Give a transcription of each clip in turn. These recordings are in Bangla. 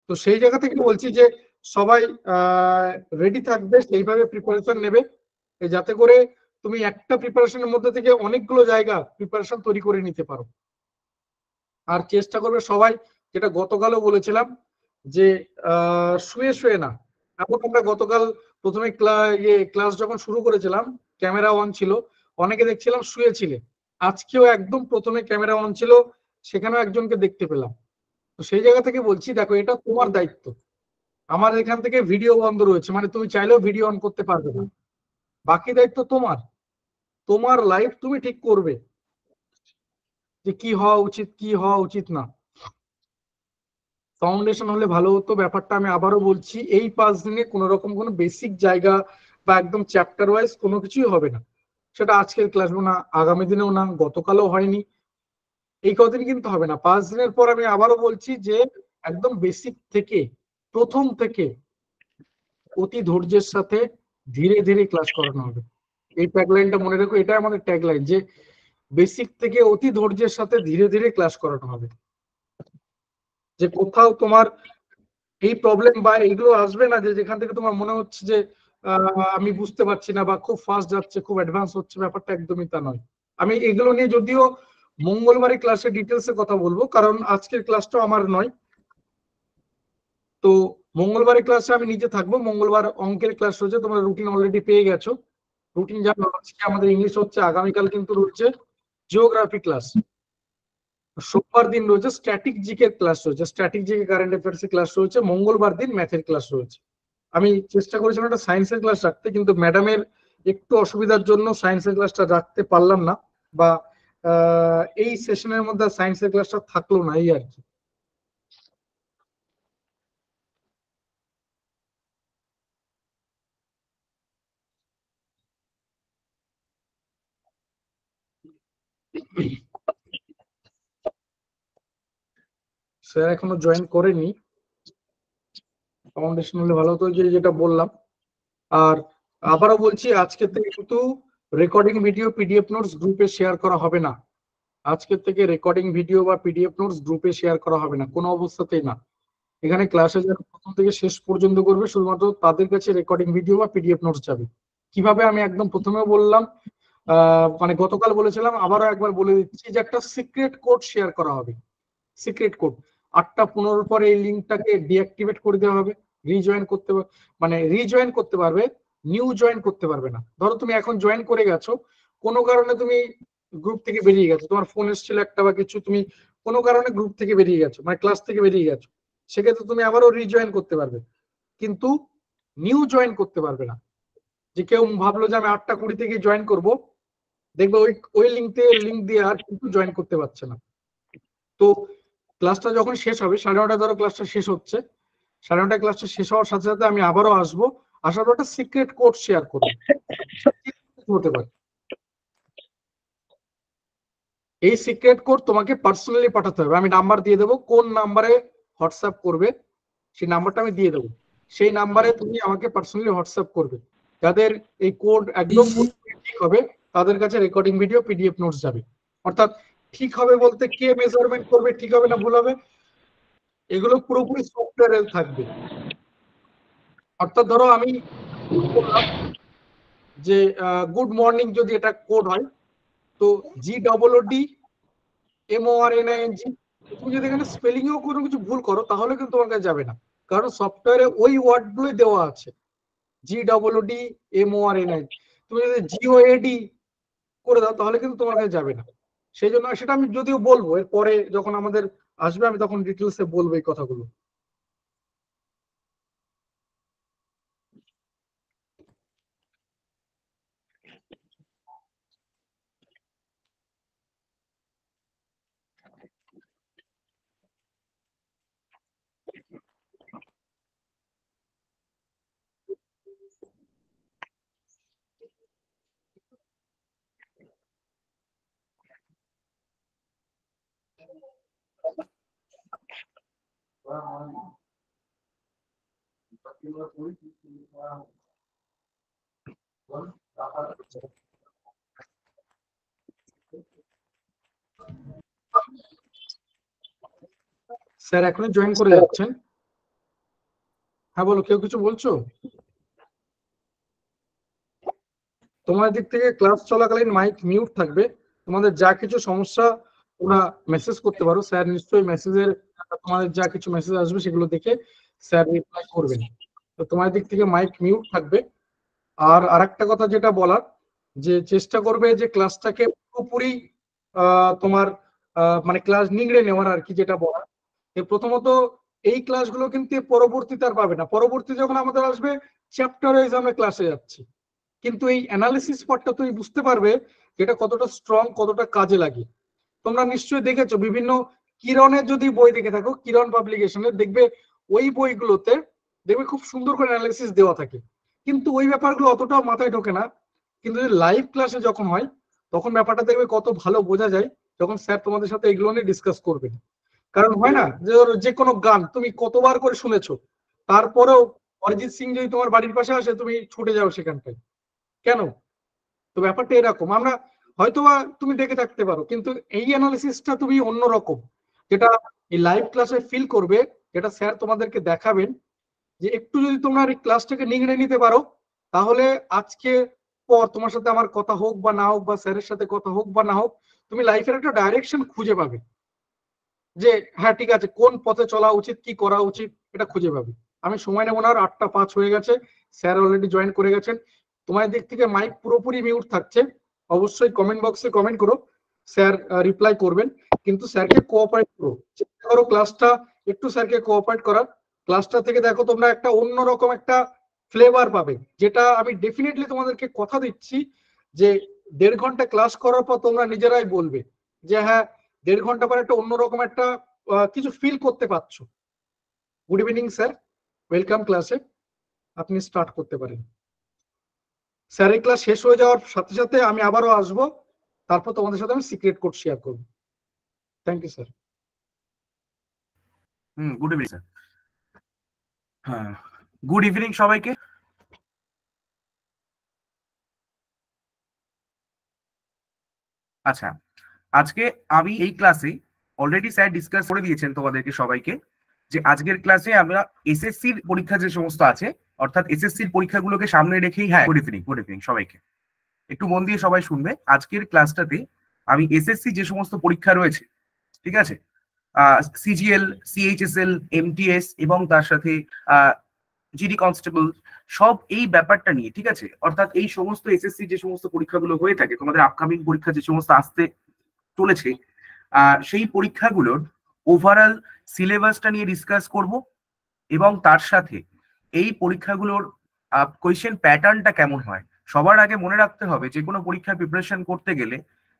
তো সেই জায়গা থেকে বলছি যে সবাই রেডি থাকবে, সেইভাবে প্রিপারেশন নেবে, যাতে করে তুমি একটা প্রিপারেশনের মধ্যে থেকে অনেকগুলো জায়গা প্রিপারেশন তৈরি করে নিতে পারো। আর চেষ্টা করবে সবাই, যেটা গতকালও বলেছিলাম, যে শুয়ে শুয়ে না। এখন আমরা গতকাল প্রথমে ক্লাস যখন শুরু করেছিলাম ক্যামেরা অন ছিল, অনেকে দেখছিলাম শুয়েছিলে। আজকেও একদম প্রথমে ক্যামেরা অন ছিল, সেখানেও একজনকে দেখতে পেলাম। তো সেই জায়গা থেকে বলছি, দেখো এটা তোমার দায়িত্ব। আমার এখান থেকে ভিডিও বন্ধ রয়েছে, মানে তুমি চাইলেও ভিডিও অন করতে পারবে না। বাকি দায়িত্ব তোমার, তোমার লাইফ তুমি ঠিক করবে যে কি হওয়া উচিত কি হওয়া উচিত না। ফাউন্ডেশন হলে ভালো হতো। ব্যাপারটা আমি আবারও বলছি, এই 5 দিনে কোনো রকম কোনো বেসিক জায়গা বা একদম চ্যাপ্টার ওয়াইজ কোনো কিছুই হবে না। সেটা আজকের ক্লাসও না, আগামী দিনেও না, গতকালও হয়নি, এই কদিন কিন্তু হবে না। 5 দিনের পর আমি আবারও বলছি যে একদম বেসিক থেকে, প্রথম থেকে অতি ধৈর্যের সাথে ধীরে ধীরে ক্লাস করানো হবে। এই ট্যাগলাইনটা মনে রেখো, এটা আমাদের ট্যাগলাইন, যে বেসিক থেকে অতি ধৈর্যের সাথে ধীরে ধীরে ক্লাস করানো হবে। যে কোথাও তোমার এই প্রবলেম বা এইগুলো আসবে না যে যেখান থেকে তোমার মনে হচ্ছে যে আমি বুঝতে পারছি না বা খুব ফাস্ট যাচ্ছে, খুব অ্যাডভান্স হচ্ছে, ব্যাপারটা একদমই তা নয়। আমি এগুলো নিয়ে যদিও মঙ্গলবারে ক্লাসে ডিটেলসে কথা বলবো, কারণ আজকের ক্লাসটা আমার নয়। তো মঙ্গলবারের ক্লাসে আমি নিজে থাকবো। মঙ্গলবার অঙ্কের ক্লাস রয়েছে, তোমরা রুটিন অলরেডি পেয়ে গেছো। রুটিন জানো, আজকে আমাদের ইংলিশ হচ্ছে, আগামীকাল কিন্তু রয়েছে জিওগ্রাফি ক্লাস। সোমবার দিন রয়েছে স্ট্যাটিক জিকের ক্লাস রয়েছে, স্ট্যাটিক জিকে কারেন্ট অ্যাফেয়ার্স এর ক্লাস রয়েছে। মঙ্গলবার দিন ম্যাথের ক্লাস রয়েছে। আমি চেষ্টা করেছিলাম একটা সায়েন্সের ক্লাস রাখতে, কিন্তু ম্যাডামের একটু অসুবিধার জন্য সায়েন্সের ক্লাসটা রাখতে পারলাম না, বা এই সেশনের মধ্যে সায়েন্সের ক্লাসটা থাকলো না, এই আর কি। স্যার এখনো জয়েন করেনি, ফাউন্ডেশন হলে ভালো হতো, যেটা বললাম। আর আবারও বলছি, আজকে থেকে কিন্তু রেকর্ডিং ভিডিও পিডিএফ নোটস গ্রুপে শেয়ার করা হবে না। আজকের থেকে রেকর্ডিং ভিডিও বা পিডিএফ নোটস গ্রুপে শেয়ার করা হবে না, কোনো অবস্থাতেই না। এখানে ক্লাসে যারা প্রথম থেকে শেষ পর্যন্ত করবে, শুধুমাত্র তাদের কাছে রেকর্ডিং ভিডিও বা পিডিএফ নোটস যাবে। কিভাবে, আমি একদম প্রথমেও বললাম, মানে গতকাল বলেছিলাম, আবারও একবার বলে দিচ্ছি, যে একটা সিক্রেট কোড শেয়ার করা হবে। সিক্রেট কোড 8টা 15 পরে এই লিঙ্কটাকে ডিঅ্যাক্টিভেট করে দেওয়া হবে। রিজয়েন করতে, মানে রিজয়েন করতে পারবে, নিউ জয়েন করতে পারবে না। ধরো তুমি এখন জয়েন করে গেছো, কোনো কারণে তুমি গ্রুপ থেকে বেরিয়ে গেছো, তোমার ফোন এসেছিল একটা বা কিছু, তুমি কোনো কারণে গ্রুপ থেকে বেরিয়ে গেছো, মানে ক্লাস থেকে বেরিয়ে গেছো, সেক্ষেত্রে তুমি আবারও রিজয়েন করতে পারবে, কিন্তু নিউ জয়েন করতে পারবে না। যে কেউ ভাবলো যে আমি 8টা 20 থেকে জয়েন করব, দেখবে ওই ওই লিঙ্ক দিয়ে আর কিন্তু জয়েন করতে পারছে না। তো ক্লাসটা যখন শেষ হবে, 9:30 ধরো ক্লাসটা শেষ হচ্ছে, 9:30 ক্লাসটা শেষ হওয়ার সাথে সাথে আমি আবারও আসবো, আসার পর একটা সিক্রেট কোড শেয়ার করবো। হতে পারে এই সিক্রেট কোড তোমাকে পার্সোনালি পাঠাতে হবে। আমি নাম্বার দিয়ে দেবো, কোন নাম্বারে হোয়াটসঅ্যাপ করবে সেই নাম্বারটা আমি দিয়ে দেবো। সেই নাম্বারে তুমি আমাকে পার্সোনালি হোয়াটসঅ্যাপ করবে। যাদের এই কোড একদম ঠিক হবে, তাদের কাছে রেকর্ডিং ভিডিও পিডিএফ নোটস যাবে। অর্থাৎ ঠিক হবে বলতে, কে মেজারমেন্ট করবে ঠিক হবে না ভুল হবে, এগুলো পুরোপুরি সফটওয়্যারে থাকবে। অর্থাৎ ধরো আমি বললাম যে গুড মর্নিং যদি এটা কোড হয়, তো GOODMORNING, তুমি যদি এখানে স্পেলিং এও কোনো কিছু ভুল করো, তাহলে কিন্তু তোমার কাছে যাবে না, কারণ সফটওয়্যারে ওই ওয়ার্ড গুলোই দেওয়া আছে, GOODMORNING। তুমি যদি GOAD করে দাও, তাহলে কিন্তু তোমার কাছে যাবে না। সেই জন্য সেটা আমি যদিও বলবো এর পরে, যখন আমাদের আসবে আমি তখন ডিটেলসে বলবো এই কথাগুলো। স্যার এখনো জয়েন করে যাচ্ছেন। হ্যাঁ বলো, কেউ কিছু বলছো? তোমার দিক থেকে ক্লাস চলাকালীন মাইক মিউট থাকবে। তোমাদের যা কিছু সমস্যা ওরা মেসেজ করতে পারো, স্যার নিশ্চয়ই মেসেজের, তোমাদের যা কিছু মেসেজ আসবে সেগুলো দেখে স্যার রিপ্লাই করবেন। তো তোমার দিক থেকে মাইক মিউট থাকবে। আর আরেকটা কথা যেটা বলার, যে চেষ্টা করবে যে ক্লাসটাকে পুরোপুরি তোমার মানে ক্লাস নিংড়ে নেওয়ার আর কি, যেটা বলার প্রথমত এই ক্লাসগুলো কিন্তু পরবর্তীতে আর পাবে না। পরবর্তী যখন আমাদের আসবে চ্যাপ্টার ওয়াইজ আমরা ক্লাসে যাচ্ছি, কিন্তু এই অ্যানালিসিস পার্টটা তুমি বুঝতে পারবে যেটা কতটা স্ট্রং, কতটা কাজে লাগে। তোমরা নিশ্চয়ই দেখেছো বিভিন্ন কিরণের যদি বই দেখে থাকো, কিরণ পাবলিকেশনের, দেখবে ওই বইগুলোতে দেখবে খুব সুন্দর করে অ্যানালিসিস দেওয়া থাকে, কিন্তু ওই ব্যাপারগুলো অতটাও মাথায় ঢোকে না। কিন্তু লাইভ ক্লাসে যখন হয় তখন ব্যাপারটা দেখবে কত ভালো বোঝা যায়, যখন স্যার তোমাদের সাথে এগুলো নিয়ে ডিসকাস করবেন। কারণ হয় না যে যে কোনো গান তুমি কতবার করে শুনেছো, তারপরেও অরিজিৎ সিং যদি তোমার বাড়ির পাশে আসে তুমি ছুটে যাও সেখানটায়, কেন? তো ব্যাপারটা এরকম, আমরা হয়তোবা তুমি দেখে থাকতে পারো, কিন্তু এই অ্যানালিসিসটা তুমি অন্যরকম, যেটা এই লাইভ ক্লাসে ফিল করবে, যেটা স্যার তোমাদেরকে দেখাবেন। যে একটু যদি তোমরা এই ক্লাসটাকে নিংড়ে নিতে পারো, তাহলে আজকে পর তোমার সাথে আমার কথা হোক বা না হোক, বা স্যারের সাথে কথা হোক বা না হোক, তুমি লাইফের একটা ডাইরেকশন খুঁজে পাবে, যে হ্যাঁ ঠিক আছে কোন পথে চলা উচিত, কি করা উচিত, এটা খুঁজে পাবে। আমি সময় নেব না, আর 8টা 5 হয়ে গেছে, স্যার অলরেডি জয়েন করে গেছেন। তোমার দিক থেকে মাইক পুরোপুরি মিউট থাকছে, অবশ্যই কমেন্ট বক্সে কমেন্ট করো, স্যার রিপ্লাই করবেন। কিন্তু স্যারকে কোঅপারেট করো, চেষ্টা করো ক্লাসটা একটু স্যারকে কোঅপারেট করার। ক্লাসটা থেকে দেখো তোমরা একটা অন্যরকম একটা ফ্লেভার পাবে, যেটা আমি ডেফিনেটলি তোমাদেরকে কথা দিচ্ছি, যে 1.5 ঘন্টা ক্লাস করার পর তোমরা নিজেরাই বলবে যে হ্যাঁ 1.5 ঘন্টা পর একটা অন্যরকম একটা কিছু ফিল করতে পারছো। গুড ইভিনিং স্যার, ওয়েলকাম ক্লাসে, আপনি স্টার্ট করতে পারেন। স্যারের ক্লাস শেষ হয়ে যাওয়ার সাথে সাথে আমি আবারও আসবো, তারপর তোমাদের সাথে আমি সিক্রেট কোড শেয়ার করবো। Thank you sir. Good evening sir. হ্যাঁ, গুড ইভিনিং সবাইকে। আচ্ছা, আজকে আমি এই ক্লাসে অলরেডি স্যার ডিসকাস করে দিয়েছেন তোমাদেরকে সবাইকে, যে আজকের ক্লাসে আমরা এসএসসির পরীক্ষা যে সমস্ত আছে, অর্থাৎ এসএসসির পরীক্ষাগুলোকে সামনে রেখেই, হ্যাঁ গুড ইভিনিং সবাইকে, একটু মন দিয়ে সবাই শুনবে। আজকের ক্লাসটাতে আমি এসএসসি যে সমস্ত পরীক্ষা রয়েছে, ঠিক আছে, সিজিএল, সিএইচএসএল, এমটিএস এবং তার সাথে জিডি কনস্টেবল, সব এই ব্যাপারটা নিয়ে, ঠিক আছে, অর্থাৎ এই সমস্ত এসএসসি যে সমস্ত পরীক্ষাগুলো হয়ে থাকে, তোমাদের আপকামিং পরীক্ষা যে সমস্ত আসতে চলেছে, সেই পরীক্ষাগুলোর ওভারঅল সিলেবাসটা নিয়ে ডিসকাস করব, এবং তার সাথে এই পরীক্ষাগুলোর কোয়েশ্চেন প্যাটার্নটা কেমন হয়। সবার আগে মনে রাখতে হবে যে কোনো পরীক্ষার প্রিপারেশন করতে গেলে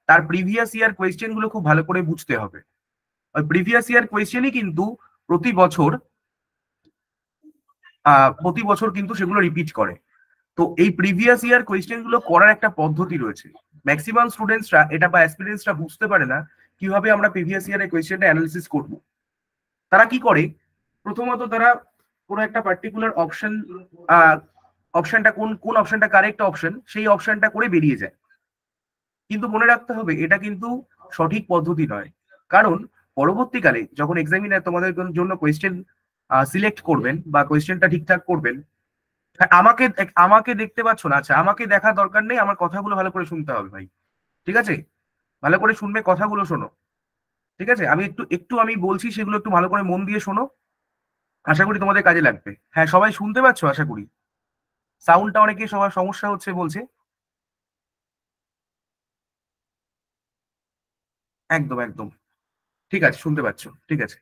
তার প্রিভিয়াস ইয়ার কোয়েশ্চেন গুলো খুব ভালো করে বুঝতে হবে। ওই প্রিভিয়াস ইয়ার কোয়েশ্চেনই কিন্তু প্রতি বছর কিন্তু সেগুলো রিপিট করে। তো এই প্রিভিয়াস ইয়ার কোয়েশ্চেন গুলো করার একটা পদ্ধতি রয়েছে। ম্যাক্সিমাম স্টুডেন্টসরা এটা বা অ্যাসপিরেন্টসরা বুঝতে পারে না কিভাবে আমরা প্রিভিয়াস ইয়ারের কোয়েশ্চেনটা অ্যানালিসিস করব। তারা কি করে, প্রথমত তারা কোনো একটা পার্টিকুলার অপশনটা কোন অপশনটা কারেক্ট অপশন, সেই অপশনটা করে বেরিয়ে যায়। কিন্তু মনে রাখতে হবে এটা কিন্তু সঠিক পদ্ধতি নয়, কারণ পরবর্তীকালে যখন এক্সামিনার তোমাদের জন্য কোয়েশ্চেন সিলেক্ট করবেন বা কোয়েশ্চেনটা ঠিকঠাক করবেন, আমাকে আমাকে দেখতে পাচ্ছ না? আচ্ছা, আমাকে দেখার দরকার নেই, আমার কথাগুলো ভালো করে শুনতে হবে ভাই, ঠিক আছে? ভালো করে শুনবে, কথাগুলো শোনো, ঠিক আছে? আমি একটু একটু আমি বলছি, সেগুলো একটু ভালো করে মন দিয়ে শোনো, আশা করি তোমাদের কাজে লাগবে। হ্যাঁ, সবাই শুনতে পাচ্ছ আশা করি? সাউন্ডটা অনেকে সবার সমস্যা হচ্ছে বলছে। একদম একদম ঠিক আছে, শুনতে পাচ্ছ, ঠিক আছে।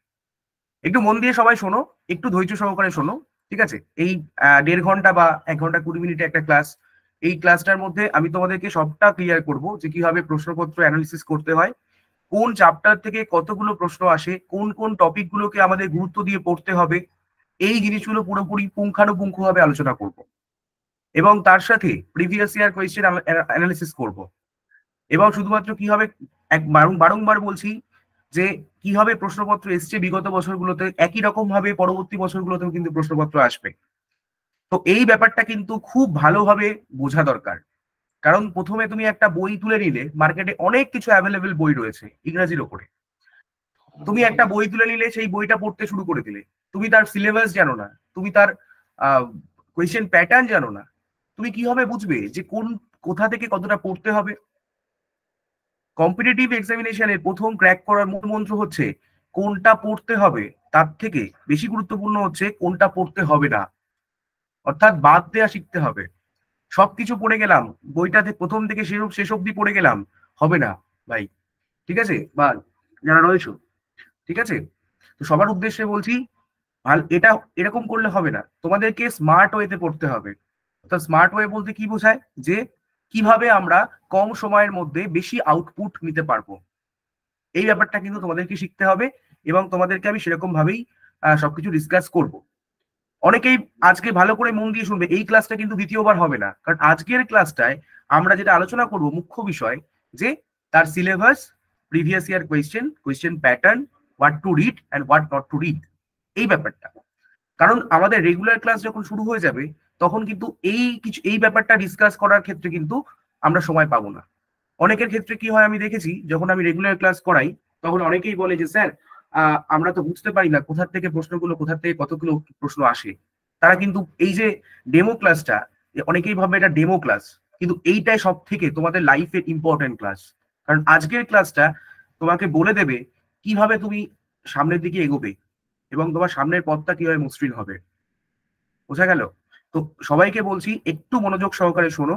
একটু মন দিয়ে সবাই শোনো, একটু ধৈর্য সহকারে শোনো, ঠিক আছে? এই 1.5 ঘন্টা বা 1 ঘন্টা 20 মিনিটে একটা ক্লাস, এই ক্লাসটার মধ্যে আমি তোমাদেরকে সবটা ক্লিয়ার করব যে কিভাবে প্রশ্নপত্র অ্যানালিসিস করতে হয়, কোন চ্যাপ্টার থেকে কতগুলো প্রশ্ন আসে, কোন কোন টপিক গুলোকে আমাদের গুরুত্ব দিয়ে পড়তে হবে, এই জিনিসগুলো পুরোপুরি পুঙ্খানুপুঙ্খভাবে আলোচনা করব, এবং তার সাথে প্রিভিয়াস ইয়ার কোয়েশ্চেন অ্যানালিসিস করব। এবং শুধুমাত্র কি হবে, বারংবার বলছি যে কিভাবে প্রশ্নপত্র এসছে বিগত বছরগুলোতে, একই রকম ভাবে পরবর্তী বছরগুলোতেও কিন্তু প্রশ্নপত্র আসবে। তো এই ব্যাপারটা কিন্তু খুব ভালোভাবে বোঝা দরকার, কারণ প্রথমে তুমি একটা বই তুলে নিলে, মার্কেটে অনেক কিছু অ্যাভেলেবেল বই রয়েছে ইংরাজির ওপরে, তুমি একটা বই তুলে নিলে, সেই বইটা পড়তে শুরু করে দিলে, তুমি তার সিলেবাস জানো না, তুমি তার কোয়েশ্চেন প্যাটার্ন জানো না, তুমি কিভাবে বুঝবে যে কোথা থেকে কতটা পড়তে হবে? কম্পিটিটিভ এক্সামিনেশনের প্রথম ক্র্যাক করার মূল মন্ত্র হচ্ছে কোনটা পড়তে হবে, তার থেকে বেশি গুরুত্বপূর্ণ হচ্ছে কোনটা পড়তে হবে না, অর্থাৎ বাদ দেয়া শিখতে হবে। সবকিছু পড়ে গেলাম, বইটাতে প্রথম থেকে শেষ অব্দি পড়ে গেলাম, হবে না ভাই, ঠিক আছে? বা যারা রয়েছে, ঠিক আছে, তো সবার উদ্দেশ্যে বলছি, এটা এরকম করলে হবে না, তোমাদেরকে স্মার্ট ওয়েতে পড়তে হবে। অর্থাৎ স্মার্ট ওয়ে বলতে কি বোঝায়, যে কিভাবে আমরা কম সময়ের মধ্যে বেশি আউটপুট নিতে পারবো, এই ব্যাপারটা কিন্তু তোমাদেরকে শিখতে হবে। এবং তোমাদেরকে আমি সেরকম ভাবেই সবকিছু ডিসকাস করব। অনেকেই আজকে ভালো করে মন দিয়ে শুনবে, এই ক্লাসটা কিন্তু দ্বিতীয়বার হবে না, কারণ আজকের ক্লাসটায় আমরা যেটা আলোচনা করব মুখ্য বিষয়, যে তার syllabus, previous year question pattern, what to read and what not to read, এই ব্যাপারটা। কারণ আমাদের রেগুলার ক্লাস যখন শুরু হয়ে যাবে, তখন কিন্তু এই ব্যাপারটা ডিসকাস করার ক্ষেত্রে কিন্তু আমরা সময় পাবো না। অনেকের ক্ষেত্রে কি হয়, আমি দেখেছি যখন আমি রেগুলার ক্লাস করাই, তখন অনেকেই বলে যে স্যার আমরা তো বুঝতে পারি না কোথা থেকে প্রশ্নগুলো, কোথা থেকে কতগুলো প্রশ্ন আসে। তারা কিন্তু এই যে ডেমো ক্লাসটা, অনেকেই ভাবে এটা ডেমো ক্লাস, কিন্তু এইটাই সব থেকে তোমাদের লাইফের ইম্পর্টেন্ট ক্লাস। কারণ আজকের ক্লাসটা তোমাকে বলে দেবে কিভাবে তুমি সামনের দিকে এগোবে এবং তোমার সামনের পথটা কিভাবে মসৃণ হবে। বোঝা গেল? তো সবাইকে বলছি একটু মনোযোগ সহকারে শোনো,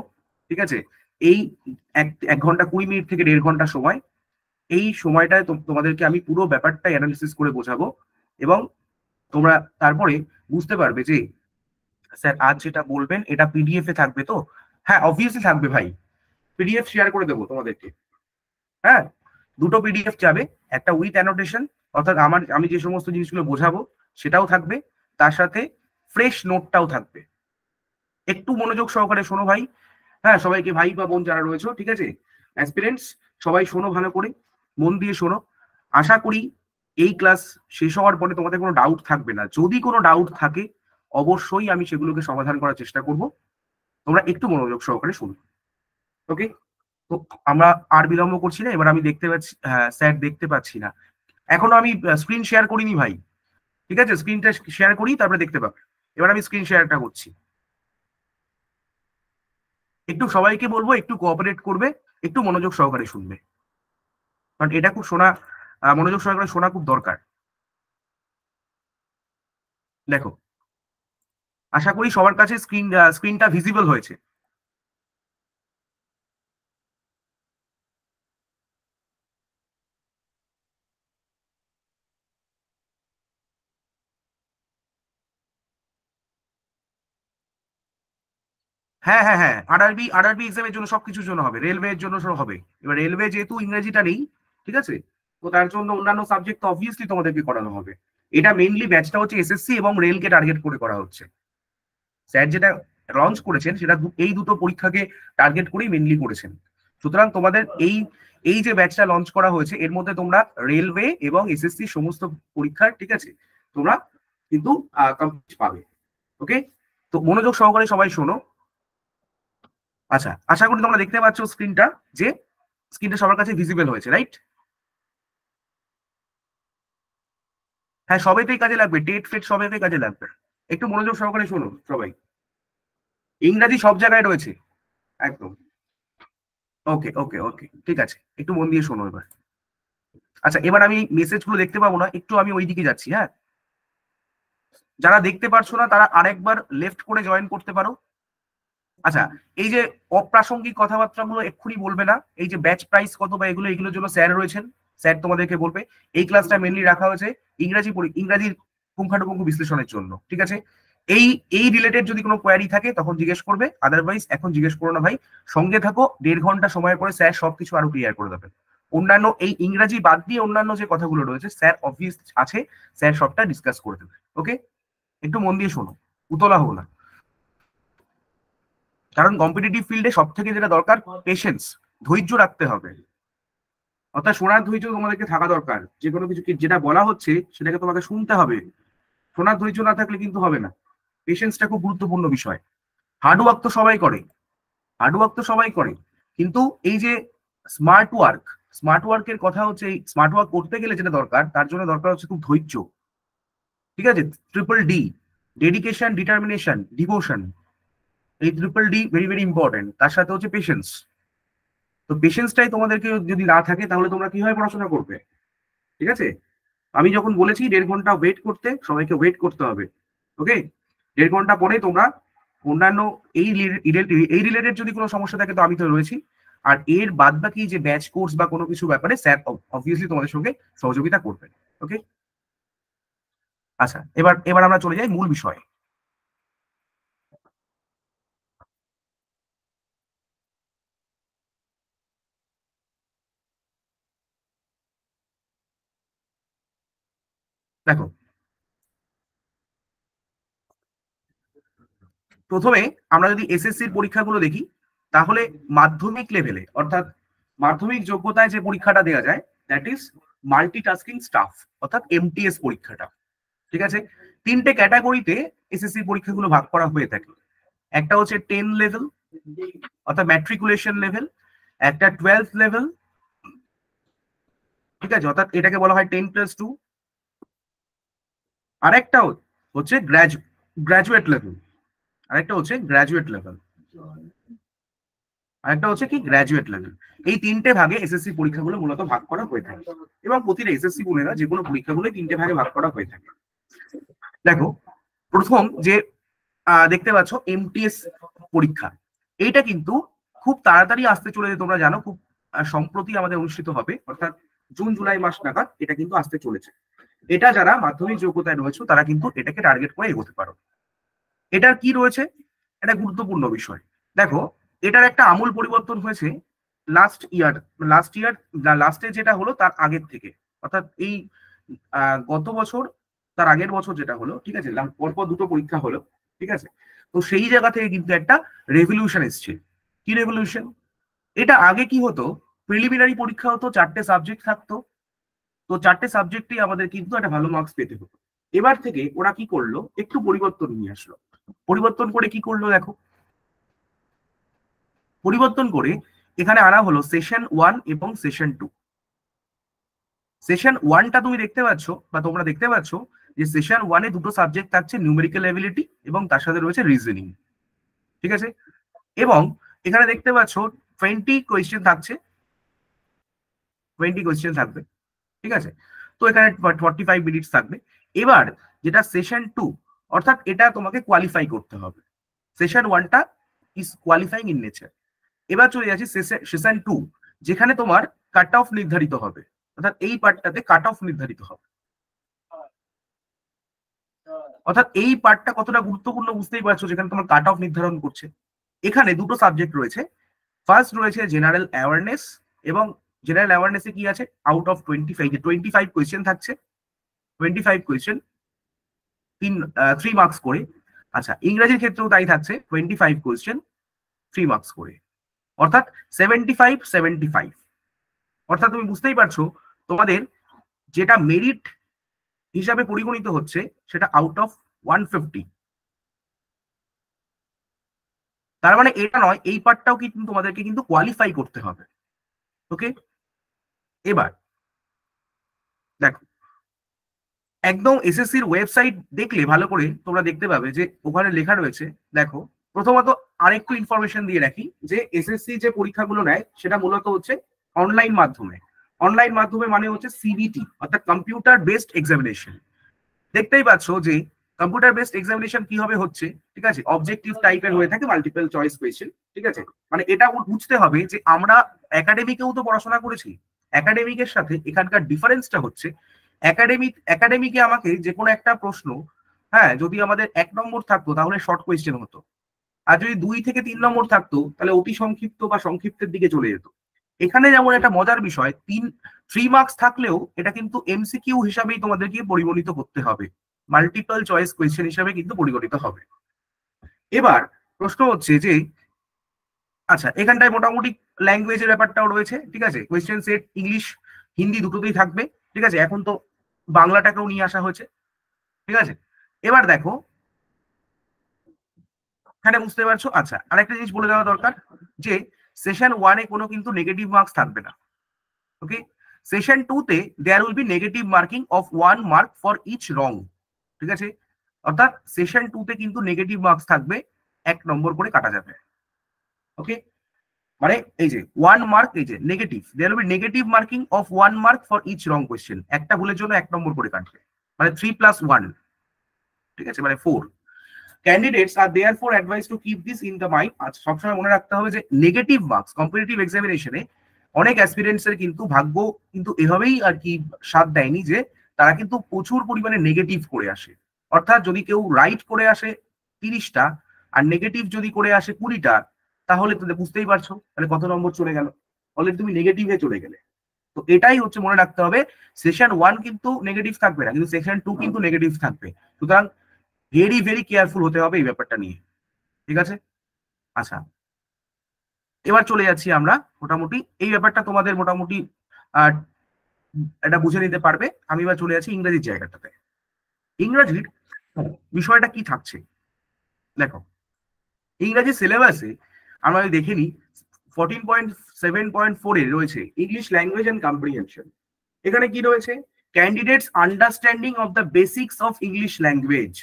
ঠিক আছে? এই 1 ঘন্টা 20 মিনিট থেকে 1.5 ঘন্টা সময়, এই সময়টায় তোমাদেরকে আমি পুরো ব্যাপারটা অ্যানালিসিস করে বোঝাবো, এবং তোমরা তারপরে বুঝতে পারবে যে স্যার আজ যেটা বলবেন এটা পিডিএফ এ থাকবে তো? হ্যাঁ, অবভিয়াসলি থাকবে ভাই, পিডিএফ শেয়ার করে দেবো তোমাদেরকে। হ্যাঁ, 2টো পিডিএফ যাবে, একটা উইথ অ্যানোটেশন, অর্থাৎ আমি যে সমস্ত জিনিসগুলো বোঝাবো সেটাও থাকবে, তার সাথে ফ্রেশ নোটটাও থাকবে। একটু মনোযোগ সহকারে শোনো ভাই। হ্যাঁ, সবাইকে ভাই বা বোন যারা রয়েছে, ঠিক আছে, অ্যাসপিরেন্টস, সবাই শোনো ভালো করে, মন দিয়ে শোনো। আশা করি এই ক্লাস শেষ হওয়ার পরে তোমাদের কোনো ডাউট থাকবে না। যদি কোনো ডাউট থাকে অবশ্যই আমি সেগুলোকে সমাধান করার চেষ্টা করব। তোমরা একটু মনোযোগ সহকারে শুনো, ওকে? তো আমরা আর বিলম্ব করছি না, এবার আমি দেখতে পাচ্ছি, হ্যাঁ স্যার দেখতে পাচ্ছি না এখনো, আমি স্ক্রিন শেয়ার করিনি ভাই, ঠিক আছে? স্ক্রিনটা শেয়ার করি, তারপরে দেখতে পাবে। এবার আমি স্ক্রিন শেয়ারটা করছি। একটু সবাইকে বলবো একটু কোঅপারেট করবে, একটু মনোযোগ সহকারে শুনবে, কারণ এটা খুব শোনা, মনোযোগ সহকারে শোনা খুব দরকার। দেখো, আশা করি সবার কাছে স্ক্রিনটা ভিজিবল হয়েছে। হ্যাঁ হ্যাঁ হ্যাঁ, আরআরবি এক্সামের জন্য সবকিছুর জন্য হবে, রেলওয়ের জন্য সব হবে। এবার রেলওয়ে যেহেতু ইংরেজিটা নেই, ঠিক আছে, তো তার জন্য অন্যান্য সাবজেক্ট তো অবভিয়াসলি তোমাদেরকে করানো হবে। এটা মেইনলি ব্যাচটা হচ্ছে এসএসসি এবং রেলকে টার্গেট করে করা হচ্ছে। স্যার যেটা লঞ্চ করেছেন সেটা এই দুটো পরীক্ষাকে টার্গেট করেই মেইনলি করেছেন। সুতরাং তোমাদের এই যে ব্যাচটা লঞ্চ করা হয়েছে, এর মধ্যে তোমরা রেলওয়ে এবং এসএসসি সমস্ত পরীক্ষার, ঠিক আছে, তোমরা কিন্তু কমপ্লিট পাবে, ওকে? তো মনোযোগ সহকারে সবাই শোনো। আচ্ছা, আশা করি তোমরা দেখতে পাচ্ছ স্ক্রিনটা, যে স্ক্রিনটা সবার কাছে ভিজিবল হয়েছে, রাইট? হ্যাঁ, সবাইতেই কাজে লাগবে, টেট ফেট সবাইতেই কাজে লাগবে। একটু মনোযোগ সহকারে শোনো সবাই, ইংরাজি সব জায়গায় রয়েছে একদম। ওকে ওকে ওকে, ঠিক আছে, একটু মন দিয়ে শোনো এবার। আচ্ছা, এবার আমি মেসেজগুলো দেখতে পাবো না, একটু আমি ওইদিকে যাচ্ছি। হ্যাঁ, যারা দেখতে পারছো না তারা আরেকবার লেফট করে জয়েন করতে পারো। আচ্ছা, এই যে অপ্রাসঙ্গিক কথাবার্তাগুলো এক্ষুনি বলবে না। এই যে ব্যাচ প্রাইস কত বা এগুলোর জন্য স্যার রয়েছেন, স্যার তোমাদেরকে বলবে। এই ক্লাসটা মেনলি রাখা হয়েছে ইংরাজির পুঙ্খানুপুঙ্খ বিশ্লেষণের জন্য, ঠিক আছে? এই রিলেটেড যদি কোনো কোয়ারি থাকে তখন জিজ্ঞেস করবে, আদারওয়াইজ এখন জিজ্ঞেস করো না ভাই। সঙ্গে থাকো, 1.5 ঘন্টা সময়ের পরে স্যার সবকিছু আরো ক্লিয়ার করে দেবেন। অন্যান্য এই ইংরাজি বাদ দিয়ে অন্যান্য যে কথাগুলো রয়েছে স্যার অবভিয়াস আছে, স্যার সবটা ডিসকাস করে দেবে, ওকে? একটু মন দিয়ে শোনো, উতলা হো না। কারণ কম্পিটিটিভ ফিল্ডে সব থেকে যেটা দরকার, পেশেন্স, ধৈর্য রাখতে হবে। অর্থাৎ শোনার ধৈর্য তোমাদেরকে থাকা দরকার। যে কোনো কিছু যেটা বলা হচ্ছে সেটাকে তোমাকে শুনতে হবে। শোনার ধৈর্য না থাকলে কিন্তু হবে না। পেশেন্সটা খুব গুরুত্বপূর্ণ বিষয়। হার্ডওয়ার্ক তো সবাই করে, হার্ডওয়ার্ক তো সবাই করে, কিন্তু এই যে স্মার্ট ওয়ার্কের কথা হচ্ছে, এই স্মার্ট ওয়ার্ক করতে গেলে যেটা দরকার, তার জন্য দরকার হচ্ছে খুব ধৈর্য, ঠিক আছে? 3D, ডেডিকেশন, ডিটারমিনেশন, ডিভোশন, এই triple D very very important. তার সাথে হচ্ছে পেশেন্স। তো পেশেন্সটাই তোমাদেরকে যদি না থাকে তাহলে তোমরা কিভাবে পড়াশোনা করবে? ঠিক আছে, আমি যখন বলেছি 1.5 ঘন্টা ওয়েট করতে, সবাইকে ওয়েট করতে হবে। ওকে, 1.5 ঘন্টা পরে তোমরা অন্যান্য এই রিলেটেড যদি কোনো সমস্যা থাকে তো আমি তো রয়েছি। আর এর বাদ বাকি যে ব্যাচ কোর্স বা কোনো কিছু ব্যাপারে স্যার অবভিয়াসলি তোমাদের সঙ্গে সহযোগিতা করবেন। ওকে, আচ্ছা, এবার এবার আমরা চলে যাই মূল বিষয়ে। দেখো, প্রথমে আমরা যদি এসএসসির পরীক্ষাগুলো দেখি তাহলে মাধ্যমিক লেভেলে অর্থাৎ মাধ্যমিক যোগ্যতায় যে পরীক্ষাটা দেওয়া যায় দ্যাট ইজ মাল্টিটাস্কিং স্টাফ অর্থাৎ এমটিএস পরীক্ষাটা। ঠিক আছে, 3টে ক্যাটাগরিতে এসএসসি পরীক্ষাগুলো ভাগ করা হয়ে থাকে। একটা হচ্ছে 10 লেভেল অর্থাৎ ম্যাট্রিকুলেশন লেভেল, একটা 12 লেভেল, ঠিক আছে, অর্থাৎ এটাকে বলা হয় 10+2, আর একটা হচ্ছে গ্রাজুয়েট লেভেল, আরেকটা হচ্ছে গ্রাজুয়েট লেভেল, আরেকটা হচ্ছে কি গ্রাজুয়েট লেভেল। এই 3টে ভাগে এসএসসি পরীক্ষাগুলো মূলত ভাগ করা হয়ে থাকে এবং প্রতিটা এসএসসি বোনেরা যে কোনো পরীক্ষাগুলো 3টে ভাগে ভাগ করা হয়ে থাকে। দেখো, প্রথম যে দেখতে পাচ্ছ এমটিএস পরীক্ষা, এইটা কিন্তু খুব তাড়াতাড়ি আসতে চলেছে, তোমরা জানো খুব সম্প্রতি আমাদের অনুষ্ঠিত হবে, অর্থাৎ জুন জুলাই মাস নাগাদ এটা কিন্তু আসতে চলেছে। এটা যারা মাধ্যমিক যোগ্যতায় রয়েছে তারা কিন্তু এটাকে টার্গেট করে এগোতে পারো। এটার কি রয়েছে, এটা গুরুত্বপূর্ণ বিষয়। দেখো, এটার একটা আমূল পরিবর্তন হয়েছে লাস্টে যেটা হলো তার আগের থেকে, অর্থাৎ এই গত বছর তার আগের বছর যেটা হলো, ঠিক আছে, পরপর 2টো পরীক্ষা হলো, ঠিক আছে। তো সেই জায়গা থেকে কিন্তু একটা রেভলিউশন এসছে। কি রেভলিউশন? এটা আগে কি হতো, প্রিলিমিনারি পরীক্ষা হতো, 4টে সাবজেক্ট থাকতো, তো 4টে সাবজেক্টই আমাদের কিন্তু একটা ভালো মার্কস পেতে হতো। এবার থেকে ওরা কি করলো, একটু পরিবর্তন নিয়ে আসলো। পরিবর্তন করে কি করলো দেখো, পরিবর্তন করে এখানে আনা হলো সেশন 1 এবং সেশন 2। সেশন 1টা তুমি দেখতে পাচ্ছ বা তোমরা দেখতে পাচ্ছ যে সেশন 1-এ 2টো সাবজেক্ট থাকছে, নিউমেরিক্যাল এবিলিটি এবং তার সাথে রয়েছে রিজনিং, ঠিক আছে। এবং এখানে দেখতে পাচ্ছ 20 কোয়েশ্চেন থাকছে, 20 কোয়েশ্চেন থাকবে, ঠিক আছে। তো এখানে 45 মিনিটস থাকবে। এবার যেটা সেশন 2, অর্থাৎ এটা তোমাকে কোয়ালিফাই করতে হবে। সেশন 1টা ইজ কোয়ালিফাইং ইন নেচার। এবার চলে যাচ্ছি সেশন 2, যেখানে তোমার কাট অফ নির্ধারিত হবে, অর্থাৎ এই পার্টটাতে কাট অফ নির্ধারিত হবে। অর্থাৎ এই পার্টটা কতটা গুরুত্বপূর্ণ বুঝতেই পারছো, যেখানে তোমার কাট অফ নির্ধারণ করছে। এখানে 2টো সাবজেক্ট রয়েছে। ফার্স্ট রয়েছে জেনারেল অ্যাওয়ারনেস, এবং জেনারেল অ্যাওয়ারনেসে কি আছে, আউট অফ 25 কোয়েশ্চেন থাকছে, 25 কোয়েশ্চেন 3 মার্কস করে। আচ্ছা, ইংরেজির ক্ষেত্রেও তাই থাকছে, 25 কোয়েশ্চেন 3 মার্কস করে, অর্থাৎ 75-75। অর্থাৎ তুমি বুঝতেই পারছো তোমাদের যেটা মেরিট হিসাবে পরিগণিত হচ্ছে সেটা আউট অফ 150। তার মানে এটা নয়, এই পার্টটাও কিন্তু তোমাদেরকে কিন্তু কোয়ালিফাই করতে হবে। ওকে, এবার দেখো, একদম এসএসসির ওয়েবসাইট দেখলে ভালো করে তোমরা দেখতে পাবে যে ওখানে লেখা রয়েছে। দেখো, প্রথমত আরেকটু ইনফরমেশন দিয়ে রাখি যে এসএসসি যে পরীক্ষাগুলো নেয় সেটা মূলত হচ্ছে অনলাইন মাধ্যমে। অনলাইন মাধ্যমে মানে হচ্ছে সিবিটি অর্থাৎ কম্পিউটার বেসড এক্সামিনেশন। দেখতেই পাচ্ছ যে কম্পিউটার বেসড এক্সামিনেশন কিভাবে হচ্ছে, ঠিক আছে, অবজেক্টিভ টাইপের হয়ে থাকে, মাল্টিপল চয়েস কোয়েশ্চেন, ঠিক আছে। মানে এটা বুঝতে হবে যে আমরা একাডেমিকেও তো পড়াশোনা করেছি, একাডেমিকের সাথে এখানকার ডিফারেন্সটা হচ্ছে একাডেমিকে আমাকে যে কোনো একটা প্রশ্ন, হ্যাঁ, যদি আমাদের 1 নম্বর থাকতো তাহলে শর্ট কোয়েশ্চেন হতো, আর যদি 2 থেকে 3 নম্বর থাকতো তাহলে অতি সংক্ষিপ্ত বা সংক্ষিপ্তের দিকে চলে যেত। এখানে যেমন একটা মজার বিষয়, 3 মার্কস থাকলেও এটা কিন্তু এমসিকিউ হিসাবেই তোমাদেরকে পরিগণিত করতে হবে, মাল্টিপল চয়েস কোয়েশ্চেন হিসাবে কিন্তু পরিগণিত হবে। এবার প্রশ্ন হচ্ছে যে আচ্ছা, এখানটায় মোটামুটি ল্যাঙ্গুয়েজের ব্যাপারটাও রয়েছে, ঠিক আছে, কোয়েশ্চেন সেট ইংলিশ হিন্দি দুটোতেই থাকবে, ঠিক আছে। এখন তো বাংলাটাকেও নিয়ে আসা হয়েছে, ঠিক আছে। এবার দেখো, এখানে বুঝতে পারছো। আচ্ছা, আরেকটা জিনিস বলে দেওয়া দরকার যে সেশন 1-এ কোনো কিন্তু নেগেটিভ মার্কস থাকবে না। ওকে, সেশন 2-তে there will be negative marking of 1 mark for each wrong, ঠিক আছে। অর্থাৎ সেশন 2 তে কিন্তু নেগেটিভ মার্কস থাকবে, 1 নম্বর করে কাটা যাবে। ওকে, মানে এই যে 1 মার্ক, এই যে negative, there will be negative marking of 1 mark for each wrong question. একটা ভুলের জন্য 1 নম্বর করে কাটবে, মানে 3 + 1, ঠিক আছে, মানে 4। Candidates are therefore advice to keep this in the mind. আচ্ছা, সবসময় মনে রাখতে হবে যে নেগেটিভ মার্কস কম্পিটিটিভ এক্সামিনেশনে অনেক অ্যাসপিরেন্টস এর কিন্তু ভাগ্য কিন্তু এভাবেই আর কি সাথ দেয়নি যে তারা কিন্তু প্রচুর পরিমাণে নেগেটিভ করে আসে। অর্থাৎ যদি কেউ রাইট করে আসে 30টা আর নেগেটিভ যদি করে আসে 20টা, তাহলে তো বুঝতেই পারছো তাহলে কত নম্বর চলে গেল, অলরেডি তুমি নেগেটিভে চলে গেলে। তো এটাই হচ্ছে মনে রাখতে হবে, সেশন 1 কিন্তু নেগেটিভ থাকবে না, কিন্তু সেশন 2 কিন্তু নেগেটিভ থাকবে। সুতরাং ভেরি ভেরি কেয়ারফুল হতে হবে এই ব্যাপারটা নিয়ে, ঠিক আছে। আচ্ছা, এবার চলে যাচ্ছি আমরা মোটামুটি এই ব্যাপারটা তোমাদের মোটামুটি এটা বুঝে নিতে পারবে। আমি এবার চলে যাচ্ছি ইংরেজির জায়গাটাতে। ইংরেজির বিষয়টা কি থাকছে দেখো, ইংরেজি সিলেবাসে আমরা যদি দেখে নিই 14.7.4 এ রয়েছে ইংলিশ ল্যাঙ্গুয়েজ এন্ড কম্প্রিহেনশন। এখানে কি রয়েছে, candidates understanding of the basics of English language.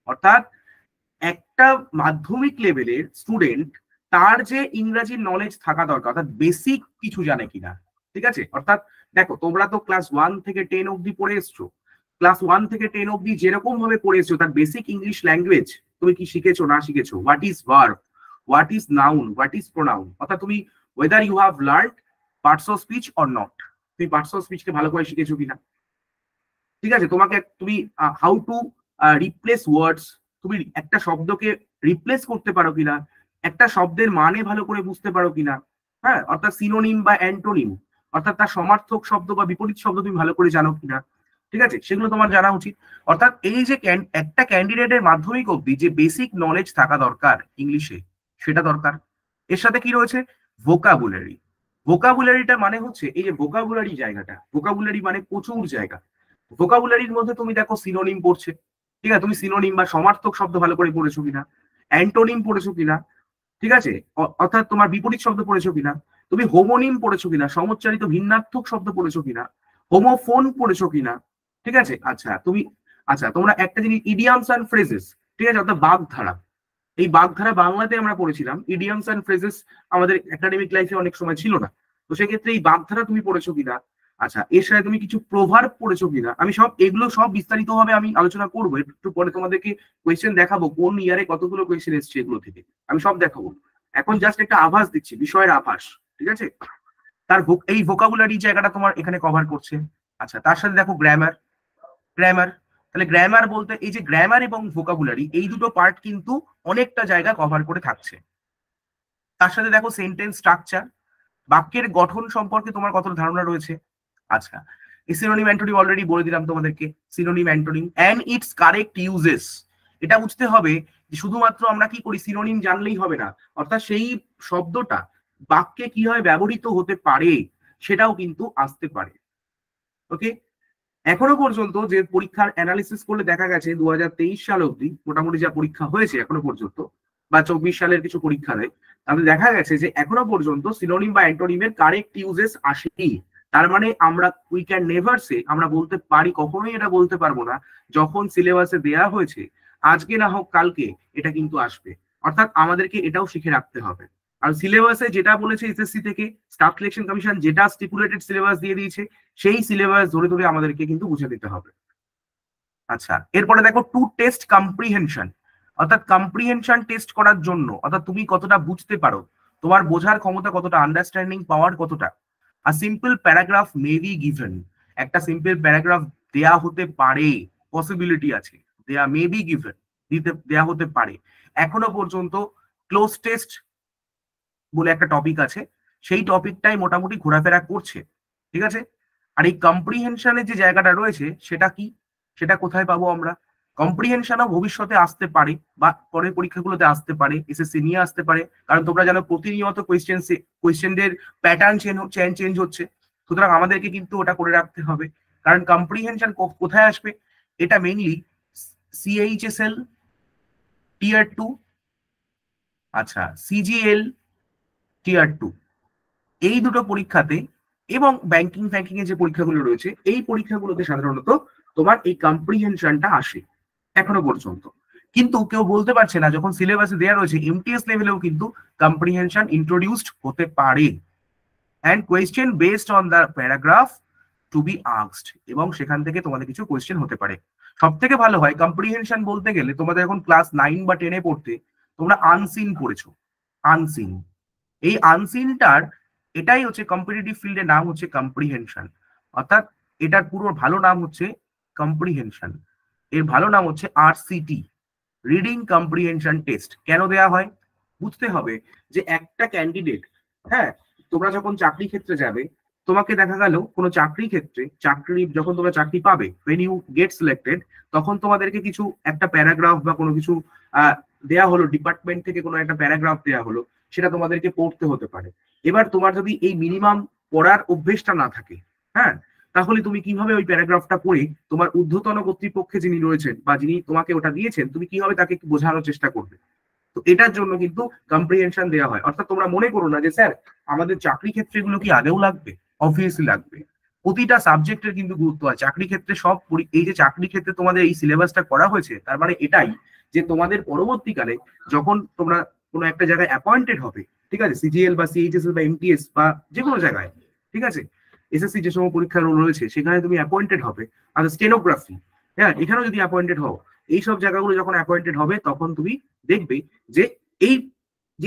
অর্থাৎ একটা মাধ্যমিক লেভেলের স্টুডেন্ট তার যে ইংরেজির নলেজ থাকা দরকার, অর্থাৎ বেসিক কিছু জানে কিনা, ঠিক আছে। অর্থাৎ দেখো, তোমরা তো ক্লাস 1 থেকে 10 অব্দি পড়ে এসছো, ক্লাস 1 থেকে 10 অব্দি যেরকম ভাবে পড়ে এসছো তার বেসিক ইংলিশ ল্যাঙ্গুয়েজ তুমি কি শিখেছো না শিখেছো, what is verb, what is noun, what is pronoun, অর্থাৎ তুমি whether you have learned parts of speech or not, তুমি পার্টস অফ স্পিচকে ভালো করে শিখেছো কিনা, ঠিক আছে। তোমাকে তুমি হাউ টু রিপ্লেস ওয়ার্ডস, তুমি একটা শব্দকে রিপ্লেস করতে পারো কিনা, একটা শব্দের মানে ভালো করে বুঝতে পারো কিনা, হ্যাঁ, অর্থাৎ সিনোনিম বা অ্যান্টোনিম, অর্থাৎ তার সমার্থক শব্দ বা বিপরীত শব্দ তুমি ভালো করে জানো কিনা, ঠিক আছে, সেগুলো তোমার জানা উচিত। অর্থাৎ এই যে একটা ক্যান্ডিডেটের মাধ্যমিক অবধি যে বেসিক নলেজ থাকা দরকার ইংলিশে, সেটা দরকার। এর সাথে কি রয়েছে, ভোকাবুলারি। ভোকাবুলারিটা মানে হচ্ছে এই যে ভোকাবুলারি জায়গাটা, ভোকাবুলারি মানে প্রচুর জায়গা। ভোকাবুলারির মধ্যে তুমি দেখো সিনোনিম পড়ছে, ঠিক আছে, তুমি সিনোনিম বা সমার্থক শব্দ ভালো করে পড়েছো কিনা, অ্যান্টোনিম পড়েছো কিনা, ঠিক আছে, অর্থাৎ তোমার বিপরীত শব্দ পড়েছো কিনা, তুমি হোমোনিম পড়েছো কিনা, সমচ্চারিত ভিন্নাত্মক শব্দ পড়েছো কিনা, হোমোফোন পড়েছো কিনা, ঠিক আছে। আচ্ছা তোমরা একটা জিনিস, ইডিয়ামস অ্যান্ড ফ্রেজেস, ঠিক আছে, অর্থাৎ বাগধারা। এই বাগধারা বাংলাতে আমরা পড়েছিলাম, ইডিয়ামস অ্যান্ড ফ্রেজেস আমাদের একাডেমিক লাইফে অনেক সময় ছিল না, তো সেক্ষেত্রে এই বাগধারা তুমি পড়েছো কিনা। আচ্ছা, এর সাথে তুমি কিছু প্রভার্ব পড়েছো কিনা। আমি এগুলো সব বিস্তারিত ভাবে আমি আলোচনা করবো একটু পরে, তোমাদেরকে কোয়েশ্চেন দেখাবো কোন ইয়ারে কতগুলো কোয়েশ্চেন এসছে এগুলো থেকে, আমি সব দেখাবো। এখন জাস্ট একটা আভাস দিচ্ছি, বিষয়ের আভাস, ঠিক আছে। এই ভোকাবুলারি জায়গাটা তোমার এখানে কভার করছে। আচ্ছা, তার সাথে দেখো গ্রামার, গ্রামার, তাহলে গ্রামার বলতে এই যে গ্রামার এবং ভোকাবুলারি এই দুটো পার্ট কিন্তু অনেকটা জায়গা কভার করে থাকছে। তার সাথে দেখো সেন্টেন্স স্ট্রাকচার, বাক্যের গঠন সম্পর্কে তোমার কত ধারণা রয়েছে। আচ্ছা, এই সিনোনিম অ্যান্টোনিম অলরেডি বলে দিলাম তোমাদেরকে, synonym antonym and its correct usages. এটা বুঝতে হবে যে শুধুমাত্র আমরা কি করি, সিনোনিম জানলেই হবে না, অর্থাৎ সেই শব্দটা বাক্যে কিভাবে ব্যবহৃত হতে পারে সেটাও কিন্তু আসতে পারে। ওকে, এখনো পর্যন্ত যে পরীক্ষার অ্যানালিসিস করলে দেখা গেছে 2023 সাল অব্দি মোটামুটি যা পরীক্ষা হয়েছে এখনো পর্যন্ত, বা 24 সালের কিছু পরীক্ষা দেয়, তাহলে দেখা গেছে যে এখনো পর্যন্ত সিনোনিম বা অ্যান্টোনিমের কারেক্ট ইউজেস আসেনি। তার মানে আমরা উই ক্যান নেভার সে, আমরা বলতে পারি, কখনোই এটা বলতে পারবো না যখন সিলেবাসে দেয়া হয়েছে আজকে না হোক কালকে এটা কিন্তু আসবে। অর্থাৎ আমাদেরকে এটাও শিখে রাখতে হবে। আর সিলেবাসে যেটা বলেছে এসএসসি থেকে, স্টাফ সিলেকশন কমিশন যেটা স্টিপুলেটেড সিলেবাস দিয়ে দিয়েছে, সেই সিলেবাস ধরে ধরে আমাদেরকে কিন্তু বুঝে দিতে হবে। আচ্ছা, এরপরে দেখো টু টেস্ট কম্প্রিহেনশন, অর্থাৎ কম্প্রিহেনশন টেস্ট করার জন্য, অর্থাৎ তুমি কতটা বুঝতে পারো, তোমার বোঝার ক্ষমতা কতটা, আন্ডারস্ট্যান্ডিং পাওয়ার কতটা। আর simple paragraph may be given, একটা সিম্পল প্যারাগ্রাফ দেয়া হতে পারে, পসিবিলিটি আছে, দেয়া মে বি গিভেন, দেয়া হতে পারে। এখনো পর্যন্ত ক্লোজ টেস্ট বলে একটা টপিক আছে, সেই টপিকটাই মোটামুটি ঘোরাফেরা করছে, ঠিক আছে। আর এই কম্প্রিহেনশনের যে জায়গাটা রয়েছে সেটা কি, সেটা কোথায় পাবো আমরা, কম্প্রিহেনশনও ভবিষ্যতে আসতে পারে বা পরের পরীক্ষাগুলোতে আসতে পারে, এসএসসি নিয়ে আসতে পারে, কারণ তোমরা জানো প্রতিনিয়ত কোয়েশ্চেনের প্যাটার্ন চেঞ্জ হচ্ছে, সুতরাং আমাদেরকে কিন্তু ওটা করে রাখতে হবে। কারণ কম্প্রিহেনশন কোথায় আসবে, এটা মেইনলি সিএইচএসএল টিয়ার 2, আচ্ছা সিজিএল টিয়ার 2, এই দুটো পরীক্ষাতে, এবং ব্যাংকিং এর যে পরীক্ষাগুলো রয়েছে এই পরীক্ষাগুলোতে সাধারণত তোমার এই কম্প্রিহেনশনটা আসে। এখনো পর্যন্ত। কিন্তু কেউ বলতে পারছে না যখন সিলেবাসে দেওয়া রয়েছে এমটিএস লেভেলেও কিন্তু কম্প্রিহেনশন ইন্ট্রোডিউসড হতে পারে, and question based on the paragraph to be asked, এবং সেখান থেকে তোমাদের কিছু কোয়েশ্চেন হতে পারে। সব থেকে ভালো হয় কম্প্রিহেনশন বলতে গেলে তোমাদের এখন ক্লাস 9 বা 10 এ পড়তে তোমরা আনসিন পড়েছো, আনসিন। এই আনসিনটার এটাই হচ্ছে কম্পিটিটিভ ফিল্ডের নাম হচ্ছে কম্প্রিহেনশন, অর্থাৎ এটার পুরো ভালো নাম হচ্ছে কম্প্রিহেনশন, এর ভালো নাম হচ্ছে আরসিটি, রিডিং কম্প্রিহেনশন টেস্ট। কেন দেয়া হয় বুঝতে হবে যে একটা ক্যান্ডিডেট, হ্যাঁ, তোমরা যখন চাকরি ক্ষেত্রে যাবে, তোমাকে দেখা গেল কোনো চাকরি ক্ষেত্রে চাকরি যখন তোমরা চাকরি পাবে, when you get selected, তখন তোমাদেরকে কিছু একটা প্যারাগ্রাফ বা কোনো কিছু দেয়া হলো, ডিপার্টমেন্ট থেকে কোনো একটা প্যারাগ্রাফ দেয়া হলো, সেটা তোমাদেরকে পড়তে হতে পারে। এবার তোমার যদি এই মিনিমাম পড়ার অভ্যেসটা না থাকে, হ্যাঁ, তাহলে তুমি কিভাবে ওই প্যারাগ্রাফটা পড়ে তোমার ঊর্ধ্বতন কর্তৃপক্ষে যিনি রয়েছেন বা যিনি তোমাকে ওটা দিয়েছেন, তুমি কিভাবে তাকে বোঝানোর চেষ্টা করবে। তো এটার জন্য কিন্তু কম্প্রিহেনশন দেওয়া হয়। অর্থাৎ তোমরা মনে করো না যে স্যার আমাদের চাকরি ক্ষেত্রে এগুলো কি আদেও লাগবে, অবভিয়াসলি লাগবে। প্রতিটা সাবজেক্টের কিন্তু গুরুত্ব আছে চাকরি ক্ষেত্রে। সব এই যে চাকরি ক্ষেত্রে তোমাদের এই সিলেবাসটা করা হয়েছে, তার মানে এটাই যে তোমাদের পরবর্তীকালে যখন তোমরা কোনো একটা জায়গায় অ্যাপয়েন্টেড হবে, ঠিক আছে, সিজিএল বা সিএইচএসএল বা এমটিএস বা যে কোনো জায়গায়, ঠিক আছে, এসএসসি যে সময় পরীক্ষা রয়েছে সেখানে তুমি অ্যাপয়েন্টেড হবে, আর স্টেনোগ্রাফি, হ্যাঁ, এখানেও যদি অ্যাপয়েন্টেড হও, এইসব জায়গাগুলো যখন অ্যাপয়েন্টেড হবে তখন তুমি দেখবে যে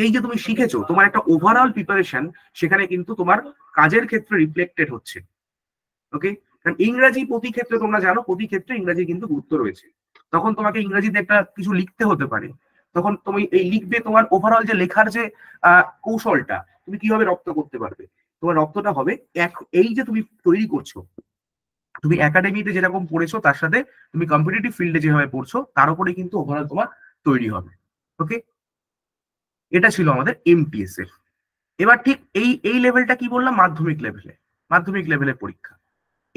এই যে তুমি শিখেছো, তোমার একটা ওভারঅল প্রিপারেশন সেখানে কিন্তু তোমার কাজের ক্ষেত্রে রিফ্লেক্টেড হচ্ছে। ওকে, কারণ ইংরাজি প্রতি ক্ষেত্রে তোমরা জানো, প্রতি ক্ষেত্রে ইংরাজি কিন্তু গুরুত্ব রয়েছে। তখন তোমাকে ইংরাজিতে একটা কিছু লিখতে হতে পারে, তখন তুমি এই লিখবে, তোমার ওভারঅল যে লেখার যে কৌশলটা তুমি কিভাবে রপ্ত করতে পারবে, তোমার রপ্তটা হবে এই যে তুমি তৈরি করছো, তুমি একাডেমিতে যেরকম পড়েছো তার সাথে তুমি কম্পিটিটিভ ফিল্ডে যেভাবে পড়ছো তার উপরে কিন্তু ওভারঅল তোমার তৈরি হবে। ওকে, এটা ছিল আমাদের এমটিএস এর। এবার ঠিক এই লেভেলটা কি বললাম, মাধ্যমিক লেভেলের পরীক্ষা।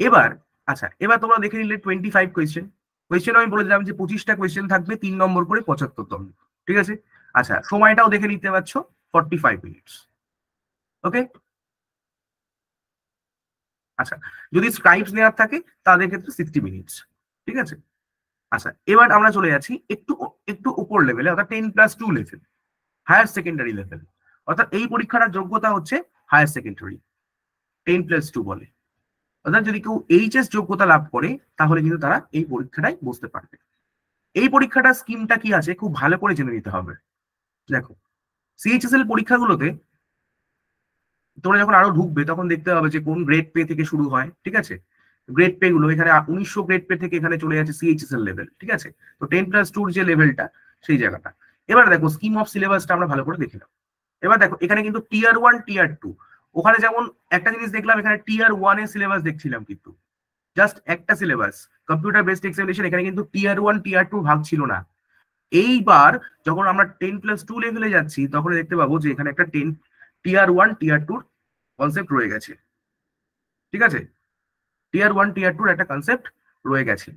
এবার আচ্ছা, এবার তোমরা দেখে নিলে 25 কোয়েশ্চেন। কোয়েশ্চেন আমি বলে দিলাম যে 25টা কোয়েশ্চেন থাকবে, 3 নম্বর করে 75তম, ঠিক আছে। আচ্ছা, সময়টাও দেখে নিতে পারছো, 45 মিনিটস। ওকে, আচ্ছা, যদি স্ক্রাইবস নেওয়ার থাকে তাদের ক্ষেত্রে 60 মিনিটস, ঠিক আছে। আচ্ছা, এবার আমরা চলে যাচ্ছি একটু উপর লেভেলে, অর্থাৎ 10+2 লেভেল, হায়ার সেকেন্ডারি লেভেল। অর্থাৎ এই পরীক্ষাটার যোগ্যতা হচ্ছে হায়ার সেকেন্ডারি, 10+2 বলে। অর্থাৎ যদি কেউ এইচএস যোগ্যতা লাভ করে তাহলে কিন্তু তারা এই পরীক্ষাটাই বসতে পারবে। এই পরীক্ষাটার স্কিমটা কি আছে খুব ভালো করে জেনে নিতে হবে। দেখো, সিএইচএসএল পরীক্ষাগুলোতে তোমরা যখন আরো ঢুকবে তখন দেখতে হবে যে কোন গ্রেড পে থেকে শুরু হয়, ঠিক আছে। গ্রেড পে গুলো এখানে 1900 গ্রেড পে থেকে এখানে চলে যাচ্ছে সিএইচএসএল লেভেল, ঠিক আছে। তো 10+2 যে লেভেলটা, সেই জায়গাটা। এবার দেখো স্কিম অফ সিলেবাসটা আমরা ভালো করে দেখে নাও। এবার দেখো এখানে কিন্তু টিয়ার 1 টিয়ার 2, ওখানে যেমন একটা জিনিস দেখলাম, এখানে টিয়ার 1 এর সিলেবাস দেখছিলাম কিন্তু জাস্ট একটা সিলেবাস, কম্পিউটার বেসড এক্সামিনেশন, এখানে কিন্তু টিয়ার 1 টিয়ার 2 ভাগ ছিল না। এইবার যখন আমরা 10+2 লেভেলে যাচ্ছি তখন দেখতে পাবো যে এখানে একটা টিয়ার 1 টিয়ার 2 কনসেপ্ট রয়ে গেছে, ঠিক আছে। টিয়ার 1 টিয়ার 2 একটা কনসেপ্ট রয়ে গেছে।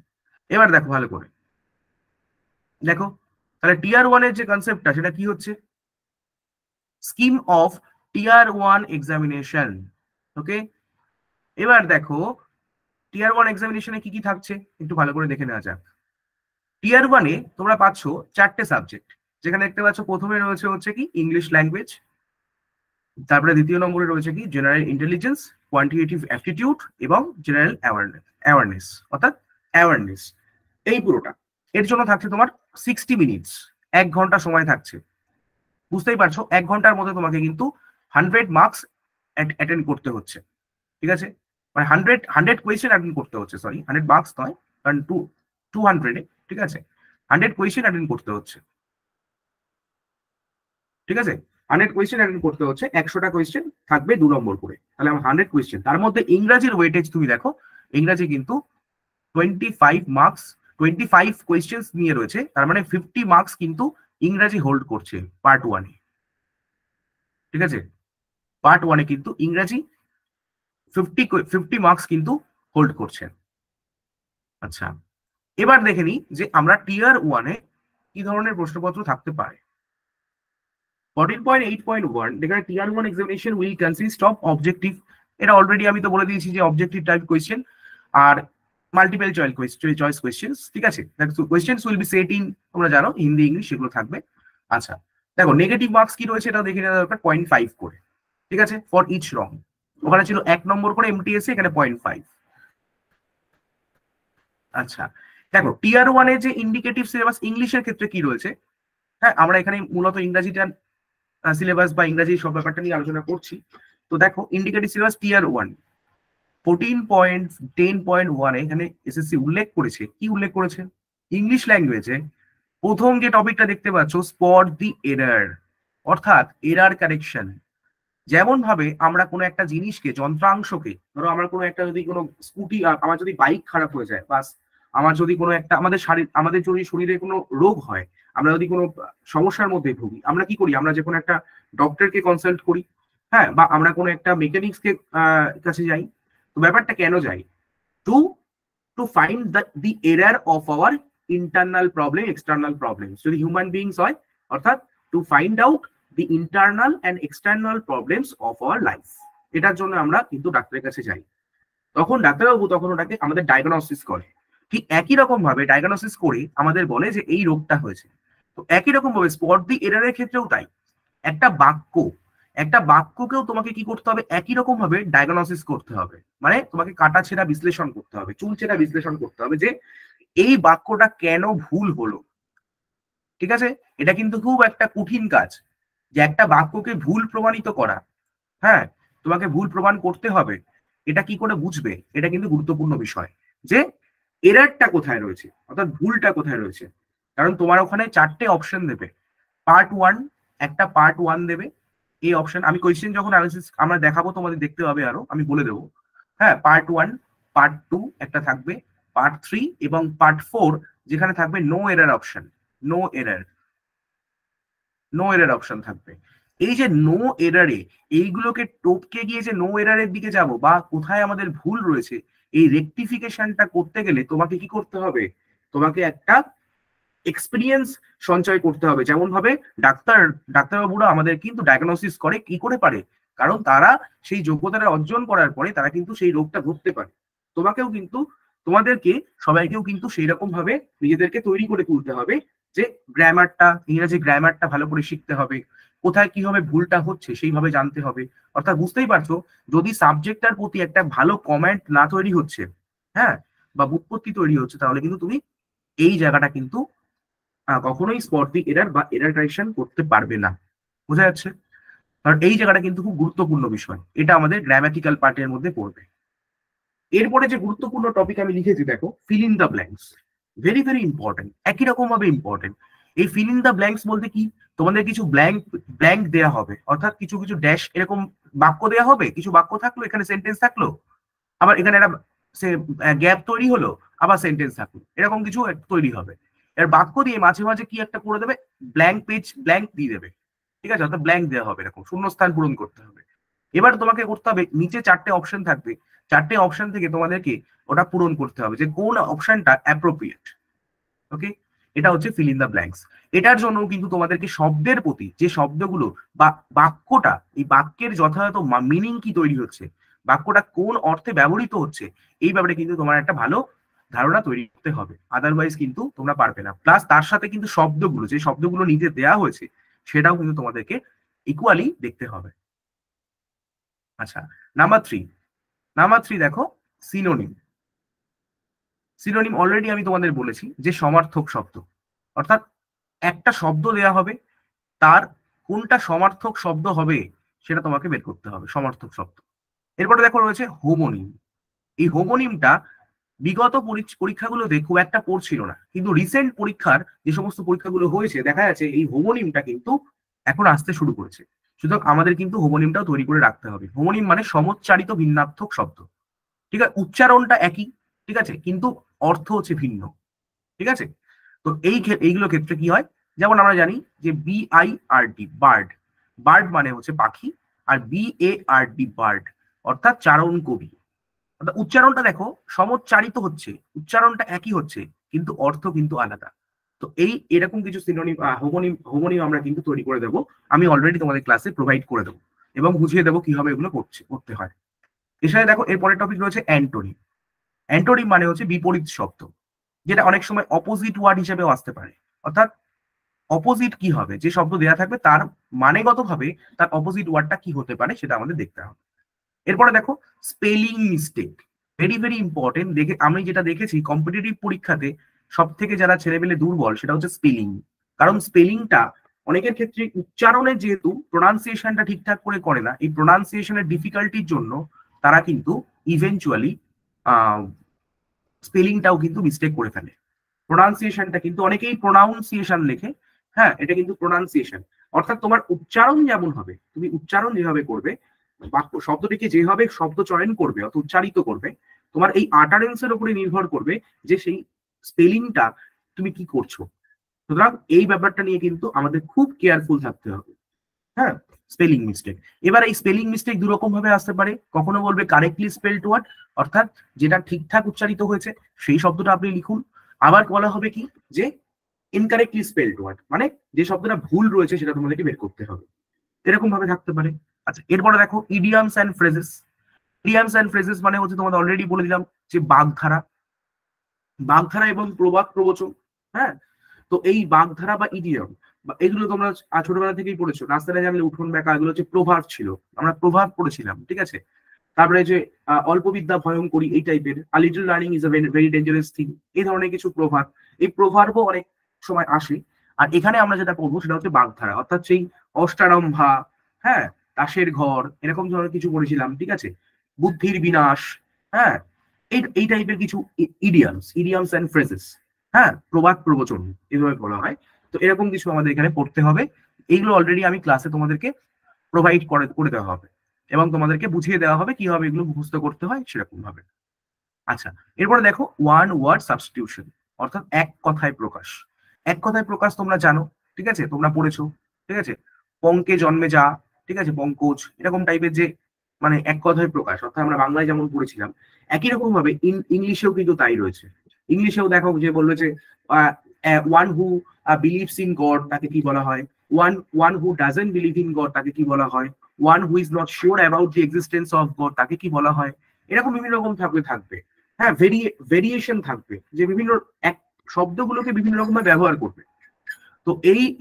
এবার দেখো ভালো করে দেখো, তাহলে টিয়ার 1 এর যে কনসেপ্টটা সেটা কি হচ্ছে, স্কিম অফ টিয়ার 1 এক্সামিনেশন। ওকে, এবার দেখো টিয়ার 1 এক্সামিনেশনে কি কি থাকছে একটু ভালো করে দেখে নেওয়া যাক। টিয়ার 1 এ তোমরা পাচ্ছ 4টে সাবজেক্ট, যেখানে দেখতে পাচ্ছ প্রথমে রয়েছে হচ্ছে কি ইংলিশ ল্যাঙ্গুয়েজ, তারপরে দ্বিতীয় নম্বরে রয়েছে কি জেনারেল ইন্টেলিজেন্স, কোয়ান্টিটেটিভ অ্যাপটিটিউড এবং জেনারেল অ্যাওয়ারনেস, অর্থাৎ অ্যাওয়ারনেস। এই পুরোটা এর জন্য থাকছে তোমার 60 মিনিটস, 1 ঘন্টা সময় থাকছে। বুঝতেই পারছো 1 ঘন্টার মধ্যে তোমাকে কিন্তু 100 মার্কস অ্যাটেন্ড করতে হচ্ছে, ঠিক আছে। মানে 100 কোয়েশ্চেন অ্যাটেন্ড করতে হচ্ছে, সরি 100 মার্কস নয়, কারণ 200 এ, ঠিক আছে, 100 কোয়েশ্চেন অ্যাটেন্ড করতে হচ্ছে, ঠিক আছে। 100 কোয়েশ্চেন অ্যাটেন্ড করতে হচ্ছে, 100টা কোয়েশ্চেন থাকবে 2 নম্বর করে, তাহলে আমার 100 কোয়েশ্চেন। তার মধ্যে ইংরাজির ওয়েটেজ তুমি দেখো, ইংরাজি কিন্তু 25 মার্কস, 25 কোয়েশ্চেন্স নিয়ে রয়েছে, তার মানে 50 মার্কস কিন্তু ইংরাজি হোল্ড করছে পার্ট 1 এ, ঠিক আছে। পার্ট 1 এ কিন্তু ইংরাজি 50 মার্কস কিন্তু হোল্ড করছে। আচ্ছা, এবার দেখে নিই যে আমরা টিয়ার 1 এ কি ধরনের প্রশ্নপত্র থাকতে পারে। 14.8.1 যেখানে টিয়ার 1 examination will consist of objective, এটা অলরেডি আমি তো বলে দিয়েছি যে অবজেক্টিভ টাইপ কোয়েশ্চেন। আর মাল্টিপল চয়েস কোয়েশ্চেন্স, ঠিক আছে। Questions will be set in, তোমরা জানো হিন্দি ইংলিশ সেগুলো থাকবে। আচ্ছা দেখো নেগেটিভ মার্কস কি রয়েছে এটা দেখে নেওয়া দরকার, 0.5 করে, ঠিক আছে, ফর ইচ রং। ওখানে ছিল 1 নম্বর করে এমটিএসসি, এখানে 0.5। আচ্ছা দেখো টিয়ার 1 এ যে ইন্ডিকেটিভ সিলেবাস ইংলিশের ক্ষেত্রে কি রয়েছে, হ্যাঁ আমরা এখানে মূলত ইংরাজিটা সিলেবাস বা ইংরাজি সব ব্যাপারটা নিয়ে আলোচনা করছি। তো দেখো ইন্ডিকেটিভ সিলেবাস টিয়ার 1 14.10.1 এখানে এসএসসি উল্লেখ করেছে, কি উল্লেখ করেছে, ইংলিশ ল্যাঙ্গুয়েজে প্রথম যে টপিকটা দেখতে পাচ্ছ স্পট দি এরার, অর্থাৎ এরার কারেকশন। যেমন ভাবে আমরা কোনো একটা জিনিসকে, যন্ত্রাংশকে, ধরো আমার কোনো একটা যদি কোনো স্কুটি, আমার যদি বাইক খারাপ হয়ে যায়, বাস আমার যদি কোনো একটা আমাদের যদি শরীরে কোনো রোগ হয়, আমরা যদি কোনো সমস্যার মধ্যে ভুগি, আমরা কি করি, আমরা যে কোনো একটা ডক্টরকে কনসাল্ট করি, হ্যাঁ, বা আমরা কোনো একটা মেকানিক্সকে কাছে যাই। তো ব্যাপারটা কেন যাই, to find the error of our internal problem, external problems. যদি হিউম্যান বিংস হয়, অর্থাৎ to find out the internal and external problems of our life, এটার জন্য আমরা কিন্তু ডাক্তারের কাছে যাই। তখন ডাক্তারবাবু তখন ওটাকে আমাদের ডায়াগনোসিস করে, ঠিক একই রকম ভাবে ডায়াগনোসিস করে আমাদের বলে যে এই রোগটা হয়েছে। তো একই রকম ভাবে স্পট দি এরারের ক্ষেত্রেও তাই, একটা বাক্যকেও তোমাকে কি করতে হবে, একই রকম ভাবে ডায়াগনোসিস করতে হবে, মানে তোমাকে কাটা ছেঁড়া বিশ্লেষণ করতে হবে, চুল ছেঁড়া বিশ্লেষণ করতে হবে যে এই বাক্যটা কেন ভুল হলো, ঠিক আছে। এটা কিন্তু খুব একটা কঠিন কাজ, যে একটা বাক্যকে ভুল প্রমাণিত করা, হ্যাঁ তোমাকে ভুল প্রমাণ করতে হবে। এটা কি করে বুঝবে, এটা কিন্তু গুরুত্বপূর্ণ বিষয়, যে এরারটা কোথায় রয়েছে, অর্থাৎ ভুলটা কোথায় রয়েছে। কারণ তোমার ওখানে 4টে অপশন দেবে, পার্ট 1 একটা পার্ট 1 দেবে, এই অপশন আমি কোয়েশ্চেন যখন অ্যানালিসিস আমরা দেখাবো তোমাদের দেখতে হবে, আরো আমি বলে দেবো, হ্যাঁ পার্ট 1 পার্ট 2 একটা থাকবে, পার্ট 3 এবং পার্ট 4 যেখানে থাকবে no error option, no error option থাকবে। এই যে নো এরারে, এইগুলোকে টপকে গিয়ে যে নো এরারের দিকে যাব, বা কোথায় আমাদের ভুল রয়েছে, এই রেকটিফিকেশনটা করতে গেলে তোমাকে কি করতে হবে, তোমাকে একটা এক্সপিরিয়েন্স সঞ্চয় করতে হবে। যেমন ভাবে ডাক্তারবাবুরা আমাদের কিন্তু ডায়াগনোসিস করে, কি করে পারে, কারণ তারা সেই যোগ্যতাটা অর্জন করার পরে তারা কিন্তু সেই রোগটা ধরতে পারে। তোমাকেও কিন্তু, তোমাদেরকে সবাইকেও কিন্তু সেই রকম ভাবে নিজেদেরকে তৈরি করে তুলতে হবে, যে গ্রামারটা, ইংরেজি গ্রামারটা ভালো করে শিখতে হবে, কোথায় কিভাবে ভুলটা হচ্ছে সেইভাবে জানতে হবে। অর্থাৎ বুঝতেই পারছো, যদি সাবজেক্টটার প্রতি একটা ভালো কমেন্ট না তৈরি হচ্ছে, হ্যাঁ, বা বুৎপত্তি তৈরি হচ্ছে, তাহলে কিন্তু তুমি এই জায়গাটা কিন্তু কখনোই স্পট দি এরার বা এরার কারেকশন করতে পারবে না। বোঝা যাচ্ছে? কারণ এই জায়গাটা কিন্তু খুব গুরুত্বপূর্ণ বিষয়, এটা আমাদের গ্রামাটিক্যাল পার্টের মধ্যে পড়বে। এরপরে যে গুরুত্বপূর্ণ টপিক আমি লিখেছি দেখো, feel in the blanks, very very important, একই রকম ভাবে ইম্পর্টেন্ট। এই ফিল ইন দ্য ব্ল্যাঙ্কস বলতে কি, তোমাদের কিছু ব্ল্যাঙ্ক দেওয়া হবে, অর্থাৎ কিছু কিছু ড্যাশ এরকম বাক্য দেওয়া হবে, কিছু বাক্য থাকলো, এখানে সেন্টেন্স থাকলো, আবার এখানে একটা গ্যাপ তৈরি হলো, আবার সেন্টেন্স থাকলো, এরকম কিছু তৈরি হবে। এর বাক্য দিয়ে মাঝে মাঝে কি একটা করে দেবে, ব্ল্যাঙ্ক পেজ, ব্ল্যাঙ্ক দিয়ে দেবে, ঠিক আছে, অর্থাৎ ব্ল্যাঙ্ক দেওয়া হবে, এরকম শূন্যস্থান পূরণ করতে হবে। এবার তোমাকে করতে হবে, নিচে 4টে অপশন থাকবে, 4টে অপশন থেকে তোমাদেরকে ওটা পূরণ করতে হবে যে কোন অপশনটা অ্যাপ্রোপ্রিয়েট। ওকে, এটা হচ্ছে ফিল ইন দ্য ব্ল্যাঙ্কস। এটার জন্য কিন্তু তোমাদেরকে শব্দের প্রতি, যে শব্দগুলো বা বাক্যটা, এই বাক্যের যথাযথ মিনিং কি তৈরি হচ্ছে, বাক্যটা কোন অর্থে ব্যবহৃত হচ্ছে, এই ব্যাপারে কিন্তু তোমার একটা ভালো ধারণা তৈরি করতে হবে, আদারওয়াইজ কিন্তু তোমরা পারবে না। প্লাস তার সাথে কিন্তু শব্দগুলো, যে শব্দগুলো নিজে দেয়া হয়েছে, সেটাও কিন্তু তোমাদেরকে ইকুয়ালি দেখতে হবে। আচ্ছা, নাম্বার 3 দেখো, সিনোনিম। সিনোনিম অলরেডি আমি তোমাদের বলেছি যে সমার্থক শব্দ, অর্থাৎ একটা শব্দ দেয়া হবে, তার কোনটা সমার্থক শব্দ হবে সেটা তোমাকে বের করতে হবে, সমার্থক শব্দ। এরপরে দেখো রয়েছে হোমোনিম। এই হোমোনিমটা বিগত পরীক্ষাগুলোতে খুব একটা পড়ছিল না, কিন্তু রিসেন্ট পরীক্ষার যে সমস্ত পরীক্ষাগুলো হয়েছে দেখা যাচ্ছে এই হোমোনিমটা কিন্তু এখন আসতে শুরু করেছে। সুতরাং আমাদের কিন্তু হোমোনিমটাও তৈরি করে রাখতে হবে। হোমোনিম মানে সমোচ্চারিত ভিন্নার্থক শব্দ, ঠিক আছে, উচ্চারণটা একই, ঠিক আছে, কিন্তু অর্থ হচ্ছে ভিন্ন, ঠিক আছে। তো এইগুলো ক্ষেত্রে কি হয়, যেমন আমরা জানি যে BIRD, বার্ড, বার্ড মানে হচ্ছে পাখি, আর BARD, বার্ড অর্থাৎ চারণ কবি। অর্থাৎ উচ্চারণটা দেখো সমোচ্চারিত হচ্ছে, উচ্চারণটা একই হচ্ছে, কিন্তু অর্থ কিন্তু আলাদা। তো এরকম কিছু সিনোনিম, হোমোনিম আমরা কিন্তু তৈরি করে দেবো, আমি অলরেডি তোমাদের ক্লাসে প্রোভাইড করে দেবো এবং বুঝিয়ে দেবো কিভাবে এগুলো করতে হয়। এছাড়া দেখো এর পরের টপিক রয়েছে অ্যান্টোনিম। অ্যান্টোনিম মানে হচ্ছে বিপরীত শব্দ, যেটা অনেক সময় অপোজিট ওয়ার্ড হিসেবেও আসতে পারে। অর্থাৎ অপোজিট কি হবে, যে শব্দ দেওয়া থাকবে তার মানেগতভাবে তার অপোজিট ওয়ার্ডটা কি হতে পারে সেটা আমাদের দেখতে হবে। এরপরে দেখো spelling mistake, very very important. আমি যেটা দেখেছি কম্পিটিটিভ পরীক্ষাতে সব থেকে যারা ছেলেমেলে দুর্বল সেটা হচ্ছে স্পেলিং। কারণ স্পেলিংটা অনেকের ক্ষেত্রে উচ্চারণে যেহেতু প্রোনাউন্সিয়েশনটা ঠিকঠাক করে না, এই প্রোনাউন্সিয়েশনের ডিফিকাল্টির জন্য তারা কিন্তু ইভেনচুয়ালি স্পেলিংটাও কিন্তু মিস্টেক করে ফেলে। প্রোনাউন্সিয়েশনটা কিন্তু অনেকেই প্রোনাউন্সিয়েশন লেখে, হ্যাঁ এটা কিন্তু প্রোনাউন্সিয়েশন। অর্থাৎ তোমার উচ্চারণ যেমন হবে, তুমি উচ্চারণ যেভাবে করবে, বাক্য শব্দটিকে যেভাবে শব্দ চয়ন করবে অর্থাৎ উচ্চারিত করবে, তোমার এই আটারেন্সের উপরে নির্ভর করবে যে সেই স্পেলিংটা তুমি কি করছো। সুতরাং এই ব্যাপারটা নিয়ে কিন্তু আমাদের খুব কেয়ারফুল থাকতে হবে। হ্যাঁ, স্পেলিং মিস্টেক। এবার এই স্পেলিং মিস্টেক দু রকম ভাবে আসতে পারে। কখনো বলবে কারেক্টলি স্পেলড ওয়ার্ড, অর্থাৎ যেটা ঠিকঠাক উচ্চারিত হয়েছে সেই শব্দটা আপনি লিখুন। আবার বলা হবে কি যে ইনকারেক্টলি স্পেলড ওয়ার্ড, মানে যে শব্দটা ভুল রয়েছে সেটা তোমাদেরকে বের করতে হবে, এরকম ভাবে থাকতে পারে। আচ্ছা, এরপরে দেখো idioms and phrases. Idioms and phrases মানে হচ্ছে তোমাদের অলরেডি বলে দিলাম যে বাগধারা, বাগধারা এবং প্রবাদ প্রবচন। হ্যাঁ, তো এই বাগধারা বা ইডিয়ম এগুলো তোমরা ছোটবেলা থেকেই পড়েছো, রাস্তায় জানলে উঠোন বেঁকা, এগুলো হচ্ছে প্রভাব ছিল, আমরা প্রভাব পড়েছিলাম, ঠিক আছে। তারপরে যে অল্প বিদ্যা ভয়ঙ্করী, এই টাইপের a little learning is a very dangerous thing, এই ধরনের কিছু প্রভাব। এই প্রভাবও অনেক সময় আসে। আর এখানে আমরা যেটা করবো সেটা হচ্ছে বাগধারা, অর্থাৎ সেই অষ্টারম্ভা, হ্যাঁ তাসের ঘর, এরকম ধরনের কিছু পড়েছিলাম, ঠিক আছে, বুদ্ধির বিনাশ, হ্যাঁ এই টাইপের কিছু ইডিয়ামস এন্ড ফ্রেজেস, হ্যাঁ প্রবাদ প্রবচন এভাবে বলা হয়। তো এরকম কিছু আমাদের এখানে পড়তে হবে। এইগুলো অলরেডি আমি ক্লাসে তোমাদেরকে প্রোভাইড করে দেওয়া হবে এবং তোমাদেরকে বুঝিয়ে দেওয়া হবে কিভাবে এগুলো মুখস্থ করতে হয় সেরকম ভাবে। আচ্ছা, এরপরে দেখো ওয়ান ওয়ার্ড সাবস্টিটিউশন, অর্থাৎ এক কথায় প্রকাশ। এক কথায় প্রকাশ তোমরা জানো, ঠিক আছে, তোমরা পড়েছো, ঠিক আছে, পঙ্কে জন্মে যা, ঠিক আছে, পঙ্কজ, এরকম টাইপের যে মানে এক কথায় প্রকাশ, অর্থাৎ আমরা বাংলায় যেমন পড়েছিলাম একই রকম ভাবে ইংলিশেও কিন্তু তাই রয়েছে। ইংলিশেও দেখো যে বলবে যে one who believes in god তাকে কি বলা হয়, one who doesn't believe in god তাকে কি বলা হয়, one who is not sure about the existence of god তাকে কি বলা হয়। এরকম বিভিন্ন রকম থাকবে। হ্যাঁ, ভেরিয়েশন থাকবে, যে বিভিন্ন এক শব্দগুলোকে বিভিন্ন রকম ব্যবহার করবে। তো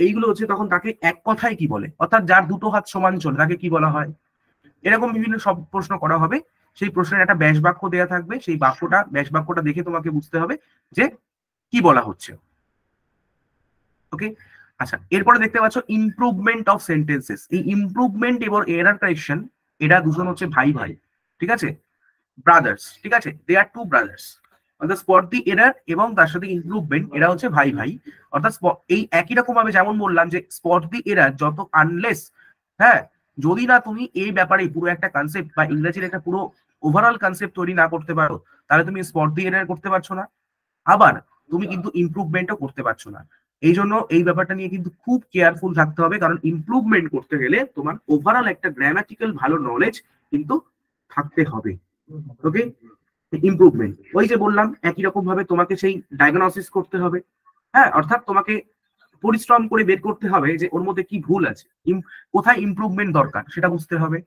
এইগুলো হচ্ছে তখন তাকে এক কথায় কি বলে, অর্থাৎ যার দুটো হাত সমান চলে তাকে কি বলা হয়। এরকম বিভিন্ন সব প্রশ্ন করা হবে। সেই প্রশ্নের একটা ব্যাস বাক্য দেওয়া থাকবে, সেই ব্যাস বাক্যটা দেখে তোমাকে বুঝতে হবে যে কি বলা হচ্ছে। ওকে, আচ্ছা, এরপরে দেখতে পাচ্ছ ইমপ্রুভমেন্ট অফ সেন্টেন্সেস। এই ইমপ্রুভমেন্ট এবং এরার কারেকশন, এরা দুজন হচ্ছে ভাই ভাই, ঠিক আছে, ব্রাদার্স, ঠিক আছে, দে আর টু ব্রাদার্স। অর্থাৎ স্পট দি এরার এবং তার সাথে ইমপ্রুভমেন্ট, এরা হচ্ছে ভাই ভাই। অর্থাৎ এই একই রকম ভাবে যেমন বললাম যে স্পট দি এরার যত আনলেস, হ্যাঁ যদি না তুমি এই ব্যাপারে পুরো একটা কনসেপ্ট বা ইংরেজির একটা পুরো ওভারঅল কনসেপ্ট তৈরি না করতে পারো, তাহলে তুমি স্পট দি এরার করতে পারছো না, আবার তুমি কিন্তু ইমপ্রুভমেন্টও করতে পারছো না। এই জন্য এই ব্যাপারটা নিয়ে কিন্তু খুব কেয়ারফুল থাকতে হবে, কারণ ইমপ্রুভমেন্ট করতে গেলে তোমার ওভারঅল একটা গ্রামাটিক্যাল ভালো নলেজ কিন্তু থাকতে হবে। ওকে, ইমপ্রুভমেন্ট ওই যে বললাম একই রকম ভাবে তোমাকে সেই ডায়াগনোসিস করতে হবে, হ্যাঁ অর্থাৎ তোমাকে পরিশ্রম করে বের করতে হবে যে ওর মধ্যে কি ভুল আছে, কোথায় ইমপ্রুভমেন্ট দরকার সেটা বুঝতে হবে।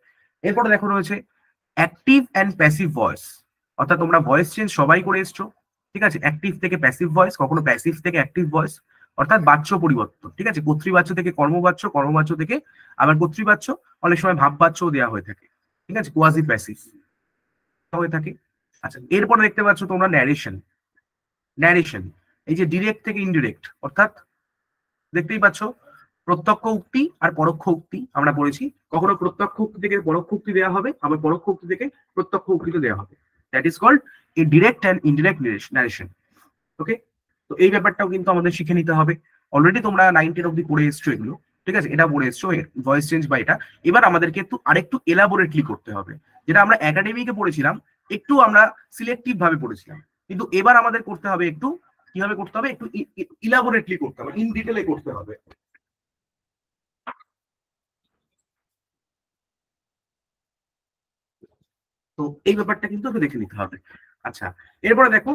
এরপরে দেখো রয়েছে অ্যাক্টিভ অ্যান্ড প্যাসিভ ভয়েস, অর্থাৎ তোমরা ভয়েস চেঞ্জ সবাই করে এসছো, ঠিক আছে, অ্যাক্টিভ থেকে প্যাসিভ ভয়েস, কখনো প্যাসিভ থেকে অ্যাক্টিভ ভয়েস, অর্থাৎ বাচ্য পরিবর্তন, ঠিক আছে, কর্তৃবাচ্য থেকে কর্মবাচ্য, কর্মবাচ্য থেকে আবার কর্তৃবাচ্য, অনেক সময় ভাববাচ্যও দেওয়া হয়ে থাকে, ঠিক আছে, কোয়াজি প্যাসিভ হয়ে থাকে। আচ্ছা, এরপরে দেখতে পাচ্ছ তোমরা ন্যারেশন। ন্যারেশন এই যে ডিরেক্ট থেকে ইনডিরেক্ট, অর্থাৎ দেখতেই পাচ্ছ প্রত্যক্ষ উক্তি আর পরোক্ষ উক্তি আমরা পড়েছি, কখনো প্রত্যক্ষ উক্তি থেকে পরোক্ষ উক্তি দেওয়া হবে, আবার পরোক্ষ উক্তি থেকে প্রত্যক্ষ উক্তিতে দেওয়া হবে, that is called a direct and indirect narration. Okay, তো এই ব্যাপারটাও কিন্তু আমাদের শিখে নিতে হবে। অলরেডি তোমরা 9-10 অব্দি পড়ে এসছো এগুলো, ঠিক আছে, এটা পড়ে এসছো ভয়েস চেঞ্জ বা এটা। এবার আমাদেরকে একটু আরেকটু এলাবোরেটলি করতে হবে, যেটা আমরা একাডেমিকে পড়েছিলাম একটু আমরা সিলেক্টিভ ভাবে পড়েছিলাম, কিন্তু এবার আমাদের করতে হবে একটু কিভাবে করতে হবে, একটু ইলাবোরেটলি করতে হবে, ইন ডিটেলে করতে হবে। তো এই ব্যাপারটা কিন্তু একটু দেখে নিতে হবে। আচ্ছা, এরপরে দেখো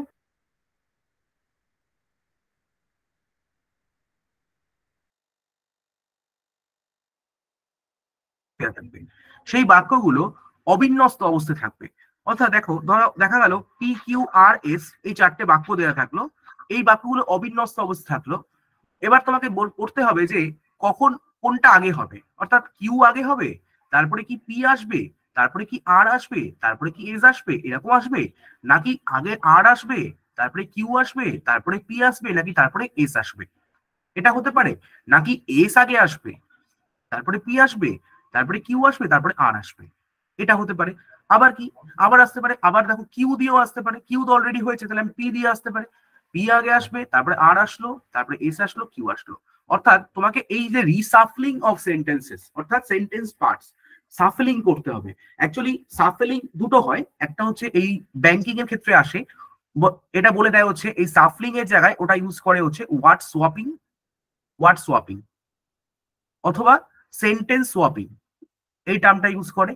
থাকবে সেই বাক্যগুলো অবিন্যস্ত অবস্থায় থাকবে, অর্থাৎ দেখো ধরো দেখা গেল পি কিউ আর এস এই চারটে বাক্য দেওয়া থাকলো, এই বাক্যগুলো অবিন্যস্ত অবস্থা থাকলো। এবার তোমাকে পড়তে হবে যে কখন কোনটা আগে হবে, অর্থাৎ কিউ আগে হবে, তারপরে কি পি আসবে, তারপরে কি আর আসবে, তারপরে কি এস আসবে, এরকম আসবে, নাকি আগে আর আসবে তারপরে কিউ আসবে তারপরে পি আসবে, নাকি তারপরে এস আসবে, এটা হতে পারে। নাকি এস আগে আসবে তারপরে পি আসবে তারপরে কিউ আসবে তারপরে আর আসবে, এটা হতে পারে। আবার কি, আবার আসতে পারে, আবার দেখো কিউ দিয়েও আসতে পারে, কিউ তো অলরেডি হয়েছে তাহলে আমি পি দিয়ে আসতে পারে, পি আগে আসবে তারপরে আর আসলো তারপরে এস আসলো কিউ আসলো। অর্থাৎ তোমাকে এই যে রিসাফলিং অফ সেন্টেন্সেস অর্থাৎ সেন্টেন্স পার্টস সাফলিং করতে হবে। অ্যাকচুয়ালি সাফলিং দুটো হয়, একটা হচ্ছে এই ব্যাংকিং এর ক্ষেত্রে আসে, এটা বলে দেয় হচ্ছে এই সাফলিং এর জায়গায় ওটা ইউজ করে হচ্ছে ওয়ার্ড সোয়াপিং অথবা সেন্টেন্স সোয়াপিং, এই টার্মটা ইউজ করে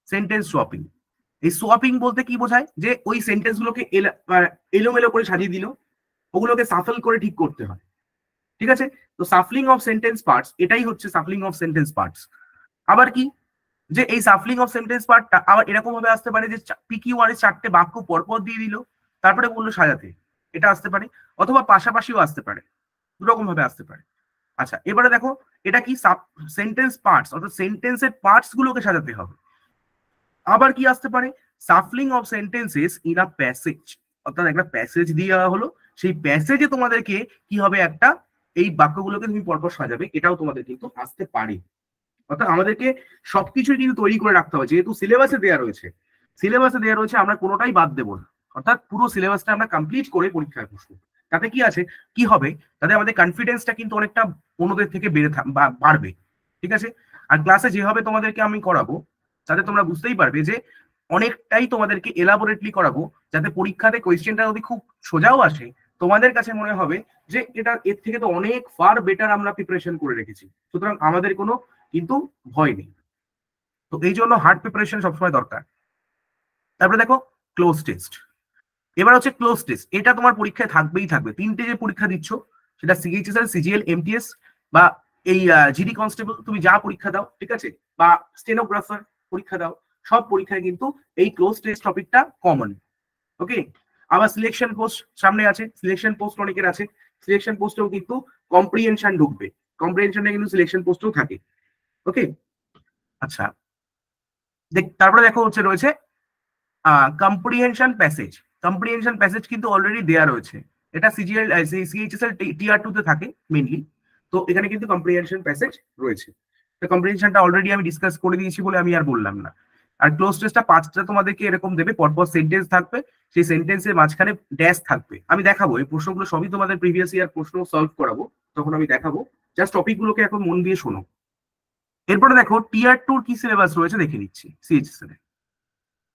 সেন্টেন্স সোয়াপিং। এই সোয়াপিং বলতে কি বোঝায়, যে ওই সেন্টেন্স গুলোকে এলোমেলো করে সাজিয়ে দিল, ওগুলোকে সাফল করে ঠিক করতে হয়, ঠিক আছে। তো সাফলিং অফ সেন্টেন্স পার্টস, এটাই হচ্ছে সাফলিং অফ সেন্টেন্স পার্টস। আবার কি, যে এই সাফলিং অফ সেন্টেন্স পার্টটা আবার এরকম ভাবে আসতে পারে যে পিকিউ আর চারটে বাক্য পরপর দিয়ে দিল তারপরে বললো সাজাতে, এটা আসতে পারে, অথবা পাশাপাশিও আসতে পারে, দুরকম ভাবে আসতে পারে। আচ্ছা এবারে দেখো এটা কি সেন্টেন্স পার্টস অর্থাৎ সেন্টেন্সের পার্টস গুলোকে সাজাতে হবে। আবার কি আসতে পারে, shuffling of sentences in a passage, অর্থাৎ একটা প্যাসেজ দিয়ে দেওয়া হলো, সেই প্যাসেজে তোমাদেরকে কি হবে একটা এই বাক্যগুলোকে তুমি পরপর সাজাবে, এটাও তোমাদের কিন্তু আসতে পারে। অর্থাৎ আমাদেরকে সবকিছুই কিন্তু তৈরি করে রাখতে হবে, যেহেতু সিলেবাসে দেওয়া রয়েছে আমরা কোনোটাই বাদ দেবো না, অর্থাৎ পুরো সিলেবাসটা আমরা কমপ্লিট করে পরীক্ষায় বসবো। তাতে কি আছে, কি হবে, তাতে আমাদের কনফিডেন্সটা কিন্তু অনেকটা অন্যদের থেকে বাড়বে, ঠিক আছে। আর ক্লাসে যেভাবে তোমাদেরকে আমি করাবো তাতে তোমরা বুঝতেই পারবে যে অনেকটাই তোমাদেরকে এলাবোরেটলি করাবো, যাতে পরীক্ষাতে কোয়েশ্চেনটা যদি খুব সোজাও আসে তোমাদের কাছে মনে হবে যে এটা এর থেকে তো অনেক ফার বেটার আমরা প্রিপারেশন করে রেখেছি, সুতরাং আমাদের কোনো কিন্তু ভয় নেই। তো এই জন্য হার্ড প্রিপারেশন সবসময় দরকার। তারপরে দেখো ক্লোজ টেস্ট। এবার হচ্ছে ক্লোজ টেস্ট, এটা তোমার পরীক্ষায় থাকবেই থাকবে। তিনটে যে পরীক্ষা দিচ্ছ সেটা সিএইচএসএল, সিজিএল, এমটিএস বা এই জিডি কনস্টেবল, তুমি যা পরীক্ষা দাও ঠিক আছে, বা স্টেনোগ্রাফার পরীক্ষা দাও, সব পরীক্ষায় কিন্তু এই ক্লোজ টেস্ট টপিকটা কমন। ওকে, আবার সিলেকশন পোস্ট সামনে আছে, সিলেকশন পোস্ট অনেকের আছে, সিলেকশন পোস্টেও কিন্তু কম্প্রিহেনশন ঢুকবে, কম্প্রিহেনশনে কিন্তু সিলেকশন পোস্টও থাকে। ওকে, আচ্ছা তারপরে দেখো হচ্ছে রয়েছে কম্প্রিহেনশন প্যাসেজ। কম্প্রিহেনশন প্যাসেজ কিন্তু অলরেডি দেয়া রয়েছে, এটা সিজিএল সিএইচএসএল টিআর 2 তে থাকে মেইনলি, তো এখানে কিন্তু কম্প্রিহেনশন প্যাসেজ রয়েছে। তো কম্প্রিহেনশনটা অলরেডি আমি ডিসকাস করে দিয়েছি বলে আমি আর বললাম না। আর ক্লোজ টেস্টটা 5টা তোমাদেরকে এরকম দেবে, পরপর সেন্টেন্স থাকবে, সেই সেন্টেন্সের মাঝখানে ড্যাশ থাকবে। আমি দেখাবো এই প্রশ্নগুলো সবই তোমাদের প্রিভিয়াস ইয়ার প্রশ্ন সলভ করাবো, তখন আমি দেখাবো, জাস্ট টপিকগুলোকে এখন মন দিয়ে শোনো। এরপরে দেখো টিআর 2 কি সিলেবাস রয়েছে দেখে নিচ্ছি। সিএইচএসএল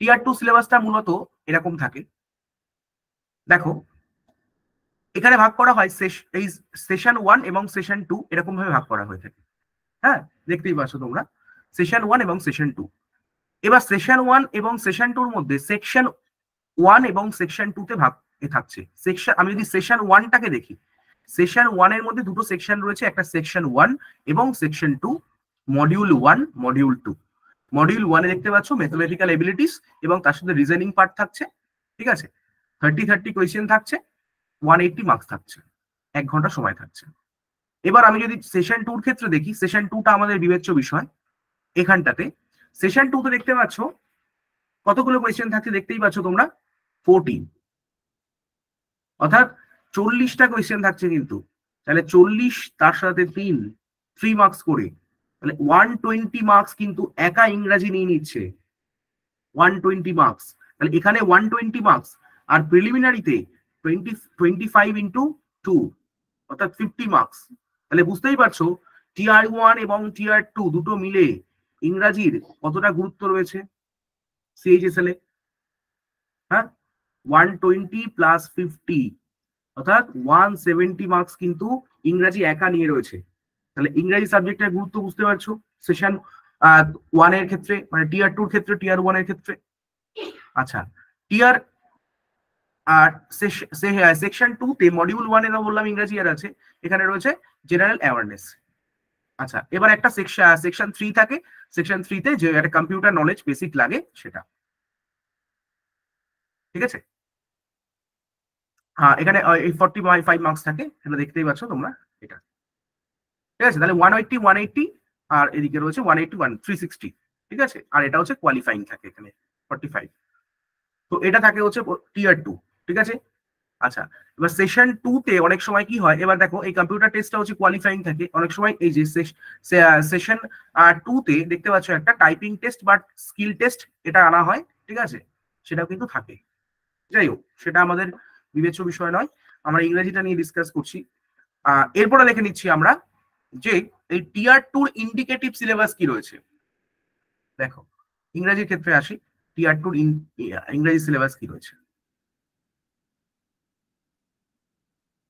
টিআর 2 সিলেবাসটা মূলত এরকম থাকে, দেখো এখানে ভাগ করা হয় এই সেশন 1 এবং সেশন 2 এরকম ভাবে ভাগ করা হয়ে থাকে। হ্যাঁ, দেখতেই পাচ্ছ তোমরা সেশন 1 এবং সেশন 2। এবার সেশন 1 এবং সেশন 2 এর মধ্যে সেকশন 1 এবং সেকশন 2 তে ভাগ থাকছে। সেকশন, আমি যদি সেশন 1টাকে দেখি, সেশন 1 এর মধ্যে দুটো সেকশন রয়েছে, একটা সেকশন 1 এবং সেকশন 2, মডিউল 1 মডিউল 2। মডিউল 1 এ দেখতে পাচ্ছ ম্যাথমেটিক্যাল এবিলিটিস এবং তার সাথে রিজনিং পার্ট থাকছে, ঠিক আছে। 30 কোয়েশ্চেন থাকছে, 180 মার্কস থাকছে, 1 ঘন্টা সময় থাকছে। এবার আমি যদি সেশন 2 এর ক্ষেত্রে দেখি, সেশন 2টা আমাদের বিবেচ্য বিষয়, এখানটাতে সেশন 2 তে দেখতে পাচ্ছ কতগুলো কোয়েশ্চেন থাকছে, দেখতেই পাচ্ছ তোমরা 14, অর্থাৎ 40টা কোয়েশ্চেন থাকছে কিন্তু, তাহলে 40 তার সাথে 3 মার্কস করে, তাহলে 120 মার্কস কিন্তু একা ইংরাজি নিয়ে নিচ্ছে, 120 মার্কস। তাহলে এখানে 120 মার্কস, আর প্রিলিমিনারিতে 25 ইন্টু 2 অর্থাৎ 50 মার্কস। তাহলে বুঝতেই পারছো টিআর 1 এবং টিআর 2 দুটো মিলে ইংরাজির কতটা গুরুত্ব রয়েছে সিএইচএসএল এ। হ্যাঁ, 120 প্লাস 50 অর্থাৎ 170 মার্কস কিন্তু ইংরাজি একা নিয়ে রয়েছে। তাহলে ইংরাজি সাবজেক্টের গুরুত্ব বুঝতে পারছো সেশন 1 এর ক্ষেত্রে, মানে টিআর 2 এর ক্ষেত্রে, টিআর 1 এর ক্ষেত্রে। আচ্ছা টিআর আর সেকশন 2 তে মডিউল 1 এ বললাম ইংরাজি আর আছে, এখানে রয়েছে জেনারেল অ্যাওয়ারনেস। আচ্ছা, এবার একটা সেকশন 3 থাকে। সেকশন 3 তে যে একটা কম্পিউটার নলেজ বেসিক লাগে সেটা, ঠিক আছে। হ্যাঁ, এখানে এই 45 মার্কস থাকে, এটা দেখতেই পাচ্ছ তোমরা এটা, ঠিক আছে। তাহলে 180 আর এদিকে রয়েছে 181 360, ঠিক আছে। আর এটা হচ্ছে কোয়ালিফাইং থাকে এখানে 45। তো এটা থাকে হচ্ছে টিয়ার 2, ঠিক আছে। আচ্ছা, এবার সেশন 2 তে অনেক সময় কি হয়, এবার দেখো এই কম্পিউটার টেস্টটা হচ্ছে কোয়ালিফাইং থাকে, অনেক সময় এই যে সেশন 2 তে দেখতে পাচ্ছ একটা টাইপিং টেস্ট বা স্কিল টেস্ট এটা আনা হয়, ঠিক আছে। সেটাও কিন্তু থাকে। যাই হোক, সেটা আমাদের বিবেচ্য বিষয় নয়, আমরা ইংরেজিটা নিয়ে ডিসকাস করছি। এরপরে দেখে নিচ্ছি আমরা যে এই টিয়ার 2 ইন্ডিকেটিভ সিলেবাস কি রয়েছে। দেখো, ইংরেজির ক্ষেত্রে আসি, টিয়ার 2 ইংরেজি সিলেবাস কি রয়েছে।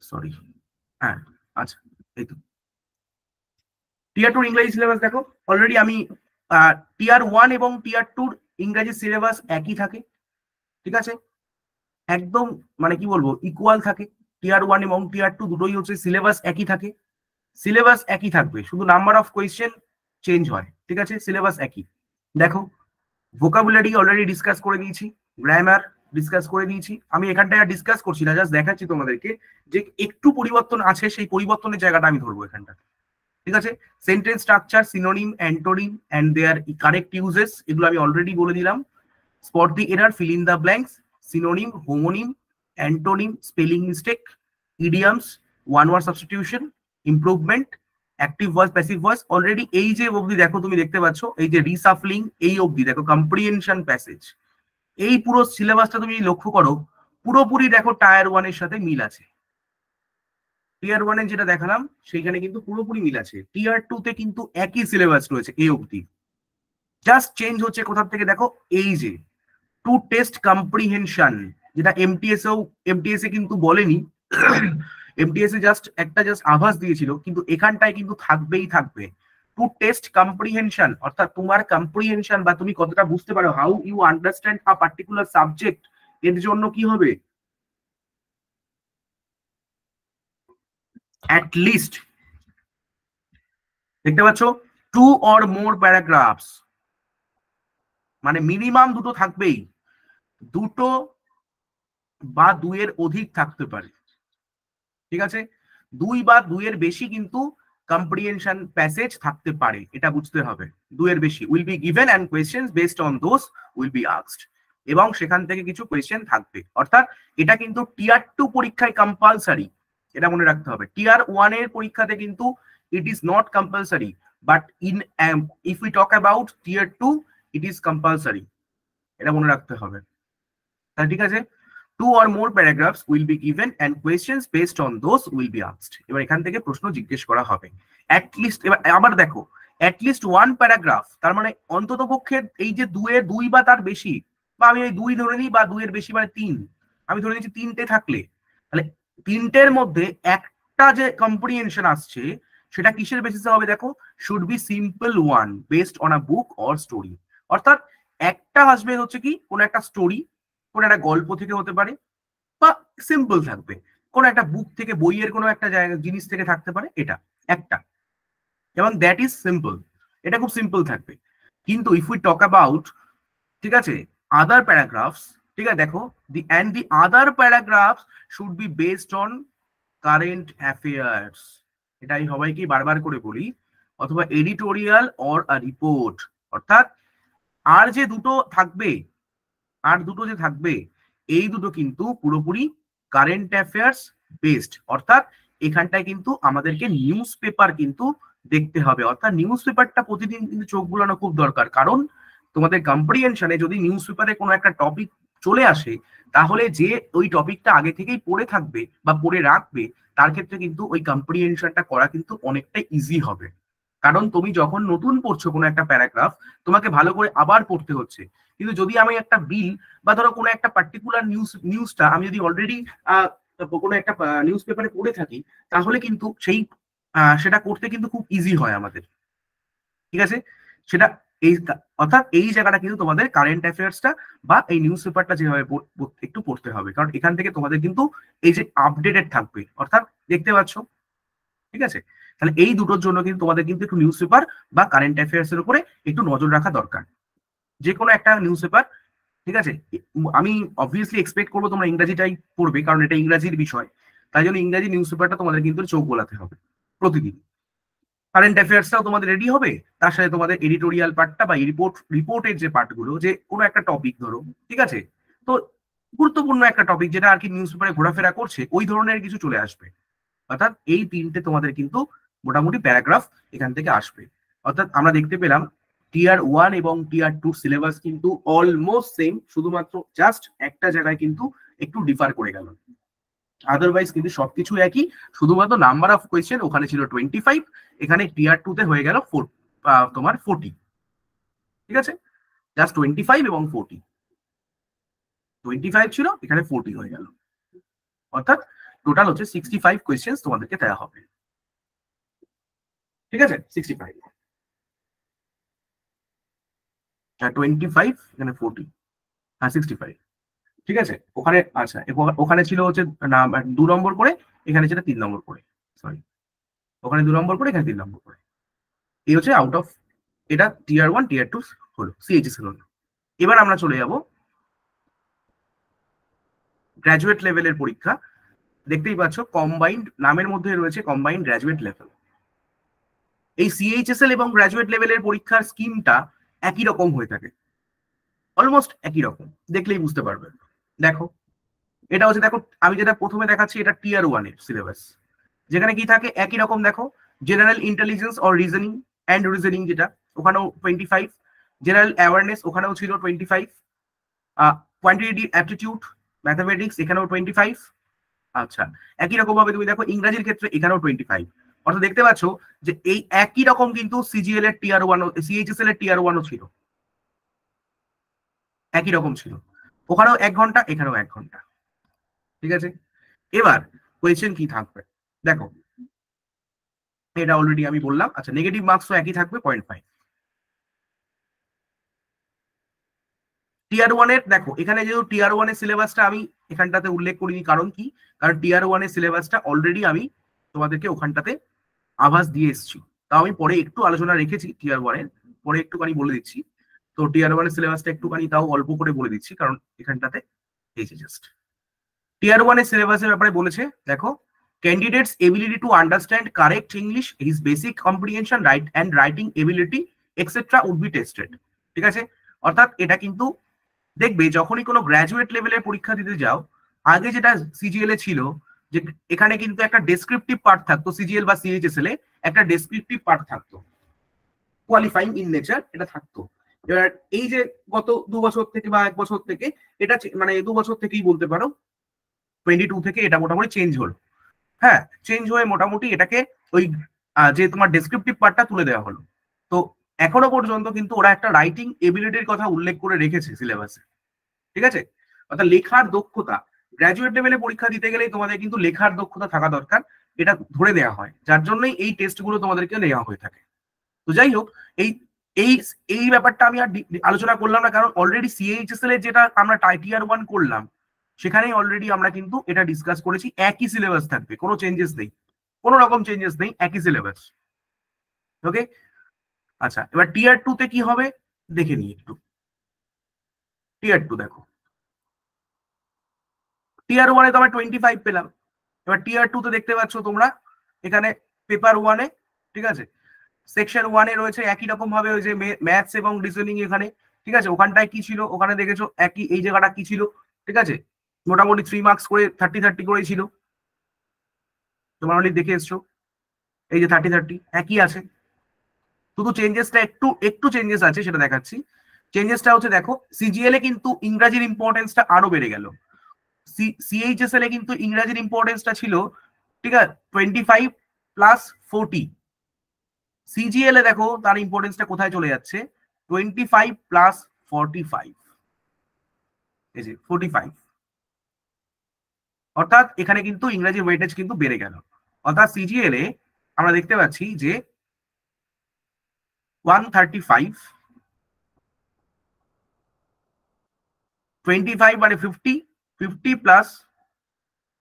সরি, হ্যাঁ, আচ্ছা, এই তো টিয়ার 2 ইংরেজি সিলেবাস দেখো। অলরেডি আমি টিয়ার 1 এবং টিয়ার 2 ইংরেজি সিলেবাস একই থাকে, ঠিক আছে। একদম মানে কি বলবো, ইকুয়াল থাকে। টিয়ার 1 এবং টিয়ার 2 দুটোই হচ্ছে সিলেবাস একই থাকে। সিলেবাস একই থাকবে, শুধু নাম্বার অফ কোয়েশ্চেন চেঞ্জ হয়, ঠিক আছে। সিলেবাস একই। দেখো, ভোকাবুলারি অলরেডি ডিসকাস করে দিয়েছি, গ্রামার ডিসকাস করে দিয়েছি। আমি এখানটায় আর ডিসকাস করছি না, জাস্ট দেখাচ্ছি তোমাদেরকে যে একটু পরিবর্তন আছে, সেই পরিবর্তনের জায়গাটা আমি ধরবো এখানটা, ঠিক আছে। Sentence structure, synonym, antonym and their correct usages, এগুলো আমি অলরেডি বলে দিলাম। Spot the error, fill in the blanks, synonym, homonym, antonym, spelling mistake, idioms, one word substitution, improvement, active voice, passive voice. Already এই যে অবধি দেখো, তুমি দেখতে পাচ্ছ এই যে রিসাফলিং, এই অবধি দেখো কম্প্রিহেনশন প্যাসেজ, এই পুরো সিলেবাসটা তুমি লক্ষ্য করো, পুরোপুরি দেখো টায়ার 1 এর সাথে মিল আছে। টিয়ার 1 এ যেটা দেখালাম সেইখানে কিন্তু পুরোপুরি মিল আছে। টিয়ার 2 তে কিন্তু একই সিলেবাস রয়েছে এই অবধি, জাস্ট চেঞ্জ হচ্ছে কোথা থেকে দেখো, এই যে টু টেস্ট কম্প্রিহেনশন, যেটা এমটিএস এ কিন্তু বলেনি, এমটিএস এ জাস্ট আভাস দিয়েছিল, কিন্তু এখানটায় কিন্তু থাকবেই থাকবে। টু টেস্ট কম্প্রিহেনশন, অর্থাৎ তোমার কম্প্রিহেনশন বা তুমি কতটা বুঝতে পারো, how you understand a particular subject, এর জন্য কি হবে, অ্যাট লিস্ট, দেখতে পাচ্ছ, 2 or more প্যারাগ্রাফস, মানে মিনিমাম দুটো থাকবেই, দুটো বা দুইয়ের অধিক থাকতে পারে, ঠিক আছে। 2 বা 2-এর বেশি কিন্তু কম্প্রিহেনশন প্যাসেজ থাকতে পারে, এটা বুঝতে হবে। 2-এর বেশি will be given and questions based on those will be asked, এবং সেখান থেকে কিছু কোয়েশ্চেন থাকবে। অর্থাৎ এটা কিন্তু টিয়ার 2 পরীক্ষায় কম্পালসারি, এটা মনে রাখতে হবে। টিয়ার 1 এর পরীক্ষাতে কিন্তু it is not compulsory, but in if we talk about tier 2 it is compulsory, এটা মনে রাখতে হবে। ঠিক আছে, 2 or more paragraphs will be given and questions based on those will be asked. এবার এখান থেকে প্রশ্ন জিজ্ঞেস করা হবে। At least, এবার আবার দেখো, at least 1 paragraph, তার মানে অন্তত পক্ষে এই যে 2 বা তার বেশি, বা আমি ওই 2 ধরে নিই, বা 2-এর বেশি মানে 3, আমি ধরে নিচ্ছি 3টে থাকলে, তাহলে 3টের মধ্যে একটা যে কম্প্রিহেনশন আসছে সেটা কিসের বেসিসে হবে, দেখো, should be simple one based on a book or story. অর্থাৎ একটা আসবে হচ্ছে কি, কোন একটা স্টোরি, কোন একটা গল্প থেকে হতে পারে, বা সিম্পল থাকবে, কোন একটা বুক থেকে, বইয়ের কোনো একটা জায়গা জিনিস থেকে থাকতে পারে, এটা একটা, এবং দ্যাট ইজ সিম্পল, এটা খুব সিম্পল থাকবে। কিন্তু ইফ উই টক অ্যাবাউট, ঠিক আছে, আদার প্যারাগ্রাফস, ঠিক আছে, দেখো, the other paragraphs should be based on current affairs, এটা আমি সবাইকে বারবার করে বলি, অথবা এডিটোরিয়াল অর আ রিপোর্ট। অর্থাৎ আর যে দুটো থাকবে, আর দুটো যে থাকবে, এই দুটো কিন্তু পুরোপুরি কারেন্ট অ্যাফেয়ার্স বেসড। অর্থাৎ এখানটায় কিন্তু আমাদেরকে নিউজ পেপার কিন্তু দেখতে হবে, অর্থাৎ নিউজ পেপারটা প্রতিদিন কিন্তু চোখ বুলানো খুব দরকার। কারণ তোমাদের কম্প্রিহেনশনে যদি নিউজ পেপারে কোনো একটা টপিক চলে আসে, তাহলে যে ওই টপিকটা আগে থেকেই পড়ে থাকবে বা পড়ে রাখবে, তার ক্ষেত্রে কিন্তু ওই কম্প্রিহেনশনটা করা কিন্তু অনেকটা ইজি হবে। কারণ তুমি যখন নতুন পড়ছো কোনো একটা প্যারাগ্রাফ, তোমাকে ভালো করে আবার পড়তে হচ্ছে। কিন্তু যদি আমি একটা বিল, বা ধরো কোনো একটা পার্টিকুলার নিউজটা আমি যদি অলরেডি কোনো একটা নিউজ পেপারে পড়ে থাকি, তাহলে কিন্তু সেটা করতে কিন্তু খুব ইজি হয় আমাদের, ঠিক আছে। সেটা এই, অর্থাৎ এই জায়গাটা কিন্তু তোমাদের কারেন্ট অ্যাফেয়ার্সটা বা এই নিউজ পেপারটা যেভাবে একটু পড়তে হবে, কারণ এখান থেকে তোমাদের কিন্তু এই যে আপডেটেড থাকবে, অর্থাৎ দেখতে পাচ্ছ, ঠিক আছে। তাহলে এই দুটোর জন্য কিন্তু তোমাদের কিন্তু একটু নিউজ পেপার বা কারেন্ট অ্যাফেয়ার্স এর উপরে একটু নজর রাখা দরকার। যে কোনো একটা নিউজ পেপার, ঠিক আছে, আমি অবভিয়াসলি এক্সপেক্ট করবো তোমরা ইংরাজিটাই পড়বে, কারণ এটা ইংরাজির বিষয়। তাই জন্য ইংরাজি নিউজ পেপারটা তোমাদের কিন্তু চোখ বোলাতে হবে প্রতিদিন। কারেন্ট অ্যাফেয়ার্সটাও তোমাদের রেডি হবে, তার সাথে তোমাদের এডিটোরিয়াল পার্টটা বা রিপোর্টের যে পার্টগুলো, যে কোনো একটা টপিক ধরো, ঠিক আছে, তো গুরুত্বপূর্ণ একটা টপিক যেটা আর কি নিউজ পেপারে ঘোরাফেরা করছে, ওই ধরনের কিছু চলে আসবে। অর্থাৎ এই তিনটে তোমাদের কিন্তু মোটামুটি প্যারাগ্রাফ এখান থেকে আসবে। অর্থাৎ আমরা দেখতে পেলাম টিয়ার 1 এবং টিয়ার 2 সিলেবাস কিন্তু অলমোস্ট সেম, শুধুমাত্র জাস্ট একটা জায়গায় কিন্তু একটু ডিফার করে গেল, আদারওয়াইজ কিন্তু সবকিছু একই, শুধুমাত্র নাম্বার অফ কোয়েশ্চেন ওখানে ছিল 25, এখানে টিয়ার 2 তে হয়ে গেল তোমার 40, ঠিক আছে, জাস্ট 25 এবং 40, 25 ছিল এখানে 40 হয়ে গেল, অর্থাৎ টোটাল হচ্ছে 65 কোয়েশ্চেন তোমাদেরকে দেওয়া হবে, ঠিক আছে, 65, 25 এখানে 40, হ্যাঁ 65, ঠিক আছে। ওখানে আচ্ছা, ওখানে ছিল হচ্ছে 2 নম্বর করে, এখানে ছিল 3 নম্বর করে, সরি, ওখানে 2 নম্বর করে, এখানে 3 নম্বর করে। এই হচ্ছে আউট অফ, এটা টিয়ার 1 টিয়ার 2 হলো, সিএইচএস হলো। এবার আমরা চলে যাব গ্র্যাজুয়েট লেভেলের পরীক্ষা। দেখতেই পাচ্ছ কম্বাইন্ড নামের মধ্যে রয়েছে কম্বাইন্ড গ্র্যাজুয়েট লেভেল। এই সিএইচএসএল এবং গ্র্যাজুয়েট লেভেলের পরীক্ষার স্কিমটা একই রকম হয়ে থাকে, অলমোস্ট একই রকম, দেখলেই বুঝতে পারবে। দেখো এটা হচ্ছে, দেখো আমি যেটা প্রথমে দেখাচ্ছি এটা টিয়ার 1 এর সিলেবাস, যেখানে কি থাকে একই রকম। দেখো general intelligence or reasoning and reasoning, যেটা ওখানেও 25, জেনারেল অ্যাওয়ারনেস ওখানেও ছিল 25, কোয়ান্টিটেটিভ অ্যাপটিটিউড ম্যাথামেটিক্স এখানেও 25। আচ্ছা, একই রকম ভাবে তুমি দেখো ইংরাজির ক্ষেত্রে এখানেও 25। অর্থাৎ দেখতে পাচ্ছ যে এই একই রকম কিন্তু সিজিএল এর টিয়ার 1, সিএইচএসএল এর টিয়ার 1 ছিল, একই রকম ছিল, ওখানেও 1 ঘন্টা, এখানেও 1 ঘন্টা, ঠিক আছে। এবার কোয়েশ্চেন কি থাকবে দেখো, এটা অলরেডি আমি বললাম। আচ্ছা, নেগেটিভ মার্কসও একই থাকবে 0.5। টিয়ার 1 এর দেখো, এখানে যেহেতু টিয়ার 1 এর সিলেবাসটা আমি এখানটাতে উল্লেখ করিনি, কারণ কি, কারণ টিয়ার 1 এর সিলেবাসটা অলরেডি আমি তোমাদেরকে ওখানটাতে আভাস দিয়ে এসেছি, তাও আমি পরে একটু আলোচনা রেখেছি টিয়ার 1 এর, পরে একটুখানি বলে দিচ্ছি। তো টিয়ার 1 এর সিলেবাসটা একটুখানি তাও অল্প করে বলে দিচ্ছি, কারণ এখানটাতে এই যে জাস্ট টিয়ার 1 এর সিলেবাসের ব্যাপারে বলেছে। দেখো, candidate's ability to understand correct English, his basic comprehension right and writing ability etcetera would be tested, ঠিক আছে। অর্থাৎ এটা কিন্তু দেখবে যখনই কোনো গ্র্যাজুয়েট লেভেলের পরীক্ষা দিতে যাও, আগে যেটা সিজিএল এ ছিল যে এখানে কিন্তু একটা ডেসক্রিপটিভ পার্ট থাকতো, সিজিএল বা সিএইচএসএল এ একটা ডেসক্রিপটিভ পার্ট থাকতো, কোয়ালিফাইং ইন নেচার এটা থাকতো। এবার এই যে গত 2 বছর থেকে বা 1 বছর থেকে এটা মানে 2 বছর থেকেই বলতে পারো, 22 থেকে এটা মোটামুটি চেঞ্জ হলো, হ্যাঁ চেঞ্জ হয়ে মোটামুটি এটাকে ওই যে তোমার ডেসক্রিপটিভ পার্টটা তুলে দেওয়া হলো। তো এখনো পর্যন্ত কিন্তু ওরা একটা রাইটিং এবিলিটির কথা উল্লেখ করে রেখেছে সিলেবাসে, ঠিক আছে। অর্থাৎ লেখার দক্ষতা, গ্র্যাজুয়েট লেভেলে পরীক্ষা দিতে গেলেই তোমাদের কিন্তু লেখার দক্ষতা থাকা দরকার, এটা ধরে দেওয়া হয়, যার জন্যই এই টেস্টগুলো তোমাদেরকে নেওয়া হয়ে থাকে। তো যাই হোক, এই এই এই ব্যাপারটা আমি আর আলোচনা করলাম না, কারণ অলরেডি সিএইচএসএল এর যেটা আমরা টিয়ার 1 করলাম, সেখানেই অলরেডি আমরা কিন্তু এটা ডিসকাস করেছি, একই সিলেবাস থাকবে, কোনো চেঞ্জেস নেই, কোনো রকম চেঞ্জেস নেই, একই সিলেবাস, ওকে। আচ্ছা, এবার টিয়ার 2 তে কি হবে দেখে নিই একটু। টিয়ার 2 দেখো, টিয়ার 1 এ তো আমরা 25 পেলাম, এবার টিয়ার 2 তে দেখতে পাচ্ছ তোমরা এখানে পেপার 1 এ, ঠিক আছে, সেকশন 1 এ রয়েছে একই রকম ভাবে ওই যে ম্যাথস এবং রিজনিং এখানে, ঠিক আছে। ওখানটায় কি ছিল, ওখানে দেখেছো একই, এই জায়গাটা কি ছিল, ঠিক আছে, মোটামুটি 3 মার্কস করে 30 করেই ছিল, তোমরা অলরেডি দেখে এসছো, এই যে 30 একই আছে, শুধু চেঞ্জেসটা একটু একটু চেঞ্জেস আছে, সেটা দেখাচ্ছি। চেঞ্জেসটা হচ্ছে দেখো, সিজিএল এ কিন্তু ইংরাজির ইম্পর্টেন্সটা আরো বেড়ে গেল, সিএইচএসএল এ কিন্তু ইংরাজির ইম্পর্টেন্সটা ছিল, ঠিক আছে, 25 প্লাস 40, সিজিএল এ দেখো তার ইম্পর্টেন্সটা কোথায় চলে যাচ্ছে, 25 প্লাস 45, এই যে 45, অর্থাৎ এখানে কিন্তু ইংরেজি ওয়েটেজ কিন্তু বেড়ে গেল। অর্থাৎ সিজিএল এ আমরা দেখতে পাচ্ছি যে 135, 25 মানে 50, 50 প্লাস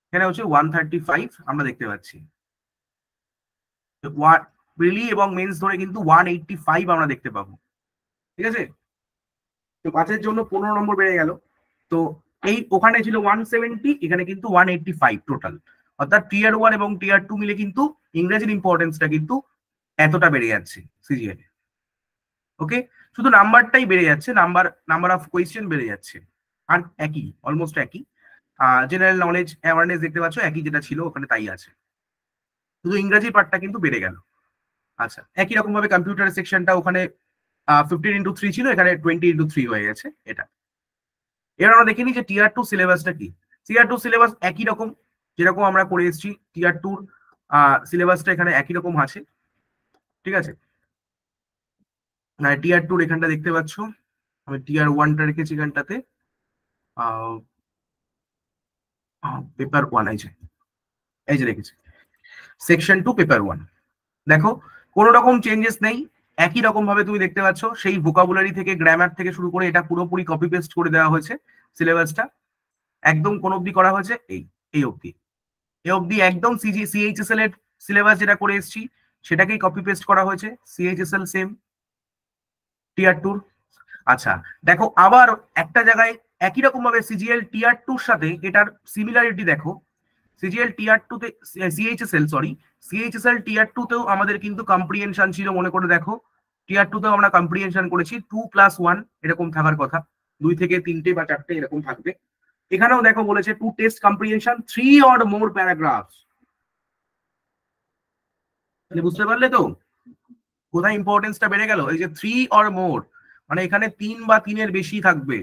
এখানে হচ্ছে 135 আমরা দেখতে পাচ্ছি, প্রিলি এবং মেন্স ধরে কিন্তু 185 আমরা দেখতে পাবো, ঠিক আছে। তো 5-এর জন্য 15 নম্বর বেড়ে গেল। তো এই ওখানে ছিল 170, এখানে কিন্তু 185 টোটাল। অর্থাৎ টিয়ার 1 এবং টিয়ার 2 মিলে কিন্তু ইংরেজির ইম্পর্টেন্সটা কিন্তু এতটা বেড়ে যাচ্ছে সিজিএল। ওকে, শুধু নাম্বারটাই বেড়ে যাচ্ছে, নাম্বার অফ কোয়েশ্চেন বেড়ে যাচ্ছে, আর একই, অলমোস্ট একই। জেনারেল নলেজ অ্যাওয়ারনেস দেখতে পাচ্ছ একই, যেটা ছিল ওখানে তাই আছে, শুধু ইংরেজি পার্টটা কিন্তু বেড়ে গেল। আচ্ছা, একই রকম ভাবে কম্পিউটার সেকশনটা ওখানে 15x3 ছিল, এখানে 20x3 হয়ে গেছে এটা। এবার আমরা দেখিনি যে টিয়ার 2 সিলেবাসটা কি। টিয়ার 2 সিলেবাস একই রকম, যেরকম আমরা করে এসেছি। টিয়ার 2 সিলেবাসটা এখানে একই রকম আছে, ঠিক আছে। টিয়ার 2 এখানটা দেখতে পাচ্ছ, আমি টিয়ার 1টা রেখেছি এখানটাতে, পেপার 1, এই যে রেখেছি সেকশন 2 পেপার 1। দেখো কোনো রকম চেঞ্জেস নেই, একই রকম ভাবে তুমি দেখতে পাচ্ছ, সেই ভোকাবুলারি থেকে গ্রামার থেকে শুরু করে এটা পুরোপুরি কপি পেস্ট করে দেওয়া হয়েছে সিলেবাসটা, একদম কোন অবধি করা হয়েছে এই অবধি একদম সিএইচএসএল এর সিলেবাস যেটা করে এসেছি সেটাকেই কপি পেস্ট করা হয়েছে, সিএইচএসএল সেম টিয়ার 2। আচ্ছা দেখো আবার একটা জায়গায় একই রকম ভাবে সিজিএল টিয়ার 2 সাথে এটার সিমিলারিটি দেখো। সিজিএল টিয়ার 2 তে সিএইচএসএল টিয়ার 2 তেও আমাদের কিন্তু কম্প্রিহেনশন ছিল, মনে করে দেখো টিয়ার 2 তেও আমরা কম্প্রিহেনশন করেছি 2+1 এরকম থাকার কথা, 2 থেকে 3টে বা 4টে এরকম থাকবে। এখানেও দেখো বলেছে to test comprehension 3 or more paragraphs. তাহলে বুঝতে পারলে তো কোথায় ইম্পর্টেন্সটা বেড়ে গেল, এই যে 3 or more, মানে এখানে 3 বা 3-এর বেশি থাকবে,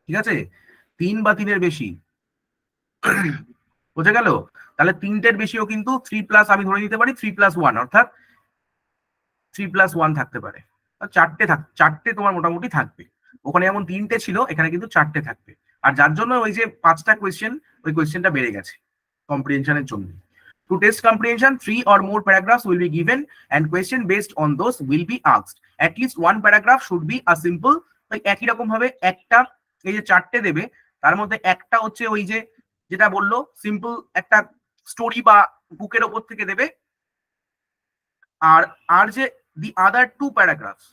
ঠিক আছে, 3 বা 3-এর বেশি, বোঝা গেল। তাহলে 3টের বেশিও কিন্তু 3+, আমি ধরে নিতে পারি 3+1, অর্থাৎ 3+1 থাকতে পারে, 4টে তোমার মোটামুটি থাকবে। ওখানে যেমন 3টে ছিল, এখানে কিন্তু 4টে থাকবে। আর যার জন্য ওই যে 5টা কোয়েশ্চেন, ওই কোয়েশ্চেনটা বেড়ে গেছে কম্প্রিহেনশনের জন্য। To test comprehension, 3 or more paragraphs will be given and question based on those will be asked. At least one paragraph should be a simple, একই রকম ভাবে একটা, এই যে 4টে দেবে তার মধ্যে একটা হচ্ছে ওই যে যেটা বললো সিম্পল একটা স্টোরি বা বুকের ওপর থেকে দেবে, আর যে the other 2 paragraphs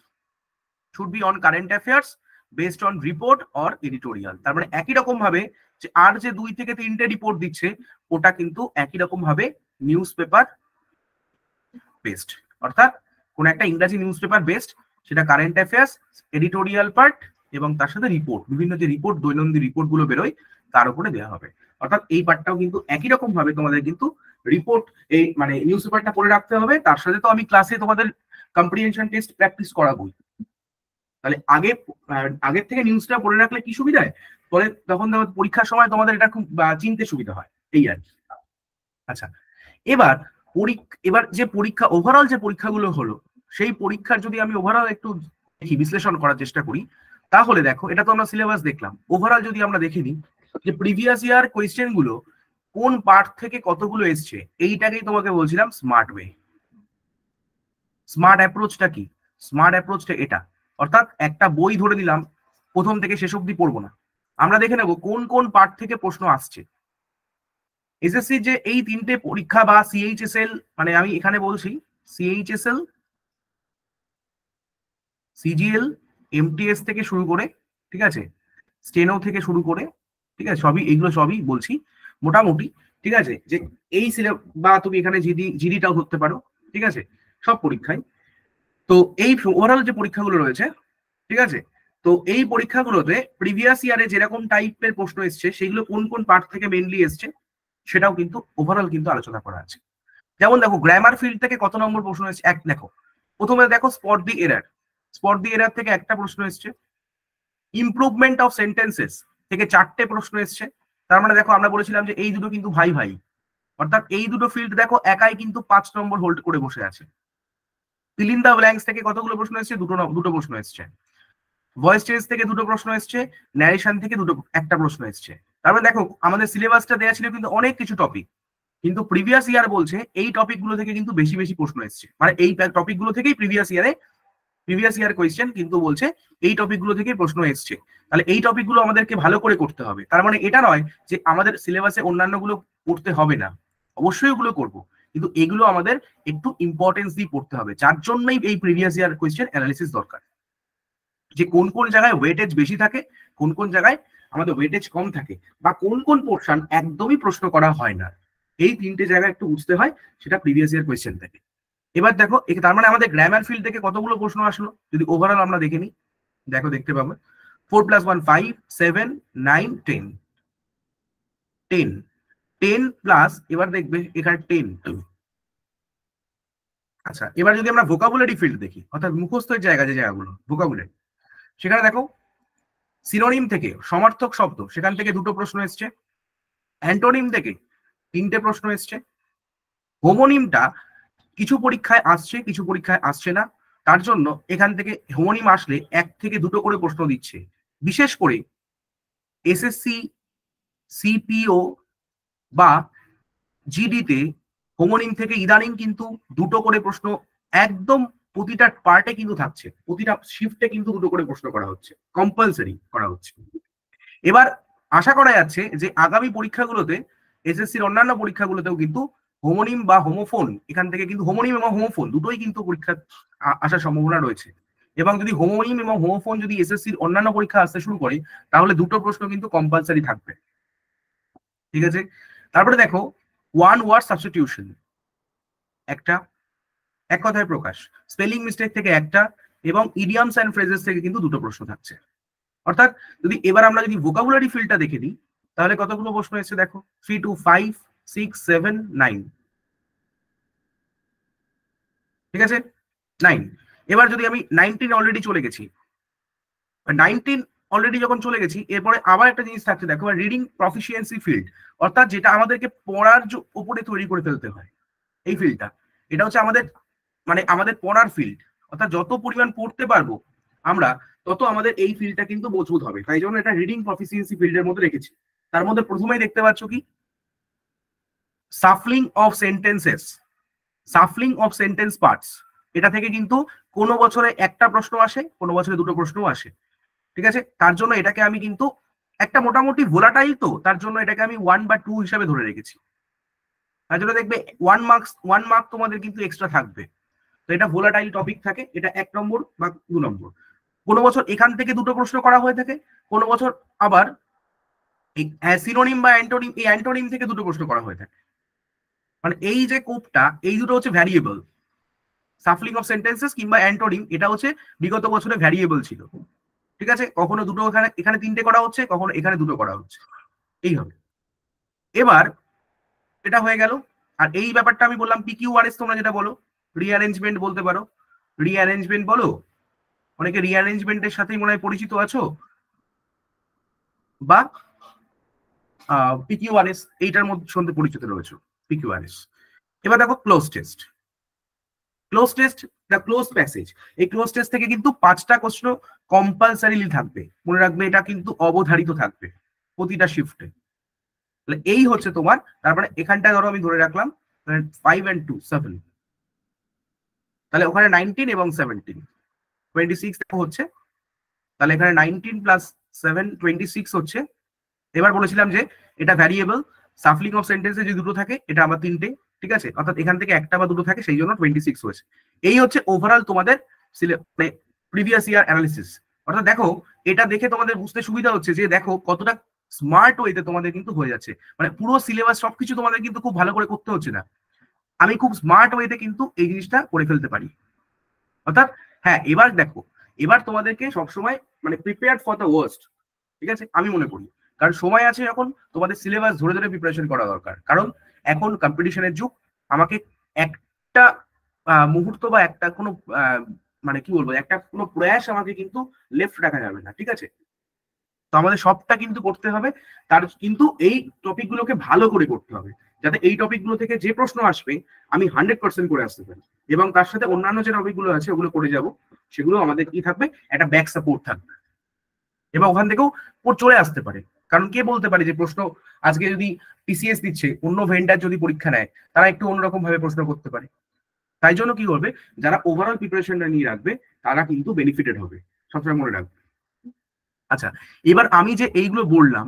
should be on current affairs based on report or editorial। তার মানে একই রকম ভাবে যে আর যে 2 থেকে 3টে রিপোর্ট দিচ্ছে ওটা কিন্তু একই রকম ভাবে নিউজ পেপার বেসড, অর্থাৎ কোন একটা ইংরেজি নিউজ পেপার বেসড, সেটা কারেন্ট অ্যাফেয়ার্স, এডিটোরিয়াল পার্ট এবং তার সাথে রিপোর্ট, বিভিন্ন যে রিপোর্ট দৈনন্দিন রিপোর্ট গুলো বেরোয় তার উপরে দেওয়া হবে। অর্থাৎ এই পার্টটাও কিন্তু একই রকম ভাবে তোমাদের কিন্তু রিপোর্ট, এই মানে নিউজ পেপারটা পড়ে রাখতে হবে, তার সাথে তো আমি ক্লাসে তোমাদের কম্প্রিহেনশন টেস্ট প্র্যাকটিস করাবোই। তাহলে আগের থেকে নিউজটা পড়ে রাখলে কি সুবিধা হয়, পরে তখন পরীক্ষার সময় তোমাদের এটা খুব চিনতে সুবিধা হয়, এই আর কি। আচ্ছা এবার যে পরীক্ষা, ওভারঅল যে পরীক্ষাগুলো হলো, সেই পরীক্ষার যদি আমি ওভারঅল একটু দেখি, বিশ্লেষণ করার চেষ্টা করি, তাহলে দেখো এটা তো আমরা সিলেবাস দেখলাম, ওভারঅল যদি আমরা দেখে নিই যে প্রিভিয়াস ইয়ার কোয়েশ্চেন গুলো কোন পার্ট থেকে কতগুলো এসছে, এইটাকেই তোমাকে বলছিলাম স্মার্ট ওয়ে। স্মার্ট অ্যাপ্রোচটা কি? স্মার্ট অ্যাপ্রোচটা এটা, অর্থাৎ একটা বই ধরে নিলাম, প্রথম থেকে শেষ অব্দি পড়বো না, আমরা দেখে নেব কোন কোন পার্ট থেকে প্রশ্ন আসছে। এসএসসি যে এই 3টে পরীক্ষা বা সিএইচএসএল, মানে আমি এখানে বলছি সিএইচএসএল, সিজিএল, এমটিএস থেকে শুরু করে, ঠিক আছে, স্টেনো থেকে শুরু করে, ঠিক আছে, সবই এগুলো সবই বলছি মোটামুটি, ঠিক আছে, যে এই বা তুমি এখানে জিডিটাও ধরতে পারো, ঠিক আছে, সব পরীক্ষায়। তো এই ওভারঅল যে পরীক্ষাগুলো রয়েছে, ঠিক আছে, তো এই পরীক্ষাগুলোতে প্রিভিয়াস ইয়ারে যেরকম টাইপের প্রশ্ন এসছে সেগুলো কোন কোন পার্ট থেকে মেইনলি এসছে সেটাও কিন্তু ওভারঅল কিন্তু আলোচনা করা আছে। যেমন দেখো গ্রামার ফিল্ড থেকে কত নম্বর প্রশ্ন এসছে, দেখো প্রথমে দেখো স্পট দি এরার থেকে একটা প্রশ্ন এসছে, ইমপ্রুভমেন্ট অফ সেন্টেন্সেস থেকে 4টে প্রশ্ন এসছে। তার মানে দেখো আমরা বলেছিলাম যে এই দুটো কিন্তু ভাই ভাই, অর্থাৎ এই দুটো ফিল্ড দেখো একাই কিন্তু 5 নম্বর হোল্ড করে বসে আছে। ফিল ইন দা ব্ল্যাঙ্কস থেকে কতগুলো প্রশ্ন এসছে, দুটো প্রশ্ন এসছে। ভয়েস চেঞ্জ থেকে 2টো প্রশ্ন এসছে, ন্যারেশন থেকে একটা প্রশ্ন এসছে। তারপরে দেখো আমাদের সিলেবাসটা দেওয়া ছিল কিন্তু অনেক কিছু টপিক, কিন্তু প্রিভিয়াস ইয়ার বলছে এই টপিকগুলো থেকে কিন্তু বেশি বেশি প্রশ্ন এসছে, মানে এই টপিকগুলো থেকেই প্রিভিয়াস ইয়ার কোয়েশ্চেন কিন্তু বলছে এই টপিকগুলো থেকেই প্রশ্ন এসছে। তাহলে এই টপিকগুলো আমাদেরকে ভালো করে করতে হবে। তার মানে এটা নয় যে আমাদের সিলেবাসে অন্যান্যগুলো করতে হবে না, অবশ্যই ওগুলো করবো, কিন্তু এগুলো আমাদের একটু ইম্পর্টেন্স দিয়ে পড়তে হবে, যার জন্যই এই প্রিভিয়াস ইয়ার কোয়েশ্চেন অ্যানালিসিস দরকার, যে কোন কোন জায়গায় ওয়েটেজ বেশি থাকে, কোন কোন জায়গায় আমাদের ওয়েটেজ কম থাকে, বা কোন কোন পোর্শন একদমই প্রশ্ন করা হয় না। এই তিনটে জায়গা একটু বুঝতে হয়, সেটা প্রিভিয়াস ইয়ার কোয়েশ্চেন থেকে। এবার দেখো তার মানে আমাদের গ্রামার ফিল্ড থেকে কতগুলো প্রশ্ন আসলো যদি ওভারঅল আমরা দেখে নিই। দেখো দেখতে পাবো 4 + 1 5 7 9 10 10 10 প্লাস, এবার দেখবে এখানে 10। আচ্ছা, এবার যদি আমরা ভোকাবুলারি ফিল্ড দেখি, অর্থাৎ মুখস্থের জায়গা, যে জায়গাগুলো ভোকাবুলারি, সেখানে দেখো সিনোনিম থেকে সমার্থক শব্দ, সেখান থেকে 2টো প্রশ্ন এসছে। অ্যান্টোনিম থেকে 3টে প্রশ্ন এসছে। হোমোনিমটা কিছু পরীক্ষায় আসছে, কিছু পরীক্ষায় আসছে না, তার জন্য এখান থেকে হোমোনিম আসলে 1 থেকে 2টো করে প্রশ্ন দিচ্ছে। বিশেষ করে এসএসসি, সিপিও বা জিডিতে হোমোনিম থেকে ইদানিং কিন্তু 2টো করে প্রশ্ন একদম প্রতিটা পার্টে কিন্তু থাকছে, প্রতিটা শিফটে কিন্তু 2টো করে প্রশ্ন করা হচ্ছে, কম্পালসারি করা হচ্ছে। এবার আশা করা যাচ্ছে যে আগামী পরীক্ষাগুলোতে, এসএসসির অন্যান্য পরীক্ষাগুলোতেও কিন্তু হোমোনিম বা হোমোফোন, এখান থেকে কিন্তু হোমোনিম এবং হোমোফোন দুটোই কিন্তু পরীক্ষা আসার সম্ভাবনা রয়েছে। এবং যদি হোমোনিম এবং হোমোফোন যদি এসএসসির অন্যান্য পরীক্ষা আসতে শুরু করে, তাহলে 2টো প্রশ্ন কিন্তু কম্পালসারি থাকবে। ঠিক আছে, তারপরে দেখো ওয়ান ওয়ার্ড সাবস্টিটিউশন একটা, এক কথায় প্রকাশ, স্পেলিং মিস্টেক থেকে একটা, এবং ইডিয়ামস অ্যান্ড ফ্রেজেস থেকে কিন্তু 2টো প্রশ্ন থাকছে। অর্থাৎ যদি এবার আমরা যদি ভোকাবুলারি ফিল্ডটা দেখে দিই, তাহলে কতগুলো প্রশ্ন এসেছে দেখো, 3 to 5 6 7 9। ঠিক আছে, 9। এবার যদি আমি 19 অলরেডি চলে গেছি, 19 অলরেডি যখন চলে গেছি, এরপরে আবার একটা জিনিস থাকছে দেখো, রিডিং প্রফিসিয়েন্সি ফিল্ড, অর্থাৎ যেটা আমাদেরকে পড়ার উপরে তৈরি করে ফেলতে হয়। এই ফিল্ডটা, এটা হচ্ছে আমাদের মানে আমাদের পড়ার ফিল্ড, অর্থাৎ যত পরিমাণ পড়তে পারবো আমরা, তত আমাদের এই ফিল্ডটা কিন্তু মজবুত হবে। তাই জন্য এটা রিডিং প্রফিসিয়েন্সি ফিল্ডের মধ্যে রেখেছি। তার মধ্যে প্রথমেই দেখতে পাচ্ছ কি, shuffling of sentences, shuffling of sentence parts, এটা থেকে কিন্তু কোনো বছরে একটা প্রশ্ন আসে, কোনো বছরে 2টো প্রশ্নও আসে। ঠিক আছে, তার জন্য এটাকে আমি কিন্তু একটা মোটামুটি ভোলাটাইল, তো তার জন্য এটাকে আমি 1 বা 2 হিসাবে ধরে রেখেছি। তার জন্য দেখবে 1 মার্ক তোমাদের কিন্তু এক্সট্রা থাকবে। তো এটা ভোলাটাইল টপিক থাকে, এটা 1 নম্বর বা 2 নম্বর। কোনো বছর এখান থেকে 2টো প্রশ্ন করা হয়ে থাকে, কোনো বছর আবার এই সিনোনিম বা অ্যান্টোনিম, এই অ্যান্টোনিম থেকে 2টো প্রশ্ন করা হয়ে থাকে। মানে এই যে কোপটা, এই দুটো হচ্ছে ভ্যারিয়েবল, সাফলিং অফ সেন্টেন্সেস কিংবা অ্যান্টোনিম, এটা হচ্ছে বিগত বছরে ভ্যারিয়েবল ছিল। ঠিক আছে, কখনো 2টো এখানে 3টে করা হচ্ছে, কখনো এখানে 2টো করা হচ্ছে, এই হবে। এবার এটা হয়ে গেল। আর এই ব্যাপারটা আমি বললাম PQRS, তোমরা যেটা বলো রিঅ্যারেঞ্জমেন্ট বলতে পারো, রিঅ্যারেঞ্জমেন্ট বলো, অনেকে রিঅ্যারেঞ্জমেন্টের সাথেই মনে হয় পরিচিত আছো, বা PQRS এইটার মধ্যে সঙ্গে পরিচিত রয়েছে, PQRS। এবার দেখো cloze test, cloze test the close passage, এই ক্লোজ টেস্ট থেকে কিন্তু 5টা প্রশ্ন কম্পালসারিলি থাকবে, মনে রাখবে, এটা কিন্তু অবধারিত থাকবে প্রতিটা শিফটে। এই হচ্ছে তোমার, তারপরে এখানটায় ধরো আমি ধরে রাখলাম 5 and 2 7, তাহলে ওখানে 19 এবং 17 26 হচ্ছে, তাহলে এখানে 19 + 7 26 হচ্ছে। এবার বলেছিলাম যে এটা ভ্যারিয়েবল, সাফলিং অফ সেন্টেন্সে যে 2টো থাকে, এটা আবার 3টে। ঠিক আছে, অর্থাৎ এখান থেকে একটা বা 2টো থাকে, সেই জন্য 26 হয়েছে। এই হচ্ছে ওভারঅল তোমাদের প্রিভিয়াস ইয়ার অ্যানালিসিস। অর্থাৎ দেখো, এটা দেখে তোমাদের বুঝতে সুবিধা হচ্ছে যে দেখো কতটা স্মার্ট ওয়েতে তোমাদের কিন্তু হয়ে যাচ্ছে, মানে পুরো সিলেবাস সবকিছু তোমাদের কিন্তু খুব ভালো করে করতে হচ্ছে না, আমি খুব স্মার্ট ওয়েতে কিন্তু এই জিনিসটা করে ফেলতে পারি। অর্থাৎ হ্যাঁ, এবার দেখো, এবার তোমাদেরকে সবসময় মানে প্রিপেয়ার্ড ফর দ্য ওয়ার্স্ট। ঠিক আছে, আমি মনে করি, কারণ সময় আছে এখন, তোমাদের সিলেবাস ধরে ধরে প্রিপারেশন করা দরকার, কারণ এখন কম্পিটিশনের যুগ। আমাকে একটা মুহূর্ত বা একটা কোনো মানে কি বলবো, একটা কোনো প্রয়াস আমাকে কিন্তু লেফট রাখা যাবে না। ঠিক আছে, তো আমাদের সবটা কিন্তু করতে হবে, তার কিন্তু এই টপিকগুলোকে ভালো করে করতে হবে, যাতে এই টপিকগুলো থেকে যে প্রশ্ন আসবে আমি 100% করে আসতে পারি, এবং তার সাথে অন্যান্য যে টপিকগুলো আছে ওগুলো করে যাব, সেগুলো আমাদের কি থাকবে, একটা ব্যাক সাপোর্ট থাকবে, এবং ওখান থেকেও চলে আসতে পারে। কারণ কে বলতে পারে যে প্রশ্ন আজকে যদি TCS দিচ্ছে, অন্য ভেন্ডার যদি পরীক্ষা নেয়, তারা একটু অন্যরকম ভাবে প্রশ্ন করতে পারে। তাই জন্য কি করবে, যারা ওভারঅল প্রিপারেশনটা নিয়ে রাখবে তারা কিন্তু বেনিফিটেড হবে, সবসময় মনে রাখবে। আচ্ছা, এবার আমি যে এইগুলো বললাম,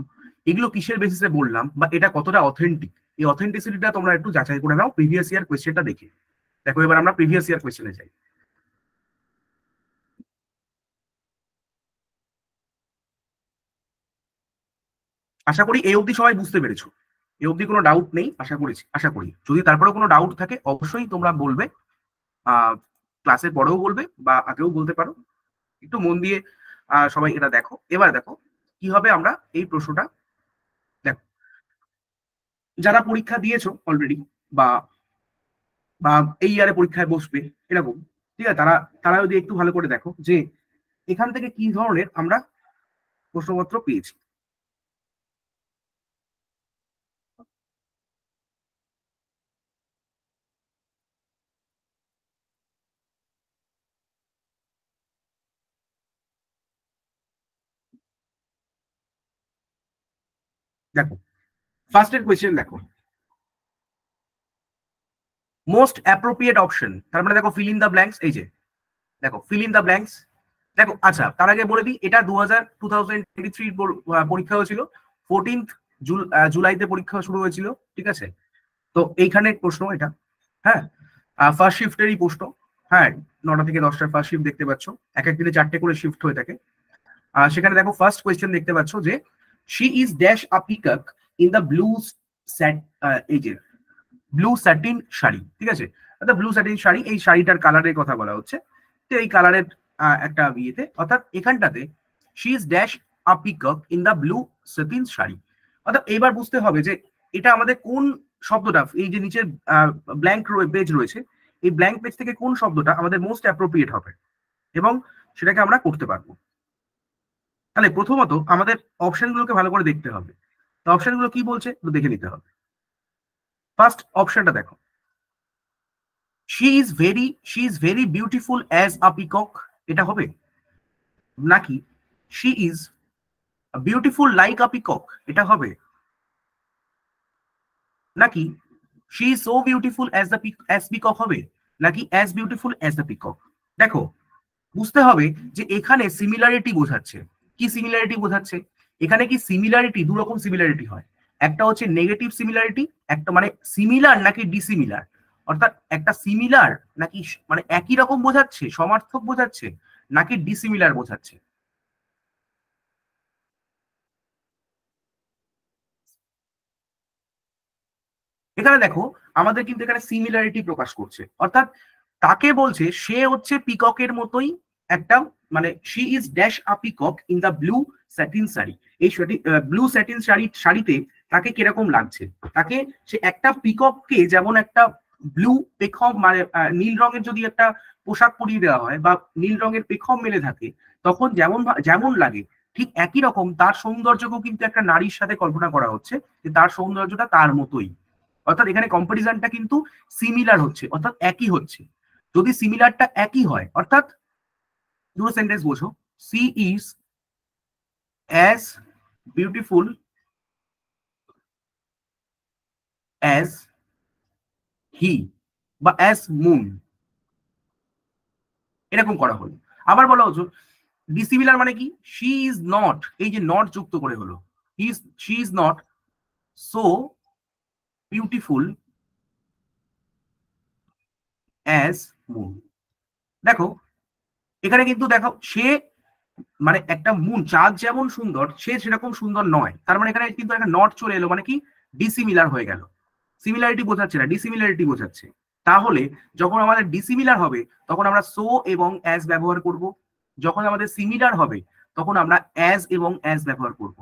এগুলো কিসের বেসিসে বললাম, বা এটা কতটা অথেন্টিক, এই অথেন্টিসিটিটা তোমরা একটু যাচাই করে নাও প্রিভিয়াস ইয়ার কোয়েশ্চেনটা দেখে। দেখো এবার আমরা প্রিভিয়াস ইয়ার কোয়েশ্চেনে যাই। আশা করি এই অবধি সবাই বুঝতে পেরেছো, এই অবধি কোনো ডাউট নেই আশা করি। যদি তারপরে কোনো ডাউট থাকে অবশ্যই তোমরা বলবে, ক্লাসের পরেও বলবে বা আগেও বলতে পারো। একটু মন দিয়ে সবাই এটা দেখো। এবার দেখো কি হবে, আমরা এই প্রশ্নটা দেখো, যারা পরীক্ষা দিয়েছো অলরেডি বা বা এই ইয়ারে পরীক্ষায় বসবে এরকম, ঠিক আছে, তারা যদি একটু ভালো করে দেখো যে এখান থেকে কি ধরনের আমরা প্রশ্নপত্র পেয়েছি। দেখো ফার্স্টের কোয়েশ্চেন দেখো, মোস্ট অ্যাপ্রোপ্রিয়েট অপশন, তার মানে দেখো ফিল ইন দ্য ব্ল্যাঙ্কস, এই যে দেখো ফিল ইন দ্য ব্ল্যাঙ্কস। দেখো আচ্ছা তার আগে বলে দিই, এটা 2023 পরীক্ষা হয়েছিল, 14th জুলাইতে পরীক্ষা শুরু হয়েছিল, ঠিক আছে। তো এইখানে প্রশ্ন এটা, হ্যাঁ, ফার্স্ট শিফটেরই প্রশ্ন, হ্যাঁ, 9টা থেকে 10টার ফার্স্ট শিফট দেখতে পাচ্ছ, এক এক দিনে 4টে করে শিফট হয়ে থাকে। সেখানে দেখো ফার্স্ট কোয়েশ্চেন দেখতে পাচ্ছ যে she is dash a peacock in the blue sat, এই যে ব্লু স্যাটিন শাড়ি, ঠিক আছে, ব্লু স্যাটিন শাড়ি, এই শাড়িটার কালারের কথা বলা হচ্ছে। তো এই কালারের একটা বিয়েতে, অর্থাৎ এখানটাতে she is dash a peacock in the blue satin sari, অর্থাৎ এবার বুঝতে হবে যে এটা আমাদের কোন শব্দটা, এই যে নিচের ব্ল্যাঙ্ক পেজ রয়েছে, এই ব্ল্যাঙ্ক পেজ থেকে কোন শব্দটা আমাদের মোস্ট অ্যাপ্রোপ্রিয়েট হবে এবং সেটাকে আমরা করতে পারবো। তাহলে প্রথমত আমাদের অপশনগুলোকে ভালো করে দেখতে হবে। তো অপশনগুলো কি বলছে দেখে নিতে হবে। ফার্স্ট অপশনটা দেখো, she is very beautiful as a peacock, এটা হবে, নাকি she is beautiful like a peacock, এটা হবে, নাকি she is so beautiful as the as peacock হবে, নাকি as beautiful as the peacock. দেখো বুঝতে হবে যে এখানে সিমিলারিটি বোঝাচ্ছে, কি সিমিলারিটি বোঝাচ্ছে, এখানে কি সিমিলারিটি দু রকম সিমিলারিটি হয়, একটা হচ্ছে নেগেটিভ সিমিলারিটি, একটা মানে সিমিলার নাকি ডিসিমিলার, অর্থাৎ একটা সিমিলার নাকি মানে একই রকম বোঝাচ্ছে, সমার্থক বোঝাচ্ছে, নাকি ডিসিমিলার বোঝাচ্ছে। এখানে দেখো আমাদের কিন্তু এখানে সিমিলারিটি প্রকাশ করছে, অর্থাৎ তাকে বলছে সে হচ্ছে পিককের মতোই একটা, মানে she is dash a peacock in the blue satin sari, এই ব্লু স্যাটিন শাড়িতে তাকে কিরকম লাগছে, তাকে সে একটা পিকককে যেমন একটা ব্লু পেখম মানে নীল রঙের যদি একটা পোশাক পরিয়ে দেওয়া হয় বা নীল রঙের পেখম মেলে থাকে তখন যেমন যেমন লাগে, ঠিক একই রকম তার সৌন্দর্যকেও কিন্তু একটা নারীর সাথে কল্পনা করা হচ্ছে যে তার সৌন্দর্যটা তার মতোই, অর্থাৎ এখানে কম্পারিজনটা কিন্তু সিমিলার হচ্ছে, অর্থাৎ একই হচ্ছে। যদি সিমিলারটা একই হয়, অর্থাৎ দুটো সেন্টেন্স বোঝো, she is as beautiful as he বা অ্যাজ মুন, এরকম করা হলো। আবার বলা হচ্ছে ডিসিমিলার মানে কি, শি ইজ নট, এই যে নট যুক্ত করে হলো, she is not so beautiful as moon. দেখো এখানে কিন্তু দেখো সে মানে একটা মুন, চাঁদ যেমন সুন্দর সে সেরকম সুন্দর নয়, তার মানে এখানে কিন্তু একটা নট চলে এলো, মানে কি ডিসিমিলার হয়ে গেল, সিমিলারিটি বোঝাচ্ছে না ডিসিমিলারিটি বোঝাচ্ছে। তাহলে যখন আমাদের ডিসিমিলার হবে তখন আমরা সো এবং অ্যাজ ব্যবহার করব, যখন আমাদের সিমিলার হবে তখন আমরা অ্যাজ এবং অ্যাজ ব্যবহার করব,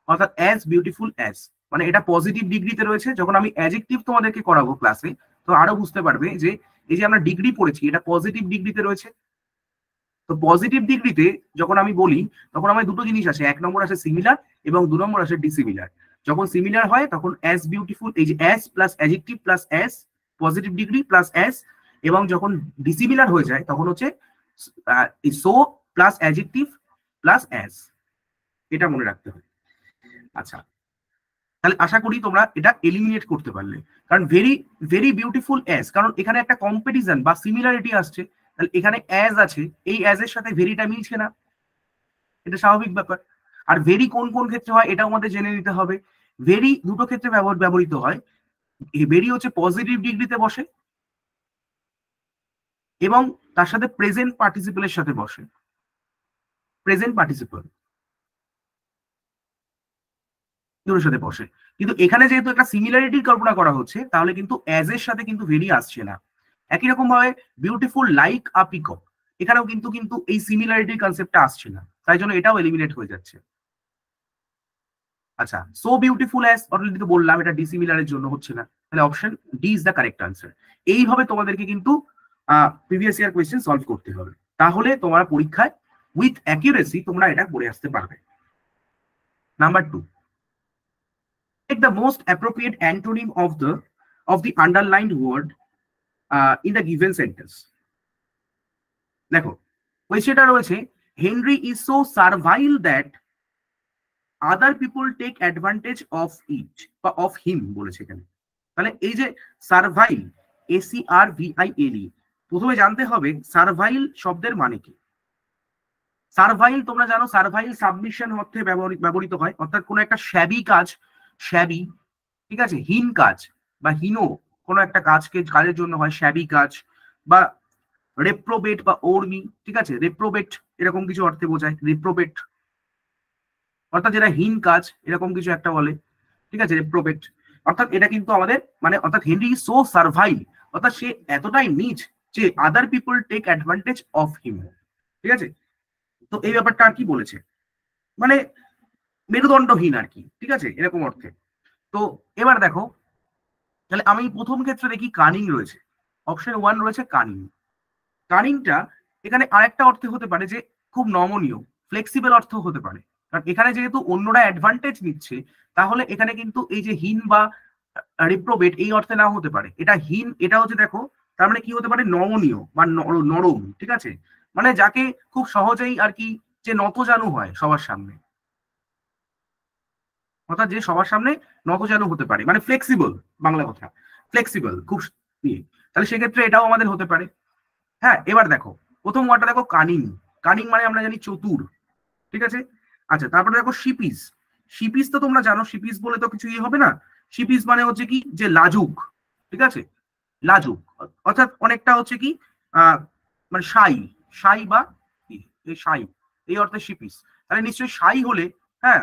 অর্থাৎ অ্যাজ বিউটিফুল অ্যাজ, মানে এটা পজিটিভ ডিগ্রিতে রয়েছে। যখন আমি অ্যাডজেক্টিভ তোমাদেরকে করাবো ক্লাসে তো আরো বুঝতে পারবে যে এই যে আমরা ডিগ্রি পড়েছি এটা পজিটিভ ডিগ্রিতে রয়েছে। তো পজিটিভ ডিগ্রিতে যখন আমি বলি তখন আমার দুটো জিনিস আসে, এক নম্বর আসে সিমিলার এবং 2 নম্বর আসে ডিসিমিলার। যখন সিমিলার হয় তখন অ্যাজ বিউটিফুল, এই যে as plus adjective plus as, positive degree plus as, এবং যখন ডিসিমিলার হয়ে যায় তখন হচ্ছে so plus adjective plus as, এটা মনে রাখতে হবে। আচ্ছা তাহলে আশা করি তোমরা এটা এলিমিনেট করতে পারলে, কারণ ভেরি ভেরি বিউটিফুল অ্যাজ, কারণ এখানে একটা কম্পারিজন বা সিমিলারিটি আসছে, তাহলে এখানে অ্যাজ আছে, এই অ্যাজ এর সাথে ভেরিটা মিলছে না, এটা স্বাভাবিক ব্যাপার। আর ভেরি কোন কোন ক্ষেত্রে হয় এটাও আমাদের জেনে নিতে হবে। ভেরি দুটো ক্ষেত্রে ব্যবহৃত হয়, ভেরি হচ্ছে পজিটিভ ডিগ্রিতে বসে এবং তার সাথে প্রেজেন্ট পার্টিসিপেলের সাথে বসে, প্রেজেন্ট পার্টিসিপল দুটোর সাথে বসে। কিন্তু এখানে যেহেতু একটা সিমিলারিটির কল্পনা করা হচ্ছে, তাহলে কিন্তু অ্যাজ এর সাথে কিন্তু ভেরি আসছে না। একই রকম ভাবে বিউটিফুল লাইক আ পিকক, এখানেও কিন্তু কিন্তু এই সিমিলারিটির কনসেপ্টটা আসছে না, তাই জন্য এটাও এলিমিনেট হয়ে যাচ্ছে। আচ্ছা, সো বিউটিফুল অ্যাজ অলরেডি তো বললাম এটা ডিসিমিলারের জন্য হচ্ছে না, তাহলে option D is the correct answer. এইভাবে তোমাদেরকে কিন্তু প্রিভিয়াস ইয়ার কোয়েশ্চেন সলভ করতে হবে, তাহলে তোমার পরীক্ষায় উইথ অ্যাকিউরেসি তোমরা এটা করে আসতে পারবে। Number 2, take the most appropriate antonym of the underlined word in the given sentence. দেখো কোয়েশ্চেনটা রয়েছে, Henry is so servile that other people take advantage of it বা অফ হিম বলেছে এখানে। তাহলে এই যে সার্ভাইল, SERVILE, প্রথমে জানতে হবে সার্ভাইল শব্দের মানে কি। সার্ভাইল তোমরা জানো, সার্ভাইল সাবমিশন অর্থে ব্যবহৃত হয়, অর্থাৎ কোনো একটা শ্যাবি কাজ, শ্যাবি, ঠিক আছে, হীন কাজ বা হীন কোনো একটা কাজের জন্য হয় শ্যাবি কাজ, বা রেপ্রোবেট বা ওর্মি, ঠিক আছে, রেপ্রোবেট এরকম কিছু অর্থে বোঝায়, রেপ্রোবেট অর্থাৎ যেটা হীন কাজ এরকম কিছু একটা বলে, ঠিক আছে, রেপ্রোবেট। অর্থাৎ এটা কিন্তু আমাদের মানে অর্থাৎ হেনরি ইজ সো সার্ভাইল, অর্থাৎ সে এতটাই নিচ যে other people take advantage of him, ঠিক আছে। তো এই ব্যাপারটা আর কি বলেছে, মানে মেরুদণ্ডহীন আর কি, ঠিক আছে, এরকম অর্থে। তো এবার দেখো, তাহলে আমি প্রথম ক্ষেত্রে দেখি কানিং রয়েছে, অপশন 1 রয়েছে কানিং। কানিংটা এখানে আরেকটা অর্থে হতে পারে যে খুব নমনীয়, ফ্লেক্সিবল অর্থ হতে পারে, কারণ এখানে যেহেতু অন্যরা অ্যাডভান্টেজ নিচ্ছে, তাহলে এখানে কিন্তু এই যে হীন বা রিপ্রোবেট এই অর্থে নাও হতে পারে। এটা হীন, এটা হচ্ছে দেখো তার মানে কি হতে পারে, নমনীয় বা নরম, ঠিক আছে, মানে যাকে খুব সহজেই আর কি যে নতজানু হয় সবার সামনে, অর্থাৎ যে সবার সামনে নতজানু হতে পারে, মানে ফ্লেক্সিবল, বাংলা কথা ফ্লেক্সিবল খুব ইয়ে। তাহলে সেক্ষেত্রে এটাও আমাদের হতে পারে। হ্যাঁ, এবার দেখো প্রথম ওয়ার্ডটা দেখো কানিং, কানিং মানে আমরা জানি চতুর, ঠিক আছে। আচ্ছা, তারপরে দেখো শিপিস, শিপিস তো তোমরা জানো, শিপিস বলে তো কিছু ইয়ে হবে না, শিপিস মানে হচ্ছে কি যে লাজুক, ঠিক আছে, লাজুক, অর্থাৎ অনেকটা হচ্ছে কি মানে সাই, সাই বা এই সাই এই অর্থে শিপিস। তাহলে নিশ্চয়ই সাই হলে, হ্যাঁ,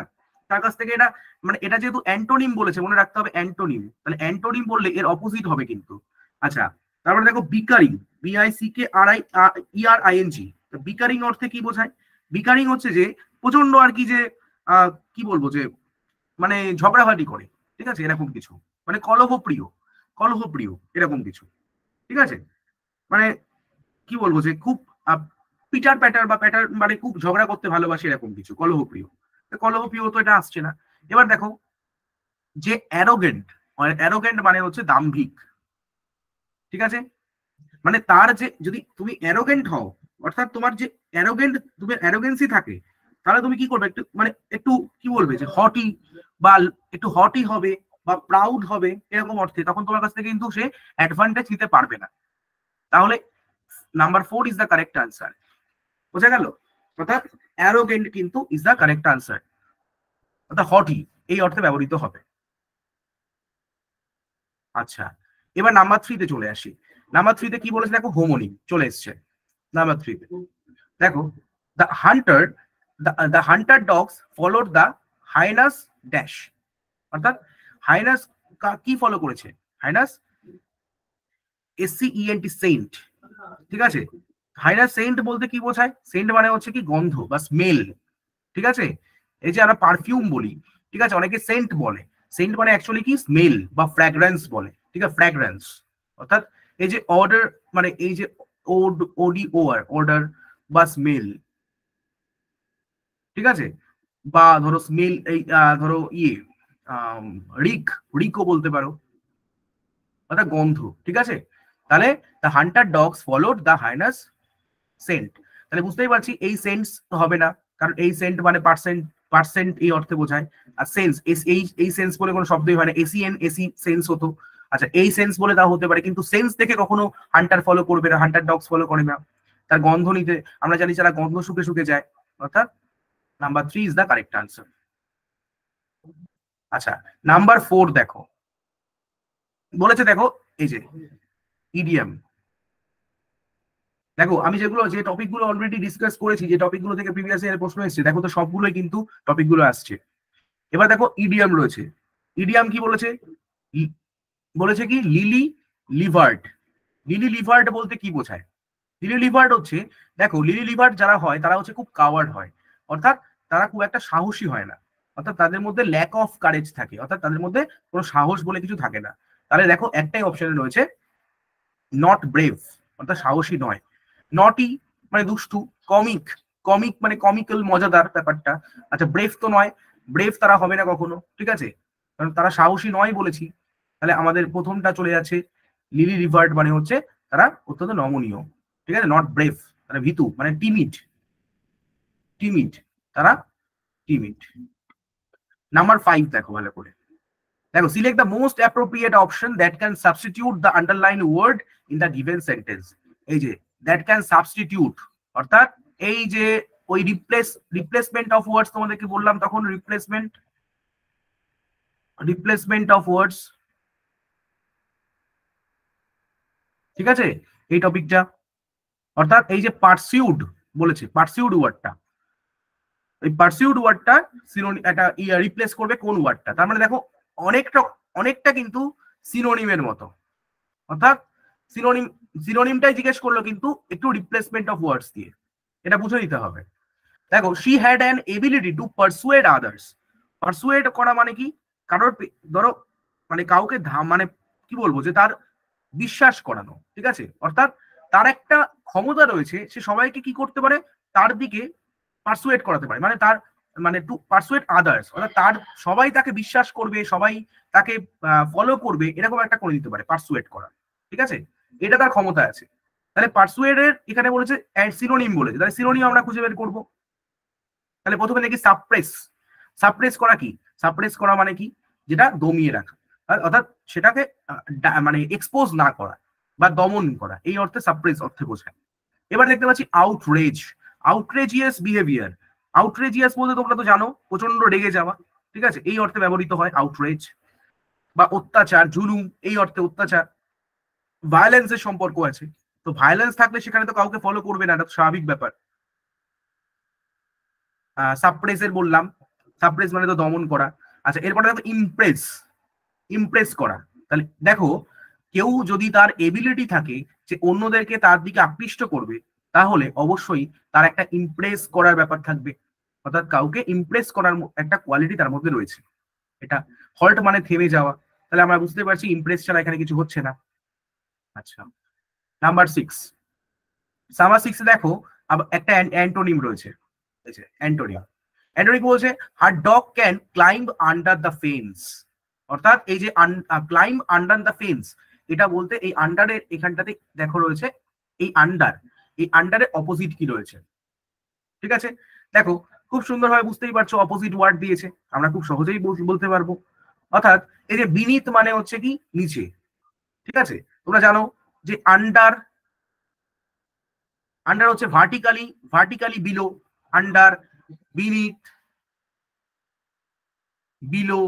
তার কাছ থেকে এটা মানে এটা যেহেতু অ্যান্টোনিম বলেছে, মনে রাখতে হবে অ্যান্টোনিম, তাহলে অ্যান্টোনিম বললে এর অপোজিট হবে কিন্তু। আচ্ছা, তারপরে দেখো বিকারিং, BICKRING, বিকারিং অর্থে কি বোঝায়, বিকারিং হচ্ছে যে প্রচন্ড আর কি যে কি বলবো যে মানে ঝগড়াঝাটি করে, ঠিক আছে, এরকম কিছু, মানে কলহপ্রিয়, কলহপ্রিয় এরকম কিছু, ঠিক আছে, মানে কি বলবো যে খুব পিটার প্যাটার বা প্যাটার মানে খুব ঝগড়া করতে ভালোবাসে এরকম কিছু, কলহপ্রিয়। কলহপ্রিয় তো এটা আসছে না। এবার দেখো যে অ্যারোগেন্ট, অ্যারোগেন্ট মানে হচ্ছে দাম্ভিক, ঠিক আছে, মানে তার যে যদি তুমি অ্যারোগেন্ট হও, অর্থাৎ তোমার যে অ্যারোগেন্ট, তুমি অ্যারোগেন্সি থাকে, তাহলে তুমি কি করবে, একটু মানে একটু কি বলবে যে হটি বা একটু হটি হবে বা প্রাউড হবে এরকম অর্থে, তখন তোমার কাছ থেকে কিন্তু সে অ্যাডভান্টেজ নিতে পারবে না। তাহলে number 4 is the correct answer, বোঝা গেল, অর্থাৎ অ্যারোগেন্ট কিন্তু ইজ দ্য কারেক্ট আনসার, অর্থাৎ হটি এই অর্থে ব্যবহৃত হবে। আচ্ছা, এবার নাম্বার 3-তে চলে আসি। নাম্বার 3-তে কি বলেছে দেখো, হোমোনিম চলে এসছে নাম্বার 3-তে। দেখো the Hunter, the hunter dogs followed the হাইনাস dash, অর্থাৎ হাইনাস কি ফলো করেছে, হাইনাস SCENT, সেন্ট, ঠিক আছে। হাইনাস সেন্ট বলতে কি বোঝায়, সেন্ট মানে হচ্ছে কি গন্ধ বা স্মেল, ঠিক আছে, এই যে আমরা পারফিউম বলি, ঠিক আছে, অনেকে সেন্ট বলে, সেন্ট মানে অ্যাকচুয়ালি কি স্মেল বা ফ্র্যাগ্রেন্স বলে, ঠিক আছে, ফ্র্যাগ্রেন্স, অর্থাৎ এই যে অর্ডার মানে এই যে ODOR, অর্ডার বা স্মেল, ঠিক আছে, বা ধরো স্মেল এই ধরো ইয়ে রিক, রিকও বলতে পারো, অর্থাৎ গন্ধ, ঠিক আছে। তাহলে the hunter dogs followed the hyenas scent, তাহলে বুঝতেই পারছি এই সেন্স হবে না, কারণ এই সেন্ট মানে পার্সেন্ট, পার্সেন্ট এই অর্থে বোঝায়, আর সেন্স এই সেন্স বলে কোনো শব্দই হয় না, এসি সেন্স হতো। আচ্ছা, এই সেন্স বলে তা হতে পারে, কিন্তু সেন্স থেকে কখনো হান্টার ফলো করবে না, হান্টার ডগস ফলো করে না, তার গন্ধ নিতে আমরা জানি যারা গন্ধ শুকে শুকে যায়, অর্থাৎ number 3 is the correct answer. আচ্ছা, নাম্বার 4 দেখো, বলেছে দেখো এই যে ইডিএম, দেখো আমি যেগুলো যে টপিকগুলো অলরেডি ডিসকাস করেছি, যে টপিকগুলো থেকে প্রিভিয়াস ইয়ারের প্রশ্ন এসেছে, দেখো তো সবগুলোই কিন্তু টপিকগুলো আসছে। এবার দেখো ইডিএম রয়েছে, ইডিএম কি বলেছে, বলেছে কি লিলি লিভার্ড। লিলি লিভার্ড বলতে কি বোঝায়? লিলি লিভার্ড হচ্ছে, দেখো লিলি লিভার্ড যারা হয় তারা হচ্ছে খুব কাওয়ার্ড হয়, অর্থাৎ তারা খুব একটা সাহসী হয় না, অর্থাৎ তাদের মধ্যে ল্যাক অফ কারেজ থাকে, অর্থাৎ তাদের মধ্যে কোনো সাহস বলে কিছু থাকে না। তাহলে দেখো একটাই অপশনে রয়েছে নট ব্রেভ, অর্থাৎ সাহসী নয়। নটি মানে দুষ্টু, কমিক, কমিক মানে কমিক্যাল, মজাদার ব্যাপারটা। আচ্ছা ব্রেভ তো নয়, ব্রেভ তারা হবে না কখনো, ঠিক আছে, কারণ তারা সাহসী নয় বলেছি। তাহলে আমাদের প্রথমটা চলে যাচ্ছে, লিলি রিভার্ড মানে হচ্ছে তারা অত্যন্ত নমনীয়, ঠিক আছে, নট ব্রেভ মানে ভীতু, মানে টিমিড, টিমিড, তারা টিমিড। নাম্বার 5 দেখো ভালো করে, দেখো select the most appropriate option that can substitute the underline word in the given sentence. এই যে দ্যাট ক্যান সাবস্টিটিউট, অর্থাৎ এই যে ওই রিপ্লেসমেন্ট অফ ওয়ার্ডস তোমাদেরকে বললাম তখন, রিপ্লেসমেন্ট অফ ওয়ার্ডস, ঠিক আছে, এই টপিকটা। অর্থাৎ এই যে পারসিউড বলেছে, পারসিউড ওয়ার্ডটা, এই পারসিউড ওয়ার্ডটা একটা রিপ্লেস করবে কোন ওয়ার্ডটা, তার মানে দেখো অনেকটা অনেকটা কিন্তু সিনোনিমের মতো, অর্থাৎ সিনোনিম, সিনোনিমটাই জিজ্ঞেস করলো কিন্তু একটু রিপ্লেসমেন্ট অফ ওয়ার্ডস দিয়ে, এটা বুঝে নিতে হবে। দেখো she had an ability to persuade others. Persuade করা মানে কি, কারোর ধরো মানে কাউকে মানে কি বলবো, যে তার বিশ্বাস করানো, ঠিক আছে, অর্থাৎ তার একটা ক্ষমতা রয়েছে, সে সবাইকে কি করতে পারে, তার দিকে পারসুয়েট করাতে পারে, মানে তার মানে টু পারসুয়েট আদার্স, অর্থাৎ তার সবাই তাকে বিশ্বাস করবে, সবাই তাকে ফলো করবে, এরকম একটা করে দিতে পারে পারসুয়েট করা, ঠিক আছে, এটা তার ক্ষমতা আছে। তাহলে পারসুয়েডের এখানে বলেছে সিনোনিম বলেছে, তাহলে সিনোনিম আমরা খুঁজে বের করবো। তাহলে প্রথমে দেখি সাপ্রেস। সাপ্রেস করা কি, সাপ্রেস করা মানে কি, যেটা দমিয়ে রাখা, অর্থাৎ সেটাকে মানে এক্সপোজ না করা বা দমন করা, এই অর্থে সাপ্রেস অর্থে বোঝায়। এবার দেখতে পাচ্ছি আউটরেজ, আউটরেজিয়াস বিহেভিয়ার। আউটরেজিয়াস বলতে তোমরা তো জানো প্রচন্ড রেগে যাওয়া, ঠিক আছে, এই অর্থে ব্যবহৃত হয় আউটরেজ। বা অত্যাচার, জুলুম, এই অর্থে অত্যাচার। ভায়োলেন্সের সম্পর্ক আছে, তো ভায়োলেন্স থাকলে সেখানে তো কাউকে ফলো করবে না, এটা তো স্বাভাবিক ব্যাপার। সাপ্রেসের বললাম, সাপ্রেস মানে তো দমন করা। আচ্ছা এরপরে দেখো ইমপ্রেস, ইমপ্রেস করা। তাহলে দেখো কেউ যদি তার এবিলিটি থাকে যে অন্যদেরকে তার দিকে আকৃষ্ট করবে, তাহলে অবশ্যই তার একটা ইমপ্রেস করার ব্যাপার থাকবে, অর্থাৎ কাউকে ইমপ্রেস করার একটা কোয়ালিটি তার মধ্যে রয়েছে। এটা হল্ট মানে থেমে যাওয়া, তাহলে আমরা বুঝতে পারছি ইমপ্রেস ছাড়া এখানে কিছু হচ্ছে না। আচ্ছা নাম্বার 6, নাম্বার 6 দেখো আবার একটা অ্যান্টোনিম রয়েছে, অ্যান্টোনিম। অ্যান্টোনিম বলছে হার dog can climb under the fence, অর্থাৎ এই যে ক্লাইম্ব আন্ডার দ্য ফেন্স, এটা বলতে এই আন্ডারের এখানটাতে দেখো রয়েছে এই আন্ডার, এই আন্ডারের অপোজিট কি রয়েছে, ঠিক আছে, দেখো খুব সুন্দরভাবে বুঝতেই পারছো, অপোজিট ওয়ার্ড দিয়েছে, আমরা খুব সহজেই বলতে পারবো। অর্থাৎ এই যে বিনিত মানে হচ্ছে কি নিচে, ঠিক আছে, তোমরা জানো যে আন্ডার, আন্ডার হচ্ছে vertically, vertically below, under, beneath, below,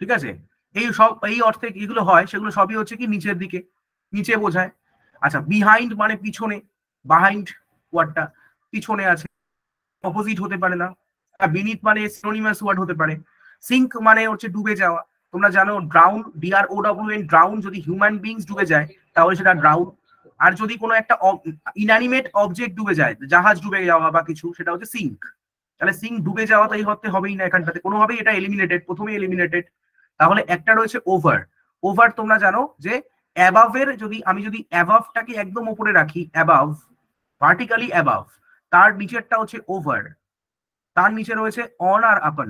ঠিক আছে, এই সব এই অর্থে এগুলো হয়, সেগুলো সবই হচ্ছে কি নিচের দিকে, নিচে বোঝায়। আচ্ছা বিহাইন্ড মানে পিছনে, বাহাইন্ড ওয়ার্ডটা পিছনে আছে, অপোজিট হতে পারে না। বিনিথ মানে সিনোনিমাস ওয়ার্ড হতে পারে। সিঙ্ক মানে হচ্ছে ডুবে যাওয়া, তোমরা জানো ড্রাউন, DROWN, ড্রাউন, যদি হিউম্যান বিংস ডুবে যায় তাহলে সেটা ড্রাউন। আর যদি কোনো একটা ইনঅ্যানিমেট অবজেক্ট ডুবে যায়, জাহাজ ডুবে যাওয়া বা কিছু, সেটা হচ্ছে সিঙ্ক। তাহলে সিঙ্ক ডুবে যাওয়া তো এই হতে হবেই না এখানটাতে, কোনোভাবেই এটা এলিমিনেটেড, প্রথমে এলিমিনেটেড। তাহলে একটা রয়েছে ওভার। ওভার তোমরা জানো যে অ্যাবাভের, যদি আমি যদি অ্যাবাভটাকে একদম উপরে রাখি, অ্যাবাভ, ভার্টিক্যালি অ্যাবাভ, তার নিচেরটা হচ্ছে ওভার, তার নিচে রয়েছে অন আর আপন,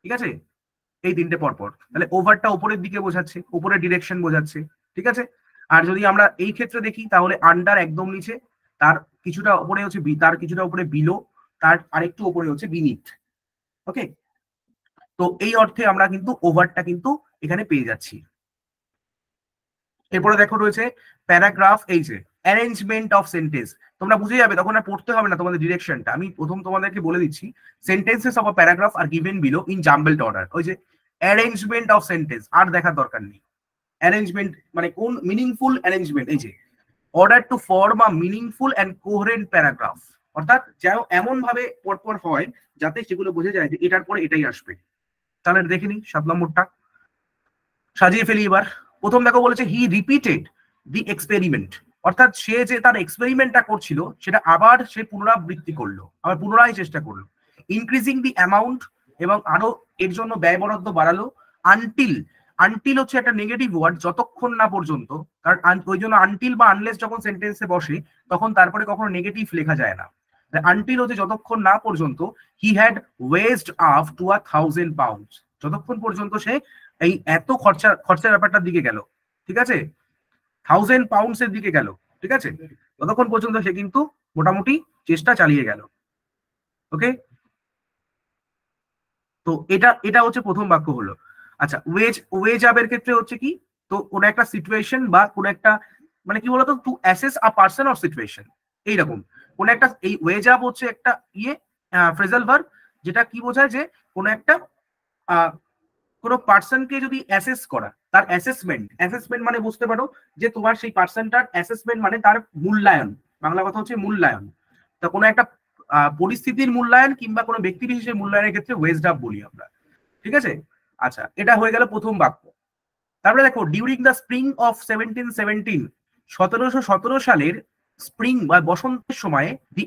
ঠিক আছে, এই তিনটে পরপর। তাহলে ওভারটা উপরের দিকে বোঝাচ্ছে, উপরের ডিরেকশন বোঝাচ্ছে, ঠিক আছে। আর যদি আমরা এই ক্ষেত্রে দেখি তাহলে আন্ডার একদম নিচে, তার কিছুটা উপরে হচ্ছে তার কিছুটা উপরে বিলো, তার আরেকটু উপরে হচ্ছে বিনিথ, ওকে। তো এই অর্থে আমরা কিন্তু ওভারটা কিন্তু এখানে পেয়ে যাচ্ছি। এরপরে দেখো রয়েছে প্যারাগ্রাফ, এই যে অ্যারেঞ্জমেন্ট অফ সেন্টেন্স, তোমরা বুঝে যাবে তখন আর পড়তে হবে না তোমাদের ডিরেকশনটা, আমি প্রথম তোমাদেরকে বলে দিচ্ছি। Sentences of a paragraph are given below in jumbled order, ওই যে অ্যারেঞ্জমেন্ট অফ সেন্টেন্স আর দেখার দরকার নেই। অ্যারেঞ্জমেন্ট মানে কোন মিনিংফুল অ্যারেঞ্জমেন্ট, এই যে order to form a meaningful and coherent paragraph, অর্থাৎ যেন এমন ভাবে পরপর হয় যাতে সেগুলো বোঝা যায় যে এটার পরে এটাই আসবে। তাহলে দেখে নি 7 নম্বরটা সাজিয়ে ফেলি। এবার প্রথম দেখো বলেছে হি রিপিটেড দি এক্সপেরিমেন্ট, অর্থাৎ সে যে তার এক্সপেরিমেন্টটা করছিল সেটা আবার সে পুনরাবৃত্তি করলো, আবার পুনরায় চেষ্টা করলো। ইনক্রিজিং দি অ্যামাউন্ট, এবং আরো এর জন্য ব্যয় বরাদ্দ বাড়ালো। আনটিল, আনটিল হচ্ছে একটা নেগেটিভ ওয়ার্ড, যতক্ষণ না পর্যন্ত, কারণ ওই জন্য আনটিল বা আনলেস যখন সেন্টেন্সে বসে তখন তারপরে কখনো নেগেটিভ লেখা যায় না। আনটিল হচ্ছে যতক্ষণ না পর্যন্ত he had weighed up to 1000 pounds, যতক্ষণ পর্যন্ত সে এই এত খরচার ব্যাপারটার দিকে গেল, ঠিক আছে, 1000 পাউন্ডস এর দিকে গেল, ঠিক আছে, ততক্ষণ পর্যন্ত সে কিন্তু মোটামুটি চেষ্টা চালিয়ে গেল। ওকে, তো এটা হচ্ছে প্রথম বাক্য হলো। আচ্ছা, ওয়েজ আপের ক্ষেত্রে হচ্ছে কি, তো কোন একটা সিচুয়েশন বা কোন একটা মানে কি বলতো, to assess a person or situation, এইরকম কোন একটা, এই ওয়েজ আপ হচ্ছে একটা ফ্রেজাল ভার্ব, যেটা কি বোঝায় যে কোন একটা কোনো পার্সনকে যদি অ্যাসেস করা, তার অ্যাসেসমেন্ট মানে বুঝতে পারো যে তোমার সেই পার্সনটার অ্যাসেসমেন্ট মানে তার মূল্যায়ন, বাংলা কথা হচ্ছে মূল্যায়ন। তো কোনো একটা পরিস্থিতির মূল্যায়ন কিংবা কোনো ব্যক্তি বিশেষের মূল্যায়নের ক্ষেত্রে ওয়েজড আপ বলি আমরা, ঠিক আছে। আচ্ছা, এটা হয়ে গেল প্রথম বাক্য। তারপরে দেখো ডিউরিং দ্য স্প্রিং অফ 1717, 1717 সালের স্প্রিং বা বসন্তের সময়ে দি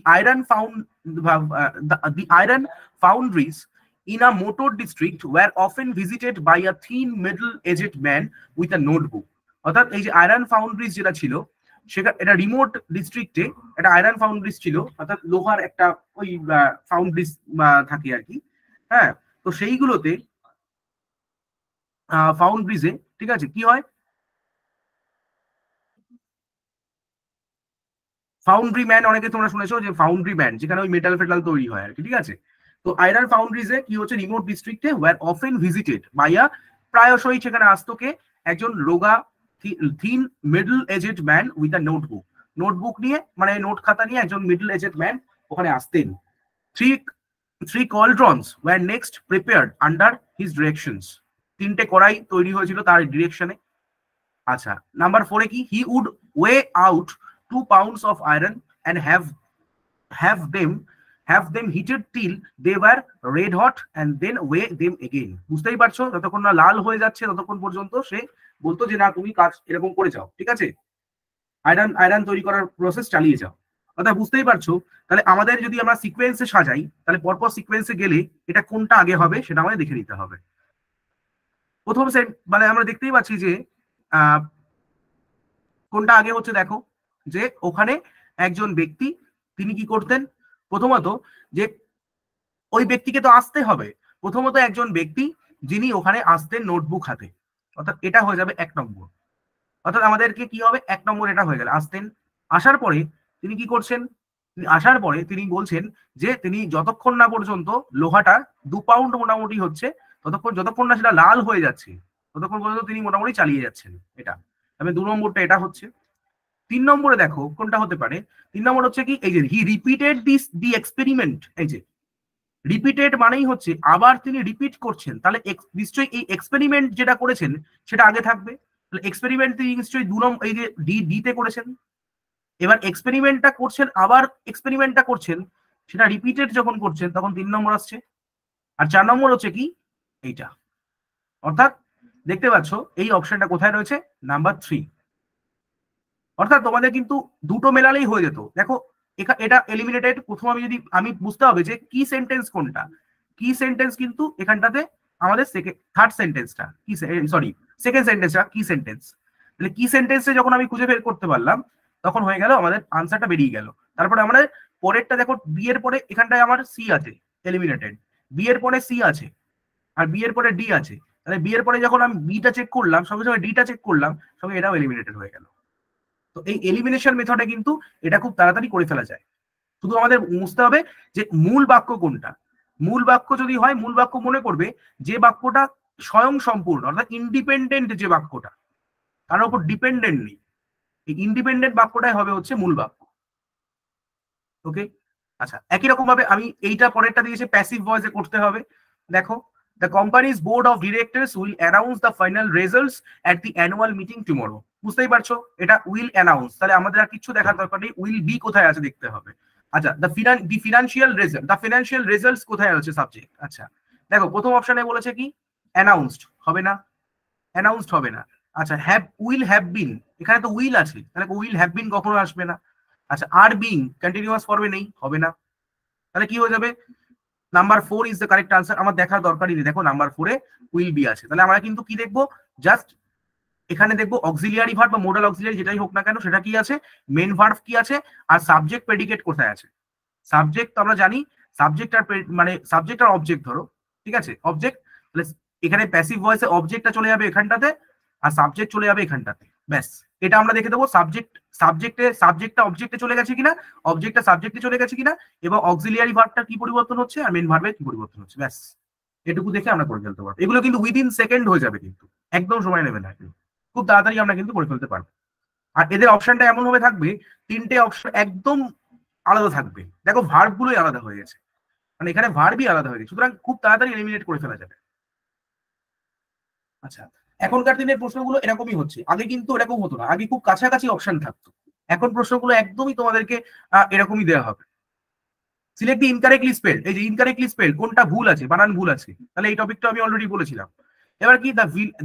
iron Foundries in a motor district were often visited by a thin middle-aged man with a notebook, অর্থাৎ এই যে আয়রন ফাউন্ড্রিজ যেটা ছিল সেটা এটা রিমোট ডিস্ট্রিক্টে একটা আয়রন ফাউন্ড্রিজ ছিল, অর্থাৎ লোহার একটা ওই ফাউন্ড্রিজ থাকে আর কি, হ্যাঁ। তো সেইগুলোতে ফাউন্ড্রিজে, ঠিক আছে, কি হয়, ফাউন্ড্রি ম্যান, অনেকে তোমরা শুনেছো যে ফাউন্ড্রি ম্যান, যেখানে ওই মেটাল ফেটাল তৈরি হয় আর কি, ঠিক আছে। তো আয়রন ফাউন্ড্রিজে কি হচ্ছে, রিমোট ডিস্ট্রিক্টে were often visited by a, প্রায়শই সেখানে আসতো কে, একজন রোগা thin middle aged man with a notebook, notebook নিয়ে মানে নোট খাতা নিয়ে একজন মিডল এজেড ম্যান ওখানে আসতেন। Three cauldrons were next prepared under his directions, 3টে কড়াই তৈরি হয়েছিল তার ডিরেকশনে। আচ্ছা, নাম্বার 4 কি, he would weigh out 2 pounds of iron and have them heated till they were red hot and then weigh them again, বুঝতেই পারছো, যতক্ষণ না লাল হয়ে যাচ্ছে ততক্ষণ পর্যন্ত সে বলতো যে না তুমি কাজ এরকম করে যাও, ঠিক আছে, আয়রন তৈরি করার প্রসেস চালিয়ে যাও। অর্থাৎ বুঝতেই পারছো, তাহলে আমাদের যদি আমরা সিকোয়েন্সে সাজাই তাহলে পরপর সিকোয়েন্সে গেলে এটা কোনটা আগে হবে সেটা আমাদের দেখে নিতে হবে। প্রথম মানে আমরা দেখতেই পাচ্ছি যে কোনটা আগে হচ্ছে, দেখো যে ওখানে একজন ব্যক্তি তিনি কি করতেন, প্রথমত যে ওই ব্যক্তিকে তো আসতে হবে, প্রথমত একজন ব্যক্তি যিনি ওখানে আসতেন নোটবুক হাতে, অর্থাৎ এটা হয়ে যাবে 1 নম্বর, অর্থাৎ আমাদেরকে কি হবে 1 নম্বর এটা হয়ে গেল, আসতেন। আসার পরে তিনি কি করছেন, আসার পরে তিনি বলছেন যে তিনি যতক্ষণ না পর্যন্ত লোহাটা 2 পাউন্ড মোটামুটি হচ্ছে, যতক্ষণ না সেটা লাল হয়ে যাচ্ছে ততক্ষণ পর্যন্ত তিনি মোটামুটি চালিয়ে যাচ্ছেন, এটা তবে 2 নম্বরটা এটা হচ্ছে। 3 নম্বরে দেখো কোনটা হতে পারে, 3 নম্বর হচ্ছে কি, এই যে হি রিপিটেড দি এক্সপেরিমেন্ট, এই যে রিপিটেড মানেই হচ্ছে আবার তিনি রিপিট করছেন, তাহলে নিশ্চয়ই এই এক্সপেরিমেন্ট যেটা করেছেন সেটা আগে থাকবে, তাহলে এক্সপেরিমেন্ট তিনি নিশ্চয়ই 2 নম্বর এই যে ডি তে করেছেন, এবার এক্সপেরিমেন্টটা করছেন, আবার এক্সপেরিমেন্টটা করছেন, সেটা রিপিটেড যখন করছেন তখন 3 নম্বর আসছে। আর 4 নম্বর হচ্ছে কি এইটা, অর্থাৎ দেখতে পাচ্ছ এই অপশনটা কোথায় রয়েছে, নাম্বার 3, অর্থাৎ তোমাদের কিন্তু দুটো মেলালেই হয়ে যেত। দেখো এটা এলিমিনেটেড, প্রথম আমি বুঝতে হবে যে কি সেন্টেন্স কোনটা, কি সেন্টেন্স কিন্তু এখানটাতে আমাদের থার্ড সেন্টেন্সটা কি, সরি সেকেন্ড সেন্টেন্সটা কি সেন্টেন্স, তাহলে কি সেন্টেন্সে যখন আমি খুঁজে বের করতে পারলাম তখন হয়ে গেল আমাদের আনসারটা বেরিয়ে গেল। তারপরে আমাদের পরেরটা দেখো, বি এর পরে এখানটায় আমার সি আছে এলিমিনেটেড, বি এর পরে সি আছে আর বি এর পরে ডি আছে, তাহলে বি এর পরে যখন আমি বিটা চেক করলাম সঙ্গে সঙ্গে ডিটা চেক করলাম, সঙ্গে এটাও এলিমিনেটেড হয়ে গেল। তো এই এলিমিনেশন মেথডে কিন্তু এটা খুব তাড়াতাড়ি করে ফেলা যায়, শুধু আমাদের বুঝতে হবে যে মূল বাক্য কোনটা। মূল বাক্য যদি হয়, মূল বাক্য মনে করবে যে বাক্যটা স্বয়ং সম্পূর্ণ, অর্থাৎ ইন্ডিপেন্ডেন্ট, যে বাক্যটা তার উপর ডিপেন্ডেন্ট নেই, এই ইন্ডিপেন্ডেন্ট বাক্যটাই হবে হচ্ছে মূল বাক্য। ওকে, আচ্ছা, একই রকম ভাবে আমি এইটা পরেরটা দিয়েছে প্যাসিভ ভয়েসে করতে হবে। দেখো the companies board of directors will announce the final results at the annual meeting tomorrow. বুঝতেই পারছো, এটা উইল অ্যানাউন্স, তাহলে আমাদের আর কিছু দেখার দরকার নেই, উইল বি কোথায় আছে দেখতে হবে। আচ্ছা, দি ফিনান্সিয়াল রেজাল্টস কোথায় আছে সাবজেক্ট। আচ্ছা দেখো, প্রথম অপশনে বলেছে কি অ্যানাউন্সড, হবে না, অ্যানাউন্সড হবে না। আচ্ছা, উইল হ্যাভ বিন, এখানে তো উইল আছে, তাহলে উইল হ্যাভ বিন কখনো আসবে না। আচ্ছা, আর বিং কন্টিনিউয়াস ফর্মে নেই, হবে না, তাহলে কি হয়ে যাবে, number 4 is the correct answer. আমার দেখার দরকারই নেই, দেখো নাম্বার 4 এ উইল বি আছে। তাহলে আমরা কিন্তু কি দেখবো, জাস্ট এখানে দেখবো অক্সিলিয়ারি ভার্ব বা মোডাল অক্সিলিয়ারি যেটাই হোক না কেন সেটা কি আছে, মেন ভার্ব কি আছে, আর সাবজেক্ট প্রেডিকেট কোথায় আছে। সাবজেক্ট তো আমরা জানি, সাবজেক্ট আর মানে সাবজেক্ট আর অবজেক্ট ধরো, ঠিক আছে, অবজেক্ট, তাহলে এখানে প্যাসিভ ভয়েসে অবজেক্টটা চলে যাবে এখানটাতে আর সাবজেক্ট চলে যাবে এখানটাতে, ব্যাস এটা আমরা দেখে দেবো। সাবজেক্টটা অবজেক্টে চলে গেছে কিনা, অবজেক্টটা সাবজেক্টে চলে গেছে কিনা, এবং অক্সিলিয়ারি ভার্বটা কি পরিবর্তন হচ্ছে আর মেন ভার্বের কি পরিবর্তন হচ্ছে, ব্যাস এটুকু দেখে আমরা করে ফেলতে পারবো। এগুলো কিন্তু উইদিন সেকেন্ড হয়ে যাবে, কিন্তু একদম সময় নেবে না, খুব তাড়াতাড়ি আমরা কিন্তু করে ফেলতে পারবো। আর এদের অপশনটা এমন ভাবে থাকবে, তিনটে অপশন একদম আলাদা থাকবে, দেখো ভার্ব গুলোই আলাদা হয়ে গেছে, মানে এখানে ভার্বই আলাদা হয়ে গেছে, সুতরাং খুব তাড়াতাড়ি এলিমিনেট করে ফেলা যাবে। আচ্ছা, এখনকার দিনের প্রশ্নগুলো এরকমই হচ্ছে, আগে কিন্তু এরকম হতো না, আগে খুব কাছাকাছি অপশন থাকতো, এখন প্রশ্নগুলো একদমই তোমাদেরকে এরকমই দেওয়া হবে। সিলেক্ট দি ইনকারেক্টলি স্পেল, এই যে ইনকারেক্টলি স্পেল কোনটা ভুল আছে, বানান ভুল আছে, তাহলে এই টপিকটা আমি অলরেডি বলেছিলাম। এবার কি,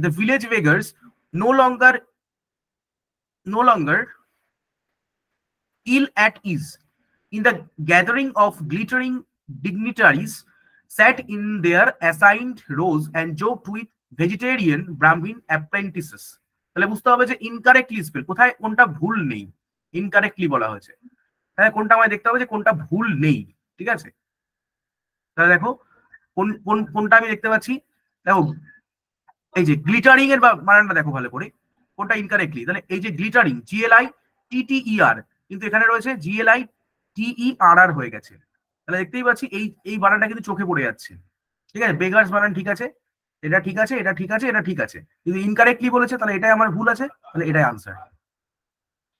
the village beggars no longer ill at ease in the gathering of glittering dignitaries sat in their assigned rows and joked with vegetarian Brahmin apprentices. তাহলে বুঝতে হবে যে ইনকারেক্টলি স্পেল কোথায়, কোনটা ভুল নেই, ইনকারেক্টলি বলা হয়েছে, তাহলে কোনটা আমায় দেখতে হবে যে কোনটা ভুল নেই, ঠিক আছে। তাহলে দেখো কোনটা আমি দেখতে পাচ্ছি, দেখো এই যে গ্লিটারিং এর বানানটা দেখো ভালো করে, কোনটা ইনকারেক্টলি, তাহলে এই যে গ্লিটারিং GLITTER, কিন্তু এখানে রয়েছে GLITERR হয়ে গেছে, তাহলে দেখতেই পাচ্ছি এই বানানটা কিন্তু চোখে পড়ে যাচ্ছে, ঠিক আছে। বেগার্স বানান ঠিক আছে, এটা ঠিক আছে, এটা ঠিক আছে, এটা ঠিক আছে, কিন্তু ইনকারেক্টলি বলেছে, তাহলে এটাই আমার ভুল আছে, তাহলে এটাই আনসার।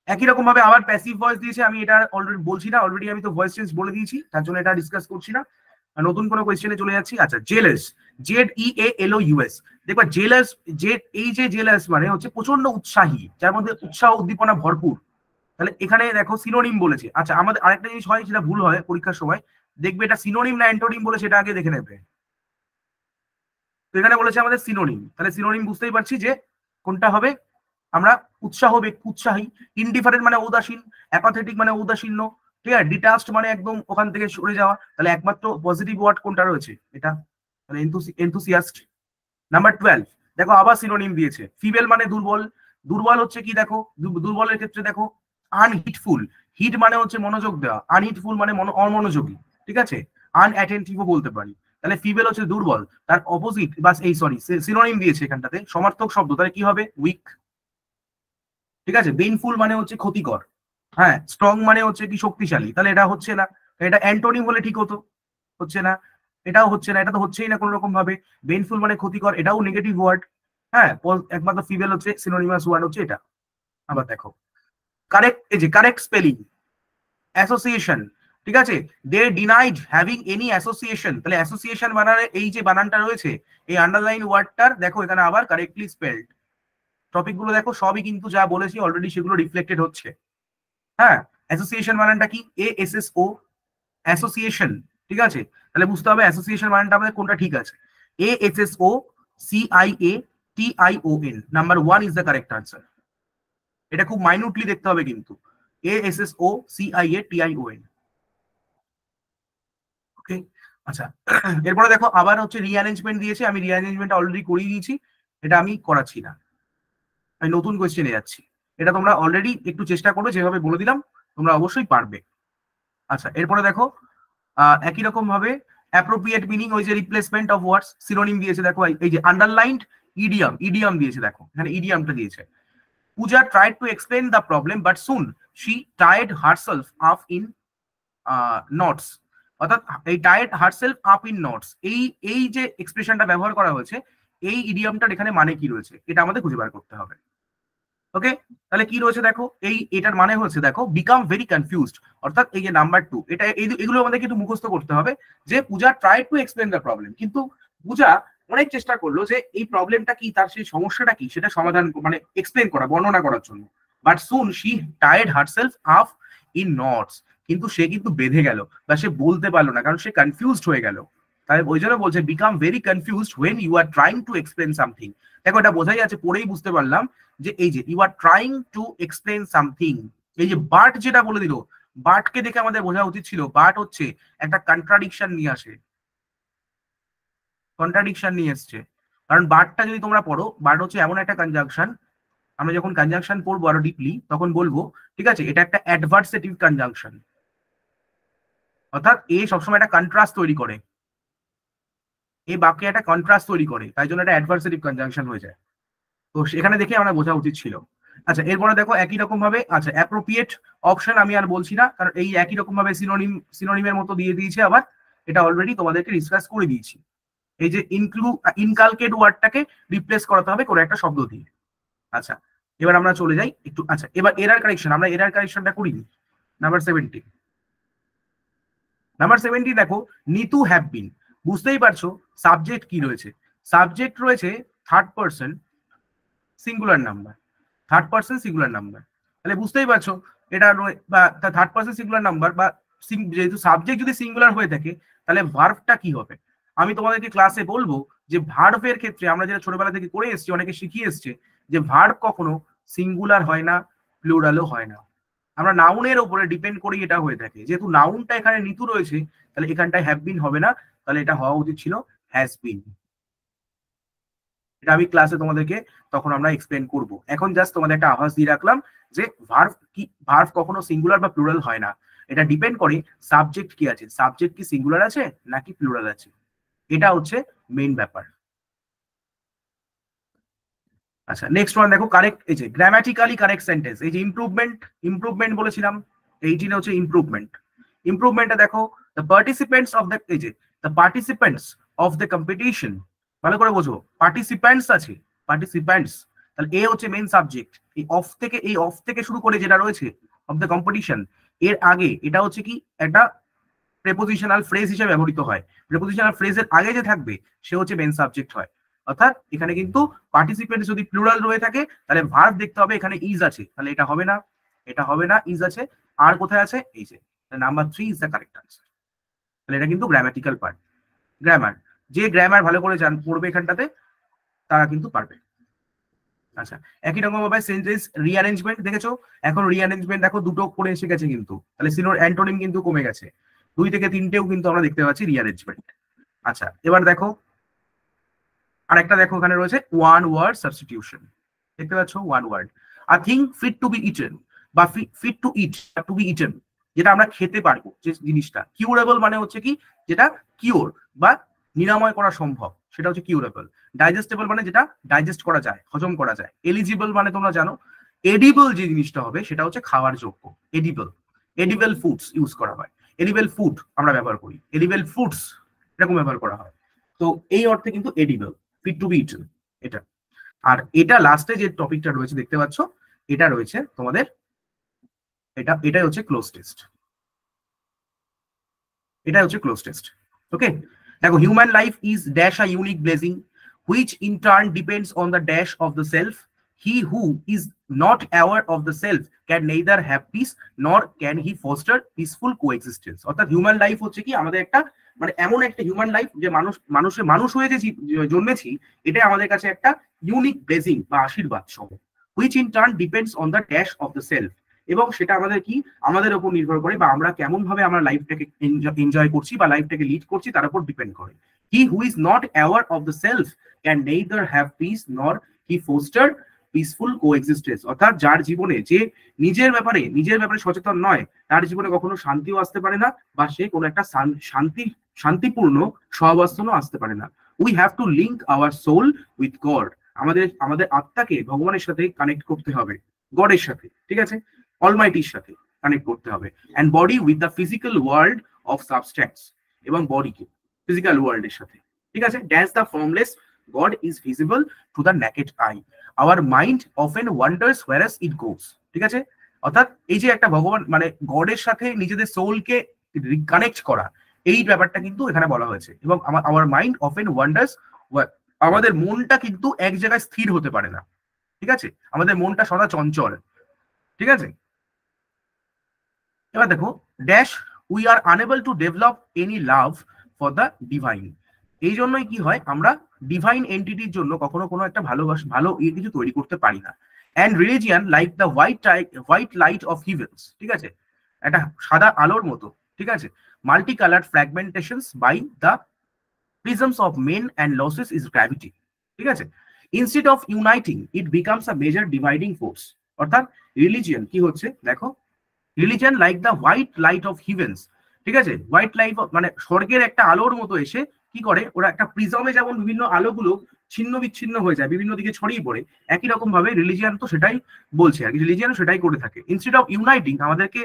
একই রকম ভাবে আবার প্যাসিভ ভয়েস দিয়েছে, আমি এটা অলরেডি বলছি না, অলরেডি আমি তো ভয়েস চেঞ্জ বলে দিয়েছি, তার জন্য এটা ডিসকাস করছি না, নতুন কোনো কোয়েশ্চেনে চলে যাচ্ছি। আচ্ছা, জেলাস, JEALOUS, দেখবা জেলাস, এই যে জেলাস মানে হচ্ছে প্রচন্ড উৎসাহী, যার মধ্যে উৎসাহ উদ্দীপনা ভরপুর, তাহলে এখানে দেখো সিনোনিম বলেছে। আচ্ছা, আমাদের আরেকটা জিনিস হয়, সেটা ভুল হয় পরীক্ষার সময়, দেখবে এটা সিনোনিম না অ্যান্টোনিম বলে সেটা আগে দেখে নেবে। তো এখানে বলেছে আমাদের সিনোনিম, তাহলে সিনোনিম বুঝতেই পারছি যে কোনটা হবে, আমরা উৎসাহী, ইনডিফারেন্ট মানে উদাসীন, অ্যাপাথেটিক মানে উদাসীন্য, ঠিক আছে, ডিটাচড মানে একদম ওখান থেকে সরে যাওয়া, তাহলে একমাত্র পজিটিভ ওয়ার্ড কোনটা রয়েছে, এটা, তাহলে এনথুসিয়াস্ট। নাম্বার 12 দেখো আবার সিনোনিম দিয়েছে, ফিবেল মানে দুর্বল, দুর্বল হচ্ছে কি দেখো, দুর্বলের ক্ষেত্রে দেখো আনহিটফুল, হিট মানে হচ্ছে মনোযোগ দেওয়া, আনহিটফুল মানে অমনোযোগী, ঠিক আছে, আনঅ্যাটেন্টিভও বলতে পারি, তাহলে ফিবেল হচ্ছে দুর্বল, তার অপোজিট বা সিনোনিম দিয়েছে এখানটাতে সমার্থক শব্দ, তাহলে কি হবে, উইক, ঠিক আছে। বেইনফুল মানে হচ্ছে ক্ষতিকর, হ্যাঁ, স্ট্রং মানে হচ্ছে কি শক্তিশালী, তাহলে এটা হচ্ছে না, এটা অ্যান্টোনিম হলে ঠিক হতো, হচ্ছে না, এটাও হচ্ছে না, এটা তো হচ্ছেই না কোনো রকম ভাবে, বেইনফুল মানে ক্ষতিকর, এটাও নেগেটিভ ওয়ার্ড, হ্যাঁ, একমাত্র ফিমেল হচ্ছে সিনোনিমাস ওয়ার্ড হচ্ছে এটা। আবার দেখো কারেক্ট, এই যে কারেক্ট স্পেলিং, অ্যাসোসিয়েশন, ঠিক আছে, দে ডিনাইড হ্যাভিং এনি অ্যাসোসিয়েশন, তাহলে অ্যাসোসিয়েশন বানানে এই যে বানানটা রয়েছে, এই আন্ডারলাইন ওয়ার্ডটার দেখো এখানে আবার কারেক্টলি স্পেলড, টপিক গুলো দেখো সবই কিন্তু যা বলেছি অলরেডি সেগুলো রিফ্লেক্টেড হচ্ছে, হ্যাঁ। অ্যাসোসিয়েশন বানানটা কি, ASSO, অ্যাসোসিয়েশন, ঠিক আছে, তাহলে বুঝতে হবে অ্যাসোসিয়েশন বানানটা আমাদের কোনটা ঠিক আছে, ASSOCIATION, number 1 is the correct answer. এটা খুব মাইনুটলি দেখতে হবে কিন্তু, ASSOCIATION, ওকে। আচ্ছা, এরপরে দেখো আবার হচ্ছে রিঅ্যারেঞ্জমেন্ট দিয়েছে, আমি রিঅ্যারেঞ্জমেন্ট অলরেডি করিয়ে দিয়েছি, এটা আমি করাচ্ছি না, আমি নতুন কোয়েশ্চেনে যাচ্ছি, এটা তোমরা অলরেডি একটু চেষ্টা করবে, যেভাবে বলে দিলাম তোমরা অবশ্যই পারবে। আচ্ছা, এরপরে দেখো একই রকম ভাবে অ্যাপ্রোপ্রিয়েট মিনিং, ওই যে রিপ্লেসমেন্ট অফ ওয়ার্ডস, সিনোনিম দিয়েছে দেখো, এই যে আন্ডারলাইন্ড ইডিয়াম দিয়েছে, দেখো এখানে ইডিয়ামটা দিয়েছে। Puja tried to explain the problem but soon she tied herself up in knots, অর্থাৎ এই tied herself up in knots, এই যে এক্সপ্রেশনটা ব্যবহার করা হয়েছে, এই ইডিয়ামটার এখানে মানে কি রয়েছে, এটা আমাদের খুঁজে বার করতে হবে, ওকে। তাহলে কি রয়েছে দেখো, এটার মানে হচ্ছে দেখো বিকাম ভেরি কনফিউজড, অর্থাৎ এই যে নাম্বার 2, এটা এগুলো আমাদেরকে একটু মুখস্থ করতে হবে, যে Puja try to explain the problem, কিন্তু পূজা অনেক চেষ্টা করলো যে এই প্রবলেমটা কি, তার সেই সমস্যাটা কি সেটা সমাধান মানে এক্সপ্লেন করা, বর্ণনা করার জন্য। But soon she tired herself up in knots, কিন্তু সে কিন্তু বেঁধে গেল বা সে বলতে পারলো না, কারণ সে কনফিউজড হয়ে গেল। তাই ওই জন্য বলছে become very confused when you are trying to explain something. দেখো এটা বোঝাই যাচ্ছে, পড়েই বুঝতে পারলাম যে এই যে you are trying to explain something, এই যে বাট যেটা বলে দিল, বাটকে দেখে আমাদের বোঝা উচিত ছিল বাট হচ্ছে একটা কন্ট্রাডিকশন নিয়ে আসে, কন্ট্রাডিকশন নিয়ে এসছে। কারণ বাটটা যদি তোমরা পড়ো, বাট হচ্ছে এমন একটা কনজাংশন, আমরা যখন কনজাংশন পড়বো আরো ডিপলি তখন বলবো, ঠিক আছে, এটা একটা অ্যাডভার্সেটিভ কনজাংশন, অর্থাৎ এ সবসময় একটা কন্ট্রাস্ট তৈরি করে, এই বাক্যে একটা কন্ট্রাস্ট তৈরি করে, তাই জন্য এটা অ্যাডভার্সেটিভ কনজাংশন হয়ে যায়। তো সেখানে দেখে আমরা বোঝা উচিত ছিল। আচ্ছা, এরপরে দেখো একই রকম ভাবে, আচ্ছা অ্যাপ্রোপ্রিয়েট অপশন আমি আর বলছি না, কারণ এই একই রকম ভাবে সিনোনিমের মতো দিয়ে দিয়েছে আবার, এটা অলরেডি তোমাদেরকে ডিসকাস করে দিয়েছি। এই যে ইনকালকেট ওয়ার্ডটাকে রিপ্লেস করাতে হবে কোনো একটা শব্দ দিয়ে। আচ্ছা, এবার আমরা চলে যাই একটু। আচ্ছা, এবার এরার কারেকশন, আমরা এরার কারেকশনটা করিনি। নাম্বার 70, নাম্বার 70 দেখো, নিতু হ্যাভ বিন। বুঝতেই পারছো সাবজেক্ট কি রয়েছে, সাবজেক্ট রয়েছে third person singular number, third person singular number. তাহলে বুঝতেই পারছো এটা বা থার্ড পারসন সিঙ্গুলার নাম্বার, বা যেহেতু সাবজেক্ট যদি সিঙ্গুলার হয়ে থাকে তাহলে ভার্বটা কি হবে। আমি তোমাদেরকে ক্লাসে বলবো যে ভার্বের ক্ষেত্রে আমরা যেটা ছোটবেলা থেকে করে এসেছি, অনেকে শিখিয়ে এসছে, যে ভার্ব কখনো সিঙ্গুলার হয় না, প্লুরালও হয় না। আমরা নাউনের উপরে ডিপেন্ড করি এটা হয়ে থাকে। যেহেতু নাউনটা এখানে নিতু রয়েছে, তাহলে এখানটায় হ্যাভ বিন হবে না, তাহলে এটা হওয়া উচিত ছিল হ্যাজ বিন। এটা আমি ক্লাসে তোমাদেরকে তখন আমরা এক্সপ্লেন করব। এখন জাস্ট তোমাদের একটা আভাস দিয়ে রাখলাম যে ভার্ব কি, ভার্ব কখনো সিঙ্গুলার বা প্লুরাল হয় না, এটা ডিপেন্ড করে সাবজেক্ট কি আছে, সাবজেক্ট কি সিঙ্গুলার আছে নাকি প্লুরাল আছে, এটা হচ্ছে মেইন ব্যাপার। আচ্ছা, নেক্সট ওয়ান দেখো, কারেক্ট, এই যে গ্রামাটিক্যালি কারেক্ট সেন্টেন্স, এই যে ইমপ্রুভমেন্ট, ইমপ্রুভমেন্ট বলেছিলাম, এইটিনে হচ্ছে ইমপ্রুভমেন্ট। ইমপ্রুভমেন্টটা দেখো, দ্য পার্টিসিপেন্টস অফ দ্য, এই যে the participants of the competition, ভালো করে বোঝো, পার্টিসিপেন্টস আছে, পার্টিসিপেন্টস, তাহলে এ হচ্ছে মেইন সাবজেক্ট। এই অফ থেকে শুরু করে যেটা রয়েছে অফ দ্য কম্পিটিশন, এর আগে এটা হচ্ছে কি একটা প্রেপোজিশনাল ফ্রেজ হিসেবে ব্যবহৃত হয়। প্রেপোজিশনাল ফ্রেজের আগে যে থাকবে সে হচ্ছে মেইন সাবজেক্ট হয়। অর্থাৎ এখানে কিন্তু পার্টিসিপেন্ট যদি প্লুরাল রয়ে থাকে তাহলে ভার্ব দেখতে হবে, এখানে ইজ আছে, তাহলে এটা হবে না, এটা হবে না, ইজ আছে। আর কোথায় আছে, এই যে number 3 is the correct answer. তাহলে এটা কিন্তু গ্রামাটিক্যাল পার্ট। গ্রামার, যে গ্রামার ভালো করে পড়বে এখানটাতে তারা কিন্তু পারবে। আচ্ছা, একই রকম ভাবে সেন্টেন্স রিঅ্যারেঞ্জমেন্ট দেখেছো, এখন রিঅ্যারেঞ্জমেন্ট দেখো দুটো করে এসে গেছে কিন্তু, তাহলে সিনোর অ্যান্টোনিম কিন্তু কমে গেছে, 2 থেকে 3টেও কিন্তু আমরা দেখতে পাচ্ছি রিঅ্যারেঞ্জমেন্ট। আচ্ছা, এবার দেখো আরেকটা, দেখো ওখানে রয়েছে ওয়ান ওয়ার্ড সাবস্টিটিউশন, দেখতে পাচ্ছ one word. A thing fit to be eaten, বা fit to eat, to be eaten, যেটা আমরা খেতে পারবো যে জিনিসটা। কিউরেবল মানে হচ্ছে কি, যেটা কিওর বা নিরাময় করা সম্ভব, সেটা হচ্ছে কিউরেবল। ডাইজেস্টেবল মানে যেটা ডাইজেস্ট করা যায়, হজম করা যায়। এলিজিবল মানে তোমরা জানো, এডিবল যে জিনিসটা হবে সেটা হচ্ছে খাওয়ার যোগ্য, এডিবল। এডিবল ফুডস ইউজ করা হয়, এডিবল ফুড আমরা ব্যবহার করি, এডিবল ফুডস এরকম ব্যবহার করা হয়। তো এই অর্থে কিন্তু edible, fit to be eaten এটা। আর এটা লাস্টে যে টপিকটা রয়েছে দেখতে পাচ্ছ, এটা রয়েছে তোমাদের, এটাই হচ্ছে ক্লোজ টেস্ট, এটা হচ্ছে ক্লোজ টেস্ট। ওকে, দেখো, human life is dash a unique blazing which in turn depends on the dash of the self. He who is not aware of the self can neither have peace nor can he foster peaceful coexistence. অর্থাৎ হিউম্যান লাইফ হচ্ছে কি, আমাদের একটা মানে এমন একটা হিউম্যান লাইফ যে মানুষ হয়ে যে জন্মেছি, এটাই আমাদের কাছে একটা ইউনিক ব্লেজিং বা আশীর্বাদ সহ। which in turn depends on the dash of the self, এবং সেটা আমাদের কি, আমাদের উপর নির্ভর করে, বা আমরা কেমন ভাবে আমরা লাইফটাকে এনজয় করছি বা লাইফটাকে লিড করছি তার উপর ডিপেন্ড করে। He who is not aware of the self can neither have peace nor he foster peaceful coexistence. অর্থাৎ যার জীবনে যে নিজের ব্যাপারে সচেতন নয়, তার জীবনে কখনো শান্তিও আসতে পারে না, বা সে কোনো একটা শান্তিপূর্ণ সহাবস্থানও আসতে পারে না। We have to link our soul with God. আমাদের আত্মাকে ভগবানের সাথে কানেক্ট করতে হবে, গডের সাথে, ঠিক আছে, অলমাইটির সাথে কানেক্ট করতে হবে। and body with the physical world of substance, এবং বডিকে ফিজিক্যাল ওয়ার্ল্ডের সাথে, ঠিক আছে। Dash the formless God is visible to the naked eye. Our mind often wonders where it goes, ঠিক আছে। অর্থাৎ এই যে একটা ভগবান মানে গডের সাথে নিজেদের সোলকে কানেক্ট করা, এই ব্যাপারটা কিন্তু এখানে বলা হয়েছে। এবং our mind often wonders আমাদের মনটা কিন্তু এক জায়গায় স্থির হতে পারে না, ঠিক আছে, আমাদের মনটা সদা চঞ্চল, ঠিক আছে। এবার দেখো dash we are unable to develop any love for the divine. এই জন্যই কি হয়, আমরা ডিভাইন এন্টিটির জন্য কখনো কোনো একটা ভালো কিছু তৈরি করতে পারি না। And religion like the white light of heavens, ঠিক আছে, একটা সাদা আলোর মতো, ঠিক আছে, multi colour fragmentations by the prisms of men and losses is gravity, ঠিক আছে। Instead of uniting it becomes a major dividing force. অর্থাৎ রিলিজিয়ন কি হচ্ছে দেখো, religion like the white light of heavens, ঠিক আছে, হোয়াইট লাইট মানে স্বর্গের একটা আলোর মতো এসে কি করে, ওরা একটা প্রিজমে যেমন বিভিন্ন আলোগুলো ছিন্ন বিচ্ছিন্ন হয়ে যায়, বিভিন্ন দিকে ছড়িয়ে পড়ে, একই রকম ভাবে রিলিজিয়ান তো সেটাই বলছে আর কি, রিলিজিয়ান সেটাই করে থাকে। ইনস্টেড অফ ইউনাইটিং, আমাদেরকে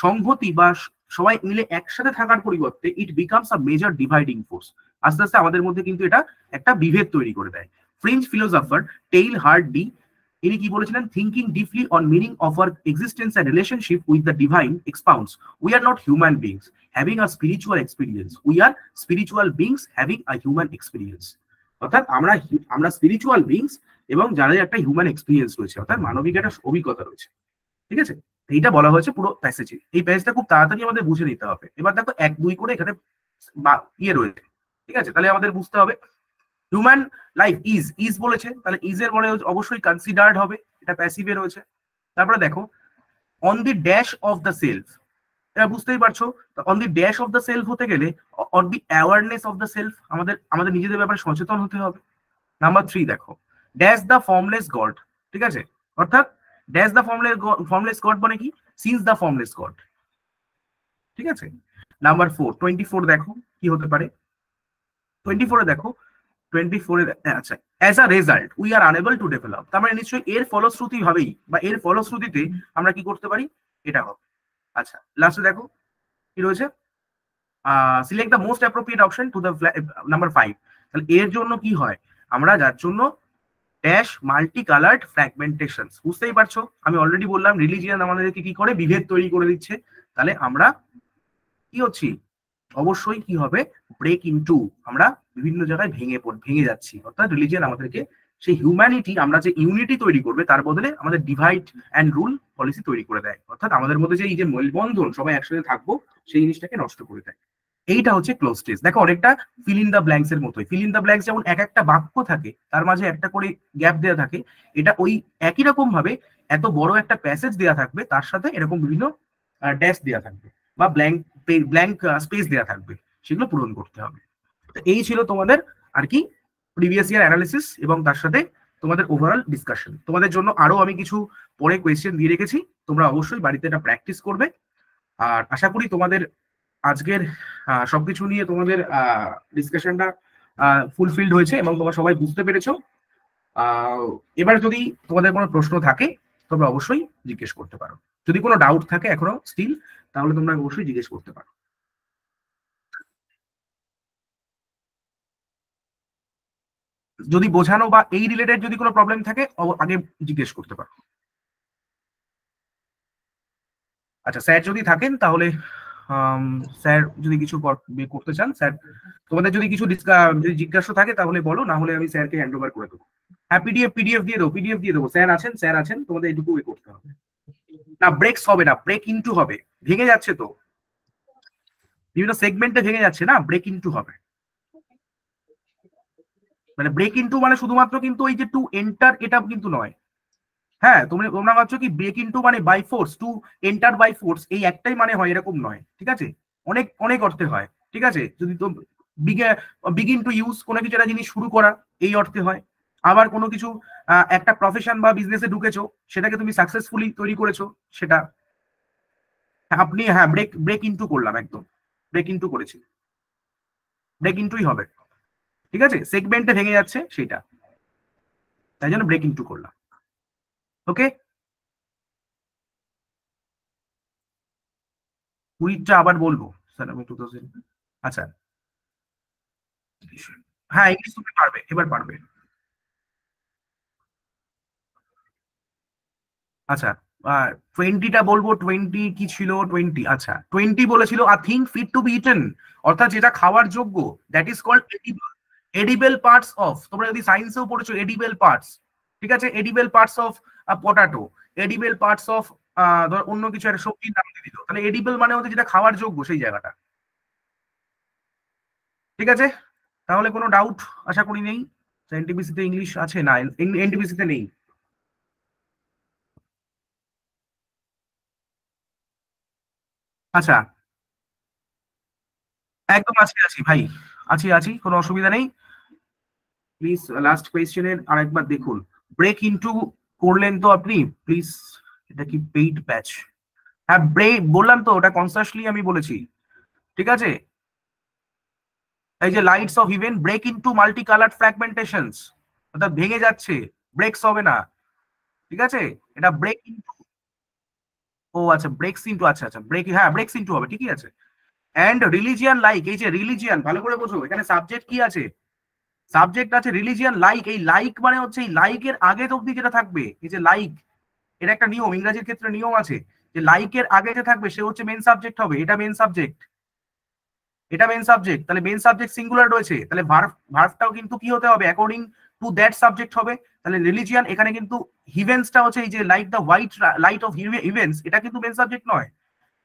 সংহতি বা সবাই মিলে একসাথে থাকার পরিবর্তে ইট becomes a major dividing force, আস্তে আস্তে আমাদের মধ্যে কিন্তু এটা একটা বিভেদ তৈরি করে দেয়। ফ্রেঞ্চ ফিলোসফার টেইল হার্ডি ইনি কি বলেছিলেন, thinking deeply on meaning of our existence and relationship with the divine expounds, we are not human beings having a spiritual experience, we are spiritual beings having a human experience. অর্থাৎ আমরা স্পিরিচুয়াল বিংস এবং যাদের একটা হিউম্যান এক্সপিরিয়েন্স রয়েছে, অর্থাৎ মানবিক একটা অভিজ্ঞতা রয়েছে, ঠিক আছে। এইটা বলা হয়েছে পুরো প্যাসেজে। এই প্যাসেজটা খুব তাড়াতাড়ি আমাদের বুঝে নিতে হবে। এবার দেখো 1-2 করে এখানে ইয়ে রয়েছে, ঠিক আছে, তাহলে আমাদের বুঝতে হবে হিউম্যান লাইফ ইজ বলেছে, তাহলে ইজ এর পরে অবশ্যই কনসিডার্ড হবে, এটা প্যাসিভে রয়েছে। তারপরে দেখো on the dash of the self, এটা বুঝতেই পারছো, on the dash of the self হতে গেলে on the awareness of the self, আমাদের নিজেদের ব্যাপারে সচেতন হতে হবে। নাম্বার 3 দেখো ড্যাশ দ্য ফর্মলেস গড, ঠিক আছে, অর্থাৎ ড্যাশ দ্য ফর্মলেস গড মানে কি, সিন্স দ্য ফর্মলেস গড, ঠিক আছে। নাম্বার 4 24 দেখো কি হতে পারে, 24 এ দেখো 24 আচ্ছা, as a result we are unable to develop, তার মানে নিশ্চয়ই এর ফলশ্রুতি ভাবেই বা এর ফলশ্রুতিতে আমরা কি করতে পারি, এটা হবে। আচ্ছা লাস্টে দেখো কি রয়েছে, select the most appropriate option to the number 5, তাহলে এর জন্য কি হয়, আমরা যার জন্য ড্যাশ মাল্টি কালার্ড ফ্র্যাগমেন্টেশনস, বুঝতেই পারছো, আমি অলরেডি বললাম রিলিজিয়ান আমাদেরকে কি করে বিভেদ তৈরি করে দিচ্ছে, তাহলে আমরা কি হচ্ছি, অবশ্যই কি হবে, ব্রেক ইনটু, আমরা বিভিন্ন জায়গায় ভেঙে যাচ্ছি। অর্থাৎ রিলিজিয়ান আমাদেরকে সেই হিউম্যানিটি, আমরা যে ইউনিটি তৈরি করবে তার বদলে আমাদের ডিভাইড অ্যান্ড রুল পলিসি তৈরি করে দেয়, অর্থাৎ আমাদের মধ্যে যে এই যে মেলবন্ধন সবাই একসাথে থাকবো সেই জিনিসটাকে নষ্ট করে দেয়। এইটা হচ্ছে ক্লোজ টেস্ট। দেখো অনেকটা ফিল ইন দ্য ব্ল্যাঙ্কস এর মতোই, ফিল ইন দ্য ব্ল্যাঙ্কস যেমন একটা বাক্য থাকে তার মাঝে একটা করে গ্যাপ দেওয়া থাকে, এটা ওই একই রকম ভাবে এত বড় একটা প্যাসেজ দেওয়া থাকবে, তার সাথে এরকম বিভিন্ন ড্যাশ দেওয়া থাকবে বা ব্ল্যাঙ্ক স্পেস দেওয়া থাকবে, সেগুলো পূরণ করতে হবে। তো এই ছিল তোমাদের আর কি প্রিভিয়াস ইয়ার অ্যানালিসিস এবং তার সাথে তোমাদের ওভারঅল ডিসকাশন। তোমাদের জন্য আরো আমি কিছু পরে কোয়েশ্চেন দিয়ে রেখেছি, তোমরা অবশ্যই বাড়িতে এটা প্র্যাকটিস করবে। আর আশা করি তোমাদের আজকের সবকিছু নিয়ে তোমাদের ডিসকাশনটা ফুলফিলড হয়েছে এবং তোমরা সবাই বুঝতে পেরেছো। এবার যদি তোমাদের কোনো প্রশ্ন থাকে তোমরা অবশ্যই জিজ্ঞেস করতে পারো, যদি কোনো ডাউট থাকে এখনো স্টিল, তাহলে তোমরা অবশ্যই জিজ্ঞেস করতে পারো। যদি বোঝানো বা এই রিলেটেড যদি কোনো প্রবলেম থাকে আগে জিজ্ঞেস করতে পারো। আচ্ছা স্যার যদি থাকেন তাহলে স্যার যদি কিছু করতে চান, স্যার তোমাদের যদি কিছু জিজ্ঞাসা থাকে তাহলে বলো, না হলে আমি স্যারকে হ্যান্ড ওভার করে দেবো। হ্যাঁ পিডিএফ দিয়ে দেবো, স্যার আছেন তোমাদের এইটুকু করতে হবে না, ব্রেকস হবে না, ব্রেক ইনটু হবে, ভেঙে যাচ্ছে তো বিভিন্ন সেগমেন্টে ভেঙে যাচ্ছে না, ব্রেক ইনটু হবে। মানে ব্রেক ইনটু মানে শুধুমাত্র কিন্তু ওই যে টু এন্টার এটা কিন্তু নয়, হ্যাঁ তোমরা ভাবছো কি ব্রেক ইনটু মানে by force, to enter by force, এই একটাই মানে হয় এরকম নয়, ঠিক আছে, অনেক অনেক অর্থে হয়, ঠিক আছে। যদি তো বিগিন টু ইউজ কোনো কিছু একটা জিনিস শুরু করা এই অর্থে হয়, আবার কোনো কিছু একটা প্রফেশন বা বিজনেসে ঢুকেছো সেটাকে তুমি সাকসেসফুলি তৈরি করেছো, সেটা আপনি হ্যাঁ ব্রেক ইনটু করলাম, একদম ব্রেক ইনটু করেছি, ব্রেক ইনটুই হবে, ঠিক আছে, সেগমেন্টে ভেঙে যাচ্ছে সেটা, তাই জন্য ব্রেক ইনটু করলাম। ওকে, কুইটটা আবার বলবো স্যার আমি 2000, আচ্ছা হ্যাঁ ইংলিশ তুমি পারবে, এবার পারবে। আচ্ছা 20টা বলবো, 20 কি ছিল 20, আচ্ছা 20 বলেছিল a thing fit to be eaten, অর্থাৎ যেটা খাওয়ার যোগ্য, that is called edible. Edible parts of, তোমরা যদি সায়েন্সেও পড়েছো এডিবল পার্টস, ঠিক আছে, edible parts of potato, edible parts of ধর অন্য কিছু একটা সবজির নাম দিয়ে দিল, তাহলে এডিবল মানে হচ্ছে যেটা খাওয়ার যোগ্য সেই জায়গাটা। ঠিক আছে, তাহলে কোনো ডাউট আশা করি নেই। এনটিপিসি তে ইংলিশ আছে না? এনটিপিসি তে নেই। আচ্ছা, একদম আছি আছি ভাই, আছি আছি, কোনো অসুবিধা নেই। প্লিজ লাস্ট কোয়েশ্চেনের আরেকবার দেখুন। ব্রেক ইনটু করলেন তো আপনি, প্লিজ। এটা কি পেইড ব্যাচ? হ্যাঁ, ব্রেক বললাম তো, ওটা কনসাসলি আমি বলেছি। ঠিক আছে, এই যে lights of heaven break into multi coloured fragmentations, অর্থাৎ ভেঙে যাচ্ছে, ব্রেকস হবে না। ঠিক আছে, এটা ব্রেক ইনটু, ও আচ্ছা ব্রেকস ইনটু, আচ্ছা আচ্ছা ব্রেক, হ্যাঁ ব্রেকস ইনটু হবে, ঠিকই আছে। অ্যান্ড রিলিজিয়ান লাইক, এই যে রিলিজিয়ান ভালো করে বোঝো, এখানে সাবজেক্ট কি আছে? সাবজেক্ট আছে রিলিজিয়ান লাইক। এই লাইক মানে হচ্ছে এই লাইকের আগে অব্দি যেটা থাকবে, এই যে লাইক, এটা একটা নিয়ম, ইংরেজির ক্ষেত্রে নিয়ম আছে যে লাইকের আগে যে থাকবে সে হচ্ছে মেন সাবজেক্ট হবে। এটা মেন সাবজেক্ট, এটা মেন সাবজেক্ট, তাহলে মেন সাবজেক্ট সিঙ্গুলার রয়েছে, তাহলে ভার্বটাও কিন্তু কি হতে হবে? অ্যাকর্ডিং টু দ্যাট সাবজেক্ট হবে। তাহলে রিলিজিয়ান এখানে কিন্তু হিভেন্সটা হচ্ছে এই যে like the white light of events, এটা কিন্তু মেন সাবজেক্ট নয়,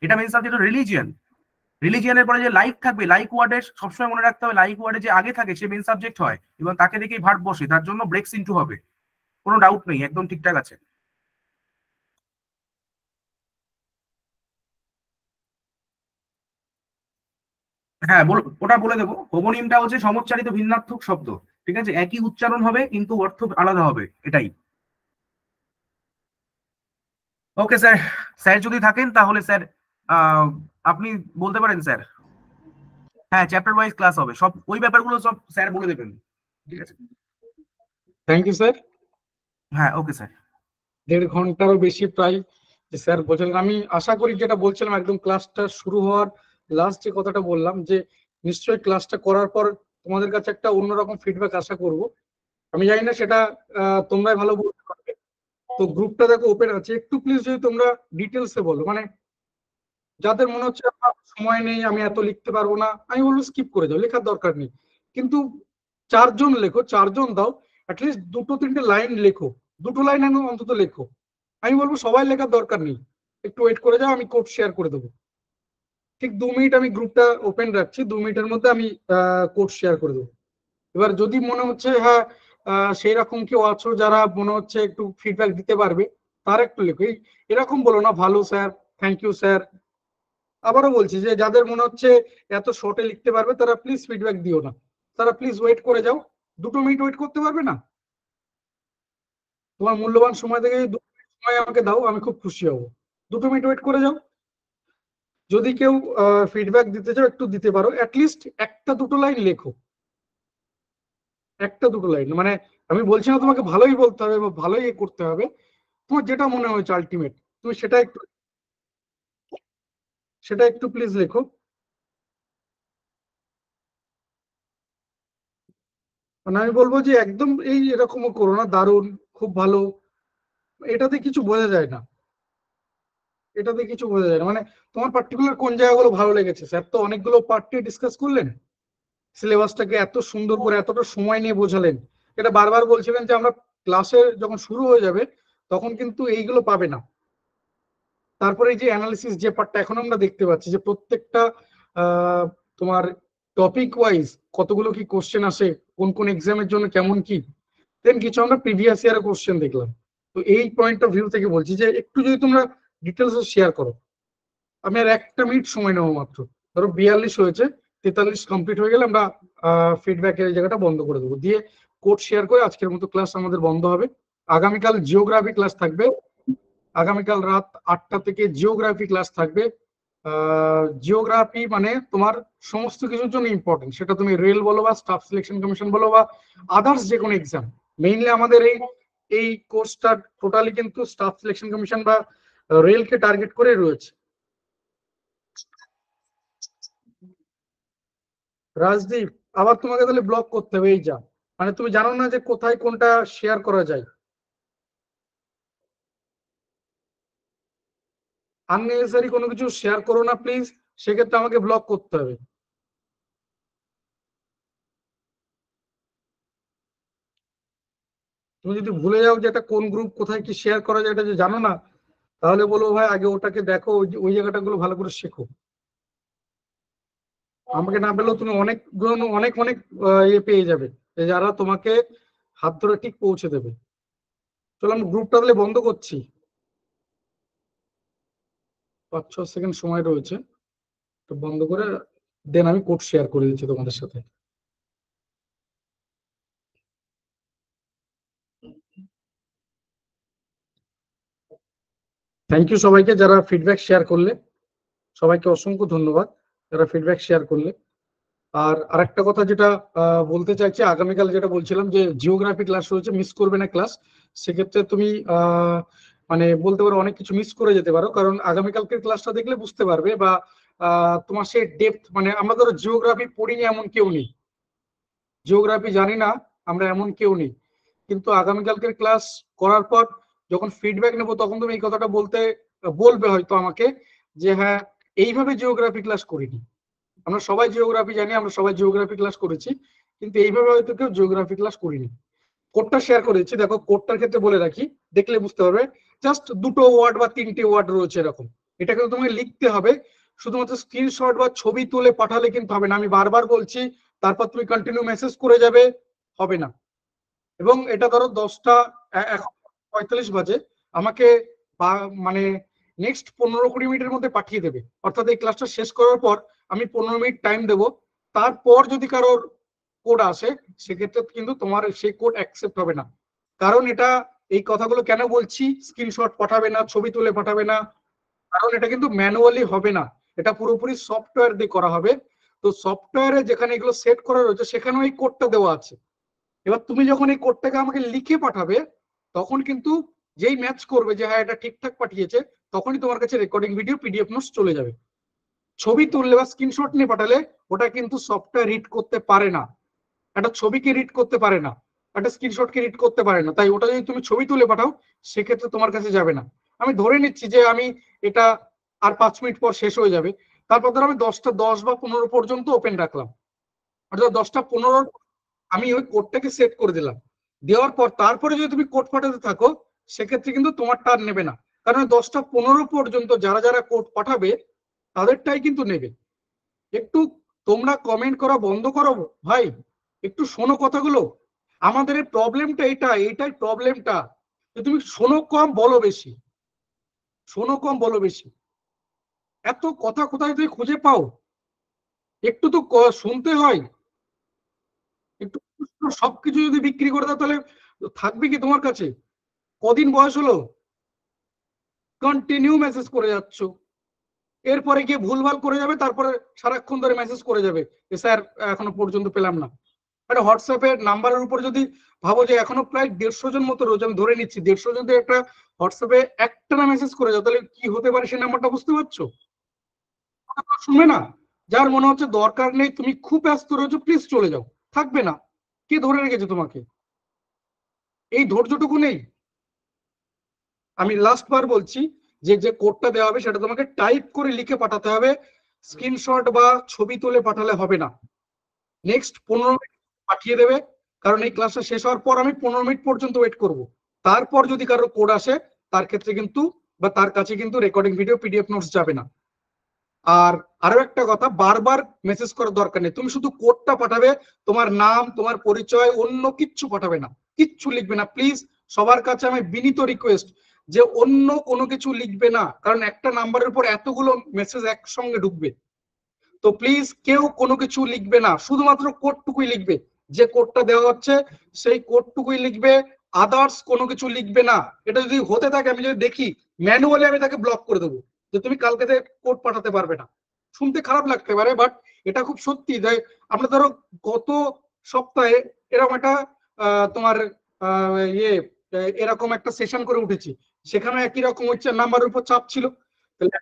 এটা মেন সাবজেক্ট রিলিজিয়ান। রিলিজিয়ানের পরে যে লাইক থাকবে, লাইক ওয়ার্ডের সবসময় মনে রাখতে হবে লাইক ওয়ার্ডে যে আগে থাকে সে মেন সাবজেক্ট হয় এবং তাকে দেখেই ভার্ব বসে, তার জন্য ব্রেকস ইনটু হবে। কোনো ডাউট নেই, একদম ঠিকঠাক আছে। হ্যাঁ ওটা বলে দেবো। হোমোনিমটা হচ্ছে সমচ্চারিত ভিন্নার্থক শব্দ, ঠিক আছে, একই উচ্চারণ হবে কিন্তু অর্থ আলাদা হবে, এটাই। ওকে স্যার, স্যার যদি থাকেন তাহলে স্যার আহ, আপনি বলতে পারেন স্যার। হ্যাঁ, চ্যাপ্টার ওয়াইজ ক্লাস হবে, সব ওই ব্যাপারগুলো সব স্যার বলে দেবেন। ঠিক আছে, থ্যাংক ইউ স্যার। হ্যাঁ ওকে স্যার। 1.5 ঘন্টারও বেশি প্রায় যে স্যার বলছিলেন, আমি আশা করি যেটা বলছিলাম একদম ক্লাসটা শুরু হওয়ার লাস্ট যে কথাটা বললাম, যে নিশ্চয়ই ক্লাসটা করার পর তোমাদের কাছে একটা অন্যরকম ফিডব্যাক আশা করব। আমি জানি না সেটা তোমরাই ভালো বলতে পারবে। তো গ্রুপটা দেখো ওপেন আছে, একটু প্লিজ যদি তোমরা ডিটেলসে বলো, মানে যাদের মনে হচ্ছে আমার সময় নেই আমি এত লিখতে পারবো না, আমি বলবো স্কিপ করে যাও, লেখার দরকার নেই। কিন্তু 4 জন লেখো, 4 জন দাও, অ্যাটলিস্ট 2-3টে লাইন লেখো, 2টো লাইন অন্তত লেখো। আমি বলবো সবাই লেখার দরকার নেই, একটু ওয়েট করে যাও, আমি কোড শেয়ার করে দেবো। ঠিক 2 মিনিট আমি গ্রুপটা ওপেন রাখছি, 2 মিনিটের মধ্যে আমি কোড শেয়ার করে দেবো। এবার যদি মনে হচ্ছে হ্যাঁ সেই রকম কেউ আছো যারা মনে হচ্ছে একটু ফিডব্যাক দিতে পারবে, তার একটু লেখো। এরকম বলো না ভালো স্যার, থ্যাংক ইউ স্যার। আবারও বলছি যে যাদের মনে হচ্ছে এত শর্টে লিখতে পারবে তারা প্লিজ ফিডব্যাক দিও না, তারা প্লিজ ওয়েট করে যাও। 2 মিনিট ওয়েট করতে পারবে না? তোমার মূল্যবান সময় থেকে 2 মিনিট সময় আমাকে দাও, আমি খুব খুশি হব। 2 মিনিট ওয়েট করে যাও। যদি কেউ ফিডব্যাক দিতে চাও একটু দিতে পারো, অ্যাটলিস্ট 1-2টো লাইন লেখো, 1-2টো লাইন, মানে আমি বলছি না তোমাকে ভালোই বলতে হবে বা ভালোই করতে হবে, তোমার যেটা মনে হয়েছে আলটিমেট তুমি সেটা একটু প্লিজ লেখো। মানে আমি বলবো যে একদম এই এরকমও করো না দারুণ, খুব ভালো, এটাতে কিছু বোঝা যায় না, এটাতে কিছু বোঝা যায় না। মানে তোমার পার্টিকুলার কোন জায়গাগুলো ভালো লেগেছে? স্যার তো অনেকগুলো পার্ট ডিসকাস করলেন, সিলেবাসটাকে এত সুন্দর করে এতটা সময় নিয়ে বোঝালেন, এটা বারবার বলছিলেন যে আমরা ক্লাসে যখন শুরু হয়ে যাবে তখন কিন্তু এইগুলো পাবে না। তারপরে এই যে অ্যানালিসিস যে পার্টটা এখন আমরা দেখতে পাচ্ছি যে প্রত্যেকটা আহ, তোমার টপিক ওয়াইজ কতগুলো কি কোশ্চেন আসে, কোন কোন এক্সামের জন্য কেমন কি, দেন কিছু আমরা প্রিভিয়াস ইয়ারের কোশ্চেন দেখলাম। তো এই পয়েন্ট অফ ভিউ থেকে বলছি যে একটু যদি তোমরা ডিটেলস শেয়ার করো। আমি আর 1টা মিনিট সময় নেবো মাত্র, ধরো 42 হয়েছে, 43 কমপ্লিট হয়ে গেলে আমরা ফিডব্যাকের এই জায়গাটা বন্ধ করে দেবো, দিয়ে কোড শেয়ার করে আজকের মতো ক্লাস আমাদের বন্ধ হবে। আগামীকাল জিওগ্রাফি ক্লাস থাকবে, আগামীকাল রাত 8টা থেকে জিওগ্রাফি ক্লাস থাকবে। জিওগ্রাফি মানে তোমার সমস্ত কিছুর জন্য ইম্পর্টেন্ট, সেটা তুমি রেল বলো বা স্টাফ সিলেকশন কমিশন বলো বা আদার্স যে কোনো এক্সাম। মেইনলি আমাদের এই এই কোর্সটা টোটালি কিন্তু স্টাফ সিলেকশন কমিশন বা রেলকে টার্গেট করে রয়েছে। রাজদীপ, আবার তোমাকে তাহলে ব্লক করতে হবে, এই যা, মানে তুমি জানো না যে কোথায় কোনটা শেয়ার করা যায়। আননেসেসারি কোনো কিছু শেয়ার করো না প্লিজ, সেক্ষেত্রে আমাকে ব্লক করতে হবে। তুমি যদি ভুলে যাও যে এটা কোন গ্রুপ, কোথায় কি শেয়ার করা যায়, এটা যে জানো না, তাহলে বলবো ভাই আগে ওটাকে দেখো, ওই জায়গাটা গুলো ভালো করে শেখো। আমাকে না পেলেও তুমি অনেক অনেক অনেক ইয়ে পেয়ে যাবে, যারা তোমাকে হাত ধরে ঠিক পৌঁছে দেবে। চলো আমি গ্রুপটা তাহলে বন্ধ করছি, 5-6 সেকেন্ড সময় রয়েছে, তো বন্ধ করে দেন আমি কোড শেয়ার করে দিচ্ছি তোমাদের সাথে। থ্যাংক ইউ সবাইকে যারা ফিডব্যাক শেয়ার করলে, সবাইকে অসংখ্য ধন্যবাদ যারা ফিডব্যাক শেয়ার করলে। আর আরেকটা কথা যেটা বলতে চাইছি, আগামীকাল যেটা বলছিলাম যে জিওগ্রাফি ক্লাস রয়েছে, মিস করবে না ক্লাস। সেক্ষেত্রে তুমি মানে বলতে পারো অনেক কিছু মিস করে যেতে পারো, কারণ আগামীকালকের ক্লাসটা দেখলে বুঝতে পারবে, বা তোমার সেই ডেপথ, মানে আমরা ধরো জিওগ্রাফি পড়িনি এমন কেউ নেই, জিওগ্রাফি জানি না আমরা এমন কেউ নেই, কিন্তু আগামীকালকের ক্লাস করার পর যখন ফিডব্যাক নেবো তখন তুমি এই কথাটা বলবে হয়তো আমাকে, যে হ্যাঁ এইভাবে জিওগ্রাফি ক্লাস করিনি। আমরা সবাই জিওগ্রাফি জানি, আমরা সবাই জিওগ্রাফি ক্লাস করেছি, কিন্তু এইভাবে হয়তো কেউ জিওগ্রাফি ক্লাস করিনি। কোডটা শেয়ার করেছি, দেখো কোডটার ক্ষেত্রে বলে রাখি, দেখলে বুঝতে পারবে। জাস্ট 2টো ওয়ার্ড বা 3টে ওয়ার্ড রয়েছে এরকম, এটা কিন্তু তোমাকে লিখতে হবে। শুধুমাত্র স্ক্রিনশট বা ছবি তুলে পাঠালে কিন্তু হবে না, আমি বারবার বলছি, তারপর তুমি কন্টিনিউ মেসেজ করে যাবে, হবে না। এবং এটা ধরো 10টা, এখন 45 বাজে, আমাকে মানে নেক্সট 15-20 মিনিটের মধ্যে পাঠিয়ে দেবে, অর্থাৎ এই ক্লাসটা শেষ করার পর আমি 15 মিনিট টাইম দেবো। তারপর যদি কারোর কোড আসে, সেক্ষেত্রে কিন্তু তোমার সেই কোড অ্যাকসেপ্ট হবে না। কারণ এটা, এই কথাগুলো কেন বলছি, স্ক্রিনশট পাঠাবে না, ছবি তুলে পাঠাবে না, কারণ এটা কিন্তু ম্যানুয়ালি হবে না, এটা পুরোপুরি সফটওয়্যার দিয়ে করা হবে। তো সফটওয়্যারে যেখানে এগুলো সেট করা রয়েছে সেখানেও এই কোডটা দেওয়া আছে। এবার তুমি যখন এই কোডটাকে আমাকে লিখে পাঠাবে, তখন কিন্তু যেই ম্যাচ করবে যে হ্যাঁ এটা ঠিকঠাক পাঠিয়েছে, তখনই তোমার কাছে রেকর্ডিং ভিডিও পিডিএফ নোটস চলে যাবে। ছবি তুললে বা স্ক্রিনশট নিয়ে পাঠালে ওটা কিন্তু সফটওয়্যার রিড করতে পারে না, একটা ছবিকে রিড করতে পারে না, একটা স্ক্রিনশটকে রিড করতে পারে না। তাই ওটা যদি তুমি ছবি তুলে পাঠাও, সেক্ষেত্রে তোমার কাছে যাবে না। আমি ধরে নিচ্ছি যে আমি এটা আর 5 মিনিট পর শেষ হয়ে যাবে, তারপর ধর আমি 10টা 10 বা 15 পর্যন্ত ওপেন রাখলাম, অর্থাৎ 10টা 15 আমি ওই কোডটাকে সেট করে দিলাম। দেওয়ার পর তারপরে যদি তুমি কোড পাঠাতে থাকো, সেক্ষেত্রে কিন্তু তোমার টার নেবে না, কারণ 10টা 15 পর্যন্ত যারা যারা কোড পাঠাবে তাদেরটাই কিন্তু নেবে। একটু তোমরা কমেন্ট করা বন্ধ করো ভাই, একটু শোনো কথাগুলো। আমাদের এই প্রবলেমটা এইটাই প্রবলেমটা, যে তুমি শোনো কম বলো বেশি, শোনো কম বলো বেশি, এত কথা কোথায় তুমি খুঁজে পাও? একটু তো শুনতে হয়, একটু। সবকিছু যদি বিক্রি করে দাও তাহলে থাকবে কি তোমার কাছে? কদিন বয়স হলো, কন্টিনিউ মেসেজ করে যাচ্ছ, এরপরে গিয়ে ভুলভাল করে যাবে, তারপরে সারাক্ষণ ধরে মেসেজ করে যাবে যে স্যার এখনো পর্যন্ত পেলাম না। একটা হোয়াটসঅ্যাপের নাম্বারের উপর যদি ভাবো যে এখনো প্রায় 150 জন মতো রোজ, আমি ধরে নিচ্ছি 150 জন একটা হোয়াটসঅ্যাপে একটা না মেসেজ করে যাও, তাহলে কি হতে পারে সেই নাম্বারটা বুঝতে পারছো? শুনবে না, যার মনে হচ্ছে দরকার নেই, তুমি খুব ব্যস্ত রয়েছো, প্লিজ চলে যাও, থাকবে না। কে ধরে রেখেছে তোমাকে? এই ধৈর্যটুকু নেই। আমি লাস্ট বার বলছি, যে যে কোডটা দেওয়া হবে সেটা তোমাকে টাইপ করে লিখে পাঠাতে হবে, স্ক্রিনশট বা ছবি তুলে পাঠালে হবে না। নেক্সট 15 মিনিট পাঠিয়ে দেবে, কারণ এই ক্লাসটা শেষ হওয়ার পর আমি 15 মিনিট পর্যন্ত ওয়েট করব। তারপর যদি কারো কোড আসে, তার ক্ষেত্রে কিন্তু বা তার কাছে কিন্তু রেকর্ডিং ভিডিও পিডিএফ নোটস যাবে না। আর আরো একটা কথা, বারবার মেসেজ করার দরকার নেই, তুমি শুধু কোডটা পাঠাবে, তোমার নাম, তোমার পরিচয়, অন্য কিচ্ছু পাঠাবে না, কিচ্ছু লিখবে না প্লিজ। সবার কাছে আমি বিনীত রিকোয়েস্ট যে অন্য কোনো কিছু লিখবে না, কারণ একটা নাম্বারের উপর এতগুলো মেসেজ একসঙ্গে ঢুকবে। তো প্লিজ কেউ কোনো কিছু লিখবে না, শুধুমাত্র কোডটুকুই লিখবে, যে কোডটা দেওয়া হচ্ছে সেই কোডটুকুই লিখবে, আদার্স কোনো কিছু লিখবে না। এটা যদি হতে থাকে, আমি যদি দেখি, ম্যানুয়ালি আমি তাকে ব্লক করে দেবো, যে তুমি কালকে থেকে কোড পাঠাতে পারবে না। শুনতে খারাপ লাগতে পারে, বাট এটা খুব সত্যি। যে আমরা ধরো গত সপ্তাহে এরকম একটা তোমার ইয়ে এরকম একটা সেশন করে উঠেছি, সেখানে একই রকম হচ্ছে, নাম্বারের উপর চাপ ছিল, তাহলে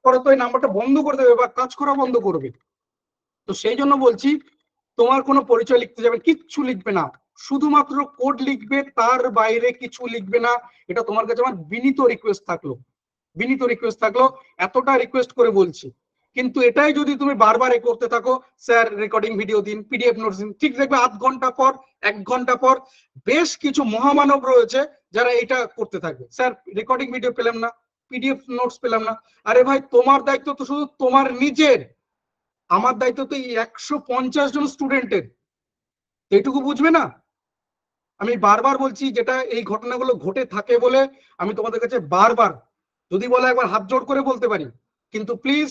পরে তো এই নাম্বারটা বন্ধ করে দেবে বা কাজ করা বন্ধ করবে। তো সেই জন্য বলছি, তোমার কোনো পরিচয় লিখতে যাবে, কিচ্ছু লিখবে না, শুধুমাত্র কোড লিখবে, তার বাইরে কিছু লিখবে না। এটা তোমার কাছে আমার বিনীত রিকোয়েস্ট থাকলো, বিনীত রিকোয়েস্ট থাকলো, এতটা রিকোয়েস্ট করে বলছি। কিন্তু এটাই যদি তুমি বারবার করতে থাকো, স্যার রেকর্ডিং ভিডিও দিন, পিডিএফ নোটস দিন, ঠিক দেখবে আধ ঘন্টা পর 1 ঘন্টা পর বেশ কিছু মহামানব রয়েছে যারা এটা করতে থাকবে, স্যার রেকর্ডিং ভিডিও পেলাম না, পিডিএফ নোটস পেলাম না। আরে ভাই তোমার দায়িত্ব তো শুধু তোমার নিজের, আমার দায়িত্ব তো এই 150 জন স্টুডেন্টের, এইটুকু বুঝবে না? আমি বারবার বলছি, যেটা এই ঘটনাগুলো ঘটে থাকে বলে আমি তোমাদের কাছে বারবার, যদি বলে একবার হাত জোড় করে বলতে পারি, কিন্তু প্লিজ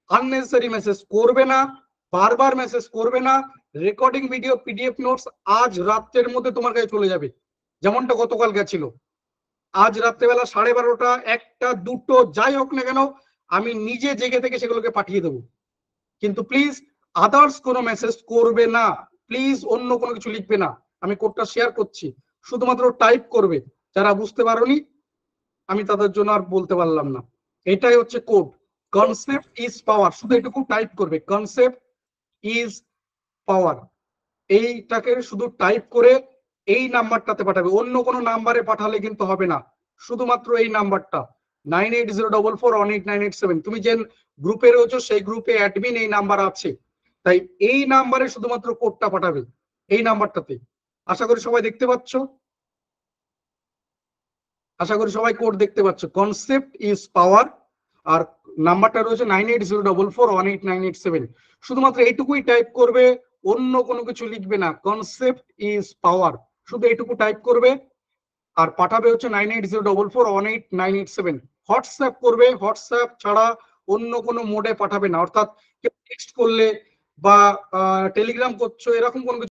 আননেসেসারি মেসেজ করবে না, বারবার মেসেজ করবে না। রেকর্ডিং ভিডিও পিডিএফ নোটস আজ রাত্রের মধ্যে তোমার কাছে চলে যাবে, যেমনটা গতকাল গেছিল। আজ রাত্রেবেলা 12:30, 1টা, 2টো যাই হোক না কেন, আমি নিজে জেগে থেকে সেগুলোকে পাঠিয়ে দেবো। কিন্তু প্লিজ আদার্স কোনো মেসেজ করবে না, প্লিজ অন্য কোনো কিছু লিখবে না। আমি কোডটা শেয়ার করছি, শুধুমাত্র টাইপ করবে। যারা বুঝতে পারোনি আমি তাদের জন্য আর বলতে পারলাম না। এটাই হচ্ছে কোড, কনসেপ্ট ইজ পাওয়ার, শুধু এটুকু টাইপ করবে, কনসেপ্ট ইজ পাওয়ার। এইটাকে শুধু টাইপ করে এই নাম্বারটাতে পাঠাবে, অন্য কোনো নাম্বারে পাঠালে কিন্তু হবে না, শুধুমাত্র এই নাম্বারটা 9804418987। তুমি যে গ্রুপে রয়েছো সেই গ্রুপে অ্যাডমিন এই নাম্বার আছে, তাই এই নাম্বারে শুধুমাত্র কোডটা পাঠাবে, এই নাম্বারটাতে। আশা করি সবাই দেখতে পাচ্ছ, আশা করি সবাই কোড দেখতে পাচ্ছ, কনসেপ্ট ইজ পাওয়ার। আর নাম্বারটা রয়েছে 9804418987। শুধুমাত্র এইটুকুই টাইপ করবে, অন্য কোনো কিছু লিখবে না, কনসেপ্ট ইজ পাওয়ার, শুধু এইটুকু টাইপ করবে আর পাঠাবে হচ্ছে 9804418987। হোয়াটসঅ্যাপ করবে, হোয়াটসঅ্যাপ ছাড়া অন্য কোনো মোডে পাঠাবে না, অর্থাৎ টেক্সট করলে বা টেলিগ্রাম করছো এরকম কোনো কিছু